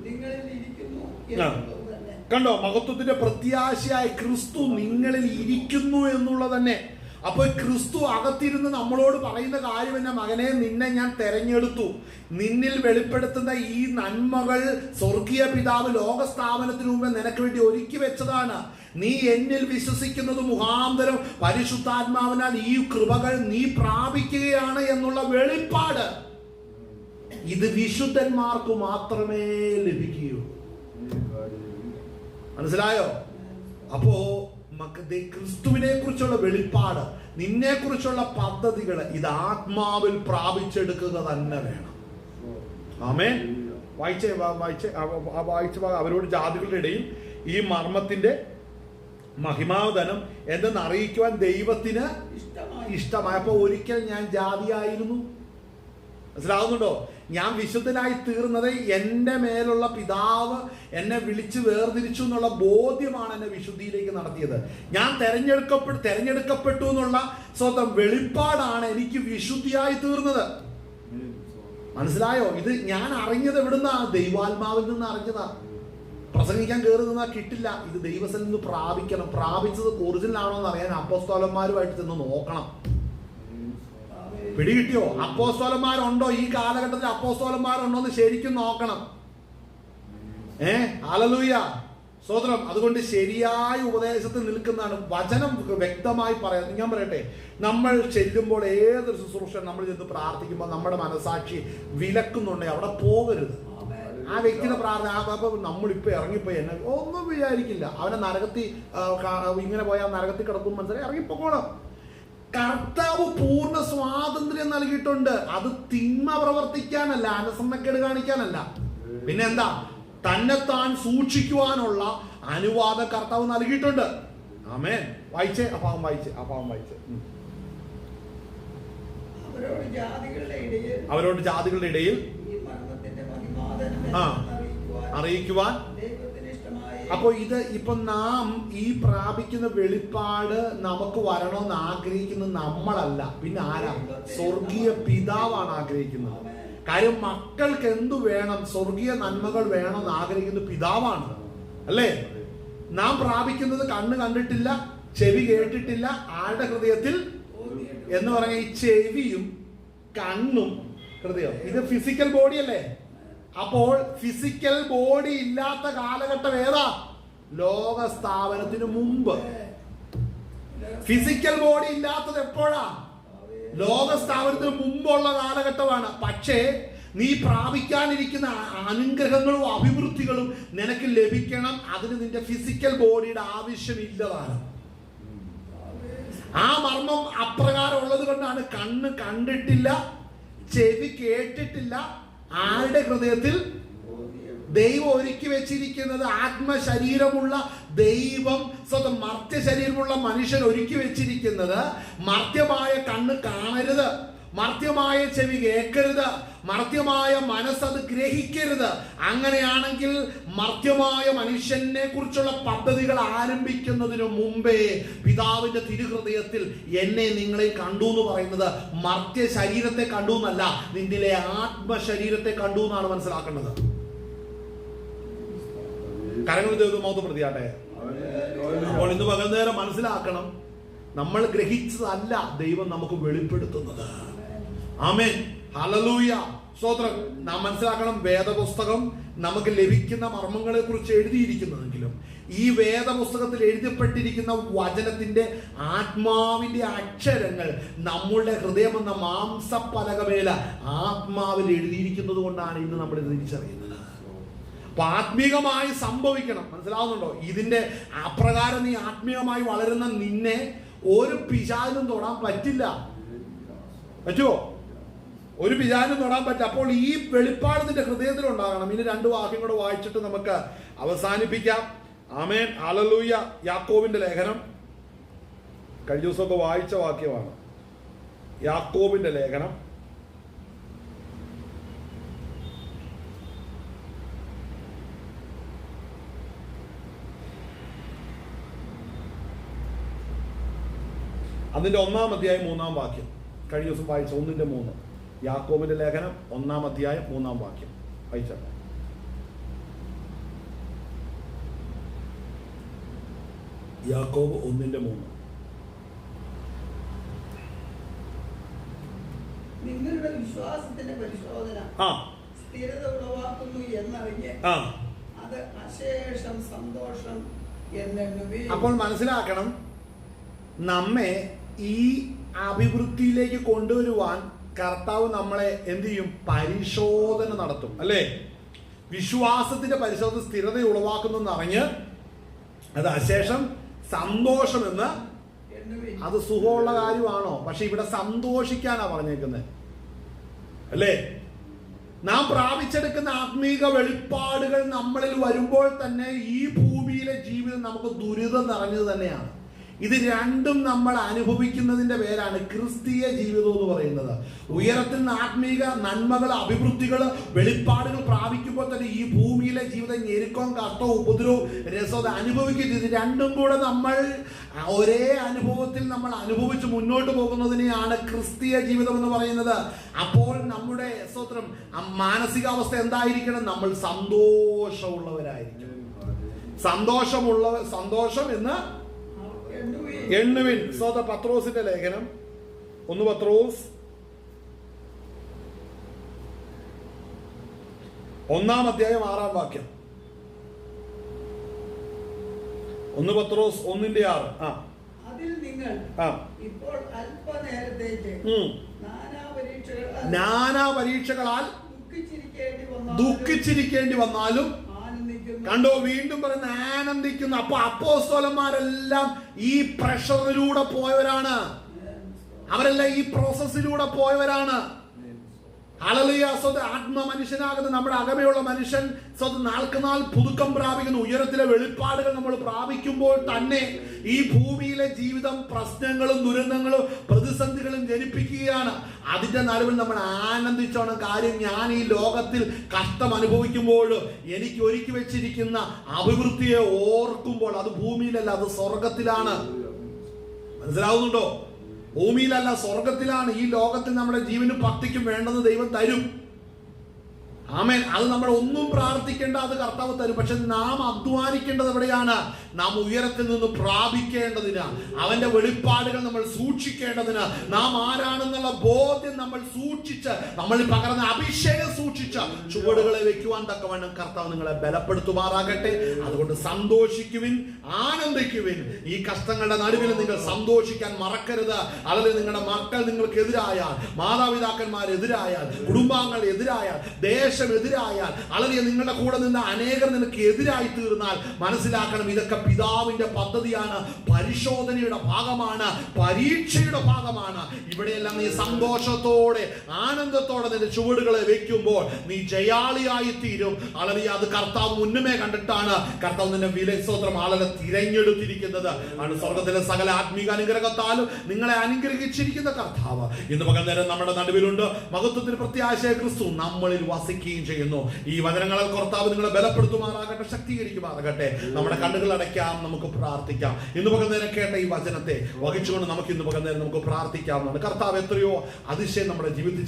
നിങ്ങളിൽ ഇരിക്കുന്നു എന്നുള്ളത് തന്നെ. കണ്ടോ? മഹത്വത്തിന്റെ പ്രത്യാശയായ ക്രിസ്തു നിങ്ങളിൽ ഇരിക്കുന്നു എന്നുള്ളത് തന്നെ. അപ്പോൾ ക്രിസ്തു അകത്തിരുന്ന് നമ്മളോട് പറയുന്ന കാര്യം എന്നെ, മകനെ നിന്നെ ഞാൻ തെരഞ്ഞെടുത്തു, നിന്നിൽ വെളിപ്പെടുത്തുന്ന ഈ നന്മകൾ സ്വർഗീയ പിതാവ് ലോകസ്ഥാപനത്തിന് മുമ്പ് നിനക്ക് വേണ്ടി ഒരുക്കി വെച്ചതാണ്. നീ എന്നിൽ വിശ്വസിക്കുന്നത് മുഖാന്തരം പരിശുദ്ധാത്മാവിനാൽ ഈ കൃപകൾ നീ പ്രാപിക്കുകയാണ് എന്നുള്ള വെളിപ്പാട് ഇത് വിശുദ്ധന്മാർക്ക് മാത്രമേ ലഭിക്കൂ. മനസ്സിലായോ? അപ്പോ ക്രിസ്തുവിനെ കുറിച്ചുള്ള വെളിപ്പാട്, നിന്നെ കുറിച്ചുള്ള പദ്ധതികൾ ഇത് ആത്മാവിൽ പ്രാപിച്ചെടുക്കുക തന്നെ വേണം. ആമേൻ. വായിച്ച അവരോട് ജാതികളുടെ ഇടയിൽ ഈ മർമ്മത്തിന്റെ മഹിമാവതനം എന്തെന്ന് അറിയിക്കുവാൻ ദൈവത്തിന് ഇഷ്ടമായപ്പോ ഒരിക്കൽ ഞാൻ ജാതിയായിരുന്നു. മനസ്സിലാവുന്നുണ്ടോ? ഞാൻ വിശുദ്ധനായി തീർന്നത് എൻ്റെ മേലുള്ള പിതാവ് എന്നെ വിളിച്ച് വേർതിരിച്ചു എന്നുള്ള ബോധ്യമാണ് എന്നെ വിശുദ്ധിയിലേക്ക് നടത്തിയത്. ഞാൻ തെരഞ്ഞെടുക്കപ്പെട്ടു എന്നുള്ള സ്വന്തം വെളിപ്പാടാണ് എനിക്ക് വിശുദ്ധിയായി തീർന്നത്. മനസ്സിലായോ? ഇത് ഞാൻ അറിഞ്ഞത് എവിടുന്നാ? ദൈവാത്മാവിൽ നിന്ന് അറിഞ്ഞതാ. പ്രസംഗിക്കാൻ കയറി നിന്നാൽ കിട്ടില്ല. ഇത് ദൈവത്തിൽ നിന്ന് പ്രാപിക്കണം. പ്രാപിച്ചത് ഒറിജിനൽ ആണോ എന്ന് അറിയാൻ അപ്പോസ്തലന്മാരുമായിട്ട് ചെന്ന് നോക്കണം. പിടികിട്ടിയോ? അപ്പോസ്തലന്മാരുണ്ടോ ഈ കാലഘട്ടത്തിൽ? അപ്പോസ്തലന്മാരുണ്ടോ എന്ന് ശരിക്കും നോക്കണം. ഹല്ലേലൂയ, സ്തോത്രം. അതുകൊണ്ട് ശരിയായ ഉപദേശത്തിൽ നിൽക്കുന്നതാണ് വചനം വ്യക്തമായി പറയാം. ഞാൻ പറയട്ടെ, നമ്മൾ ചെല്ലുമ്പോൾ ഏതൊരു ശുശ്രൂഷ നമ്മൾ ചെന്ന് പ്രാർത്ഥിക്കുമ്പോൾ നമ്മുടെ മനസാക്ഷി വിലക്കുന്നുണ്ടെങ്കിൽ അവിടെ പോകരുത്. ആ വ്യക്തിയുടെ പ്രാർത്ഥന അപ്പൊ നമ്മളിപ്പോ ഇറങ്ങിപ്പോയി എന്നെ ഒന്നും വിചാരിക്കില്ല. അവനെ നരകത്തിൽ ഇങ്ങനെ പോയാൽ നരകത്തിൽ കിടക്കും മനസ്സിലായി, ഇറങ്ങിപ്പോകണം. കർത്താവ് പൂർണ്ണ സ്വാതന്ത്ര്യം നൽകിയിട്ടുണ്ട്. അത് തിന്മ പ്രവർത്തിക്കാനല്ല, അനുസരണക്കേട് കാണിക്കാനല്ല, പിന്നെന്താ, തന്നെത്താൻ സൂക്ഷിക്കുവാനുള്ള അനുവാദം കർത്താവ് നൽകിയിട്ടുണ്ട്. ആമേൻ. വായിച്ചേ, അഭാവം വായിച്ചേ. അവരോട് ജാതികളുടെ ഇടയിൽ അറിയിക്കുവാൻ. അപ്പൊ ഇപ്പൊ നാം ഈ പ്രാപിക്കുന്ന വെളിപ്പാട് നമുക്ക് വരണമെന്ന് ആഗ്രഹിക്കുന്നത് നമ്മളല്ല, പിന്നെ ആരാ? സ്വർഗീയ പിതാവാണ് ആഗ്രഹിക്കുന്നത്. കാര്യം മക്കൾക്ക് എന്തു വേണം? സ്വർഗീയ നന്മകൾ വേണമെന്ന് ആഗ്രഹിക്കുന്നത് പിതാവാണ്, അല്ലേ? നാം പ്രാപിക്കുന്നത് കണ്ണ് കണ്ടിട്ടില്ല, ചെവി കേട്ടിട്ടില്ല, ആരുടെ ഹൃദയത്തിൽ എന്ന് പറഞ്ഞ ഈ ചെവിയും കണ്ണും ഹൃദയം ഇത് ഫിസിക്കൽ ബോഡി അല്ലേ? അപ്പോൾ ഫിസിക്കൽ ബോഡി ഇല്ലാത്ത കാലഘട്ടം ഏതാ? ലോക സ്ഥാപനത്തിന് മുമ്പ്. ഫിസിക്കൽ ബോഡി ഇല്ലാത്തത് എപ്പോഴാ? ലോക സ്ഥാപനത്തിന് മുമ്പുള്ള കാലഘട്ടമാണ്. പക്ഷേ നീ പ്രാപിക്കാനിരിക്കുന്ന അനുഗ്രഹങ്ങളും അഭിവൃദ്ധികളും നിനക്ക് ലഭിക്കണം. അതിന് നിന്റെ ഫിസിക്കൽ ബോഡിയുടെ ആവശ്യമില്ലതാണ്. ആ മർമ്മം അപ്രകാരം ഉള്ളത് കൊണ്ടാണ് കണ്ണ് കണ്ടിട്ടില്ല, ചെവി കേട്ടിട്ടില്ല, ആരുടെ ഹൃദയത്തിൽ ദൈവം ഒരുക്കി വെച്ചിരിക്കുന്നത്. ആത്മശരീരമുള്ള ദൈവം സ്വന്തം മർത്യ ശരീരമുള്ള മനുഷ്യൻ ഒരുക്കി വെച്ചിരിക്കുന്നത് മർത്യമായ കണ്ണ് കാണരുത്, മർത്യമായ ചെവി കേൾക്കരുത്, മർത്യമായ മനസ്സത് ഗ്രഹിക്കരുത്. അങ്ങനെയാണെങ്കിൽ മർത്യമായ മനുഷ്യനെ കുറിച്ചുള്ള പദ്ധതികൾ ആരംഭിക്കുന്നതിന് മുമ്പേ പിതാവിന്റെ തിരുഹൃദയത്തിൽ എന്നെ നിങ്ങളെ കണ്ടു എന്ന് പറയുന്നത് മർത്യ ശരീരത്തെ കണ്ടു എന്നല്ല, നിന്നിലെ ആത്മശരീരത്തെ കണ്ടു എന്നാണ് മനസ്സിലാക്കേണ്ടത്. കരങ്ങൾ ദൈവം മൗത്ത് പ്രതിയാട്ടെ. അപ്പോൾ ഇന്ന് പകൽ നേരം മനസ്സിലാക്കണം, നമ്മൾ ഗ്രഹിച്ചതല്ല ദൈവം നമുക്ക് വെളിപ്പെടുത്തുന്നത്. ആമേൻ, ഹല്ലേലൂയ, സ്തോത്രം. നാം മനസ്സിലാക്കണം, വേദപുസ്തകം നമുക്ക് ലഭിക്കുന്ന മർമ്മങ്ങളെ കുറിച്ച് എഴുതിയിരിക്കുന്നതെങ്കിലും ഈ വേദപുസ്തകത്തിൽ എഴുതപ്പെട്ടിരിക്കുന്ന വചനത്തിന്റെ ആത്മാവിന്റെ അക്ഷരങ്ങൾ നമ്മളുടെ ഹൃദയമെന്ന മാംസപ്പലകമേല ആത്മാവിൽ എഴുതിയിരിക്കുന്നത് കൊണ്ടാണ് ഇന്ന് നമ്മൾ ഇത് തിരിച്ചറിയുന്നത്. അപ്പൊ ആത്മീകമായി സംഭവിക്കണം. മനസ്സിലാവുന്നുണ്ടോ? ഇതിന്റെ അപ്രകാരം നീ ആത്മീയമായി വളരുന്ന നിന്നെ ഒരു പിശാചിനും തൊടാൻ പറ്റില്ല. പറ്റുമോ? ഒരു പിശാചിനും തൊടാൻ പറ്റില്ല. അപ്പോൾ ഈ വെളിപ്പാട് നിന്റെ ഹൃദയത്തിൽ ഉണ്ടാകണം. ഇനി 2 വാക്യം കൂടെ വായിച്ചിട്ട് നമുക്ക് അവസാനിപ്പിക്കാം. ആമേൻ, ഹല്ലേലൂയ. യാക്കോബിന്റെ ലേഖനം, കഴിഞ്ഞ ദിവസമൊക്കെ വായിച്ച വാക്യമാണ്. യാക്കോബിന്റെ ലേഖനം അതിന്റെ 1-ാം അധ്യായം 3-ാം വാക്യം. കഴിഞ്ഞ ദിവസം വായിച്ച 1:3. യാക്കോബിന്റെ ലേഖനം 1-ാം അധ്യായം 3-ാം വാക്യം വായിച്ചോ. യാക്കോബ് 1:3. നിങ്ങളുടെ വിശ്വാസത്തിന്റെ പരിശോധന സ്ഥിരത ഉളവാക്കുന്നു എന്നറിഞ്ഞ് അത് അശേഷം സന്തോഷം എന്നെണ്ണുവീൻ. അപ്പോൾ മനസ്സിലാക്കണം, നമ്മെ ഈ അഭിവൃദ്ധിയിലേക്ക് കൊണ്ടുവരുവാൻ കർത്താവ് നമ്മളെ എന്ത് ചെയ്യും? പരിശോധന നടത്തും, അല്ലേ? വിശ്വാസത്തിന്റെ പരിശോധന സ്ഥിരത ഉളവാക്കുന്നു എന്നറിഞ്ഞ് അത് അശേഷം സന്തോഷമെന്ന്. അത് സുഖമുള്ള കാര്യമാണോ? പക്ഷെ ഇവിടെ സന്തോഷിക്കാനാ പറഞ്ഞേക്കുന്നത്, അല്ലേ? നാം പ്രാപിച്ചെടുക്കുന്ന ആത്മീക വെളിപ്പാടുകൾ നമ്മളിൽ വരുമ്പോൾ തന്നെ ഈ ഭൂമിയിലെ ജീവിതം നമുക്ക് ദുരിതം നിറഞ്ഞത് തന്നെയാണ്. ഇത് രണ്ടും നമ്മൾ അനുഭവിക്കുന്നതിന്റെ പേരാണ് ക്രിസ്തീയ ജീവിതം എന്ന് പറയുന്നത്. ഉയരത്തിൽ നിന്ന് ആത്മീക നന്മകൾ, അഭിവൃദ്ധികൾ, വെളിപ്പാടുകൾ പ്രാപിക്കുമ്പോൾ തന്നെ ഈ ഭൂമിയിലെ ജീവിതം ഞെരുക്കവും കഷ്ടവും ഉപദ്രവവും രസവും അനുഭവിക്കുന്നത്. ഇത് രണ്ടും കൂടെ നമ്മൾ ഒരേ അനുഭവത്തിൽ നമ്മൾ അനുഭവിച്ച് മുന്നോട്ട് പോകുന്നതിനെയാണ് ക്രിസ്തീയ ജീവിതം എന്ന് പറയുന്നത്. അപ്പോൾ നമ്മുടെ സ്തോത്രം മാനസികാവസ്ഥ എന്തായിരിക്കണം? നമ്മൾ സന്തോഷമുള്ളവരായിരിക്കണം. സന്തോഷം എന്ന് എണ്ണുവിൻ. സ്വത പത്രോസിന്റെ ലേഖനം 1 പത്രോസ് 1-ാം അധ്യായം 6-ാം വാക്യം. 1 പത്രോസ് 1:6. അതിൽ നിങ്ങൾ ഇപ്പോൾ അല്പനേരത്തേക്ക് നാനാ പരീക്ഷകളാൽ ദുഃഖിച്ചിരിക്കേണ്ടി വന്നാലും കണ്ടോ, വീണ്ടും പറയുന്ന ആനന്ദിക്കുന്നു. അപ്പൊ അപ്പോസ്തലന്മാരെല്ലാം ഈ പ്രഷറിലൂടെ പോയവരാണ്, അവരെല്ലാം ഈ പ്രോസസ്സിലൂടെ പോയവരാണ്. ഹല്ലേലൂയ. ആത്മ മനുഷ്യനാകുന്ന നമ്മുടെ അകമയുള്ള മനുഷ്യൻ നാൾക്കുനാൾ പുതുക്കം പ്രാപിക്കുന്നു. ഉയരത്തിലെ വെളിപ്പാടുകൾ നമ്മൾ പ്രാപിക്കുമ്പോൾ തന്നെ ഈ ഭൂമിയിലെ ജീവിതം പ്രശ്നങ്ങളും ദുരന്തങ്ങളും പ്രതിസന്ധികളും ജനിപ്പിക്കുകയാണ്. അതിന്റെ നടുവിൽ നമ്മൾ ആനന്ദിച്ചോണം. കാര്യം, ഞാൻ ഈ ലോകത്തിൽ കഷ്ടം അനുഭവിക്കുമ്പോൾ എനിക്ക് ഒരുക്കി വെച്ചിരിക്കുന്ന അഭിവൃദ്ധിയെ ഓർക്കുമ്പോൾ അത് ഭൂമിയിലല്ല, അത് സ്വർഗത്തിലാണ്. മനസ്സിലാവുന്നുണ്ടോ? ഭൂമിയിലല്ല, സ്വർഗത്തിലാണ്. ഈ ലോകത്തിൽ നമ്മുടെ ജീവനും ഭക്തിക്കും വേണ്ടത് ദൈവം തരും. ആമേൻ. അത് നമ്മൾ ഒന്നും പ്രാർത്ഥിക്കേണ്ട, അത് കർത്താവ് തരും. പക്ഷെ നാം അധ്വാനിക്കേണ്ടത് എവിടെയാണ്? നാം ഉയരത്തിൽ നിന്ന് പ്രാപിക്കേണ്ടതിന്, അവന്റെ വെളിപ്പാടുകൾ നമ്മൾ സൂക്ഷിക്കേണ്ടതിന്, നാം ആരാണെന്നുള്ള ബോധ്യം നമ്മൾ സൂക്ഷിച്ച്, നമ്മൾ പകർന്ന അഭിഷേകം സൂക്ഷിച്ച് ചുവടുകളെ വെക്കുവാൻ തക്കവണ്ണം കർത്താവ് നിങ്ങളെ ബലപ്പെടുത്തുമാറാകട്ടെ. അതുകൊണ്ട് സന്തോഷിക്കുവിൻ, ആനന്ദിക്കുവിൻ. ഈ കഷ്ടങ്ങളുടെ നടുവിൽ നിങ്ങൾ സന്തോഷിക്കാൻ മറക്കരുത്. അതിൽ നിങ്ങളുടെ മക്കൾ നിങ്ങൾക്കെതിരായാൽ, മാതാപിതാക്കന്മാരെതിരായാൽ, കുടുംബാംഗങ്ങൾ എതിരായാൽ, എതിരായാൽ, അല്ലെങ്കിൽ നിങ്ങളുടെ കൂടെ നിന്ന് അനേകർ നിനക്ക് എതിരായി തീർന്നാൽ മനസ്സിലാക്കണം, ഇതൊക്കെ പിതാവിന്റെ പദ്ധതിയാണ്, പരിശോധനയുടെ ഭാഗമാണ്, പരീക്ഷയുടെ ഭാഗമാണ്. ഇവിടെയെല്ലാം നീ സന്തോഷത്തോടെ ആനന്ദത്തോടെ നിന്റെ ചുവടുകളെ വെക്കുമ്പോൾ നീ ജയാളിയായി തീരും. അല്ലെങ്കിൽ അത് കർത്താവ് മുന്നമേ കണ്ടിട്ടാണ് കർത്താവ് നിന്നെ വിലസ്തോത്രം ആളെ തിരഞ്ഞെടുത്തിരിക്കുന്നത്. ആണ് സ്വർഗത്തിലെ സകല ആത്മീക അനുഗ്രഹത്താലും നിങ്ങളെ അനുഗ്രഹിച്ചിരിക്കുന്ന കർത്താവ് ഇന്ന് പകൽ നേരം നമ്മുടെ നടുവിലുണ്ട്. മഹത്വത്തിന് പ്രത്യാശയ ക്രിസ്തു നമ്മളിൽ വസിക്കുകയും ചെയ്യുന്നു. ഈ വചനങ്ങളാൽ കർത്താവ് നിങ്ങളെ ബലപ്പെടുത്തുമാറാകട്ടെ, ശക്തീകരിക്കുമാറാകട്ടെ. നമ്മുടെ കണ്ണുകൾ അടയ്ക്കാം, നമുക്ക് പ്രാർത്ഥിക്കാം. ഇന്ന് പകൽ നേരം കേട്ട ഈ വചനത്തെ വഹിച്ചുകൊണ്ട് നമുക്ക് ഇന്ന് പകൽ നേരം നമുക്ക് പ്രാർത്ഥിക്കാവുന്നതാണ്. കർത്താവ് എത്രയോ അതിശയം നമ്മുടെ ജീവിതത്തിൽ